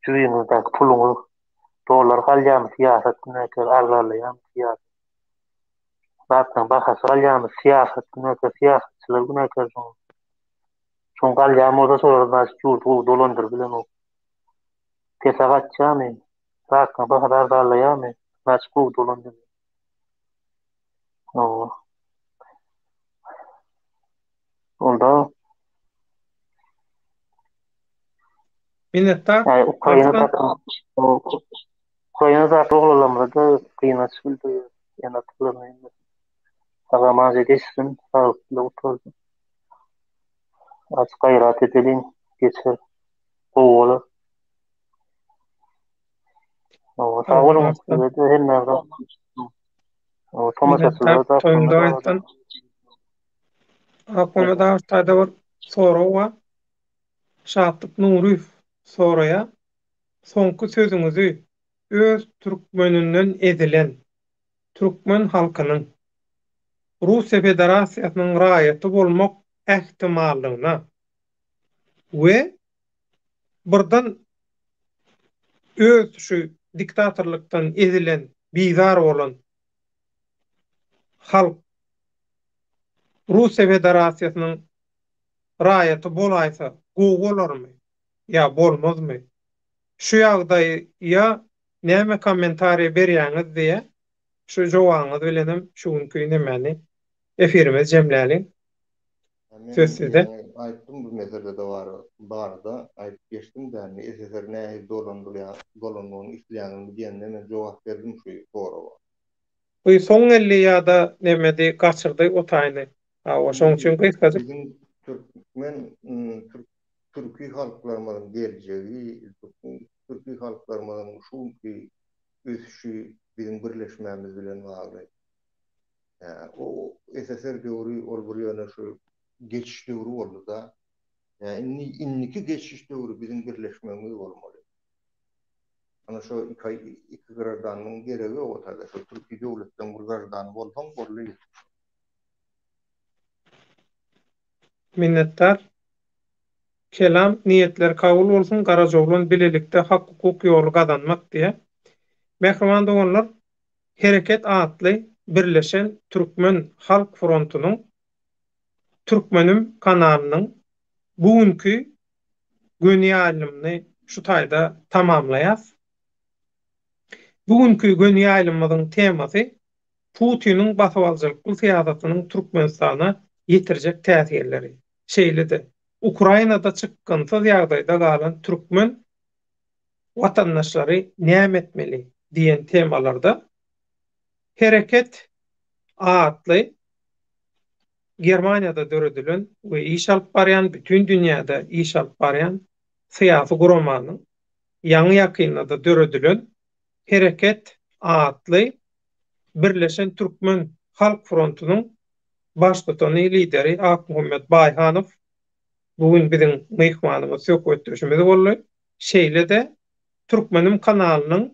Cüzünüzdeki pulunu, dolar kalacağımız siyaset güneyker, arlarlayan siyaset. Zaten bakası kalacağımız siyaset güneyker, siyasetçiler güneyker. Şoň galýan bolsa soradan ýurdu dolandyr bilen o. Tesa gatjamy. Sakma bahar darlaýamy. Maçku dolandyr. O. Onda Minnettar. yani Ukrayna Arsylan takım Ukrayna da oğlanlarda kıymet bildi. Yani hatırlamayın. Sağlamaz edilsin. Sağlıklı oturdu. Az gayret edelim. Geçer. Oğlu. O sağ tamam olun. Arslan. Size de hem nerede. O Minnettar. tomaşasıları da Toýuňda aklımda aýtdan. kaldı. Aklymda taýda bir soraw bar. Şatlyk Nuruýew soraýa soňky sözüňizi öz türkmeninden edilen türkmen halkynyň Russiýa Federasiýasynyň raýaty bolmak ähtimallygyna we birden öz şu diktatorlukdan edilen bizar bolan halk Russiýa Federasiýasynyň raýaty bolaýsa gowy bolarmy? Ya bolmazmy? Şu ýagdaýa näme kommentariýa berýäňiz diýe şu jogabyňyzy bilenem şuňky nämeni efirimiz jemläli söz sizde. Aýtdym bu meselede de barda aýdyp geçdim de SSR näme dolandyryň isleýäňini diýende men jogap berdim şu sorawa. Bu soň 50 ýa-da nämedi gaçyrdy o taýny. O şoň üçin gyzgadyk. Bizim Türkmen Türkiýe halklarymyň geljegi, Türkiýe halklarymyň şuňky ösüşi bizim birleşmemiz bilen bagly. O SSR döwri ol bir ýöne şu geçiş döwri boldy da. Inniki geçiş döwri bizim birleşmemiz bolmaly. Ana şu iki gradanyň geregi o taýda şu Türkiýe döwletden bir gradany bolsaň bolýar. Minnettar. Kelam niyetler kabul bolsun, garajoglan bilelikde hak hukuk ýoly gazanmak diýe. Mehriman doganlar, Hereket adly birleşen Türkmen Halk Frontunyň Türkmenim kanalynyň bugünkü gönýälimni şu taýda tamamlaýas. Bugünkü gönýälimimiziň temasy Putiniň basawalçylyk siýasatynyň Türkmenistana ýetirjek täsirleri. Şeýledi. Ukrainada çykkansa ýagdaýda galan türkmen watandaşlary näme etmeli diýen temalarda Hereket adly Germaniýada döredilen we iş alyp barýan, bütün dünýäde iş alyp barýan syýasy guramanyň ýaňy ýakynda döredilen Hereket adly Birleşen Türkmen Halk Frontunyň başgatany lideri Akmuhammed Baýhanow bugün bizim mehmanymyz söhbetleşimiz boldy. Şeýle-de Türkmenim kanalynyň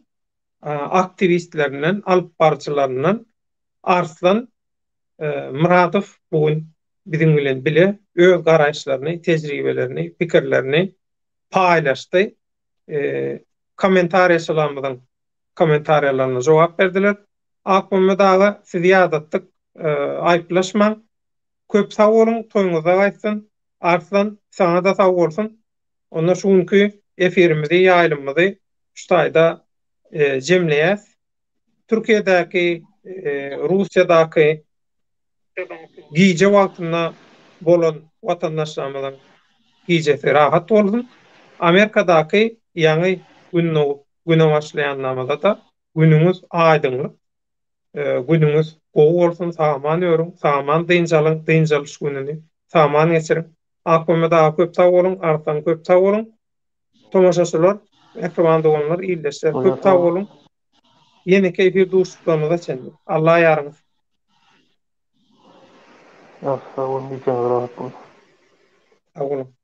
aktivistlerinden, alyp barjylaryndan Arslan Muradow bugün bizim bilen bile öz garaşlaryny, tejribelerini, pikirlerini paýlaşdy. Kommentariýaçylarymyzyň kommentariýalaryna jogap berdiler. Akmuhammed aga siz ýazatdyk, aýplaşmaň. Köp sag bolun, toýuňyza gaýtsyn. Arslan sana da sag bolsun. Onda şuňky efirimizi, ýaýlymyzy şu taýda jemleýäs. Türkiýedäki, Russiýadaky giýje wagtynda bolan watandaşlarymyzyň giýjesi rahat bolsun. Amerikadaky ýaňy güne başlaýanlarymyza da günüňiz aýdynlyk, günüňiz gowy bolsun, saman ýörüň, saman dynjalyş gününi saman geçiriň. Akmada köp sag bolun, Arslan köp sag bolun. Tomaşaçylar, ekran doganlar, ýyldaşlar köp sag bolun. Ýene keyfi duşluklarymyza çendik. Allah ýarňyz. Ya sağ olun. Bir rahat olun. Sag bolun.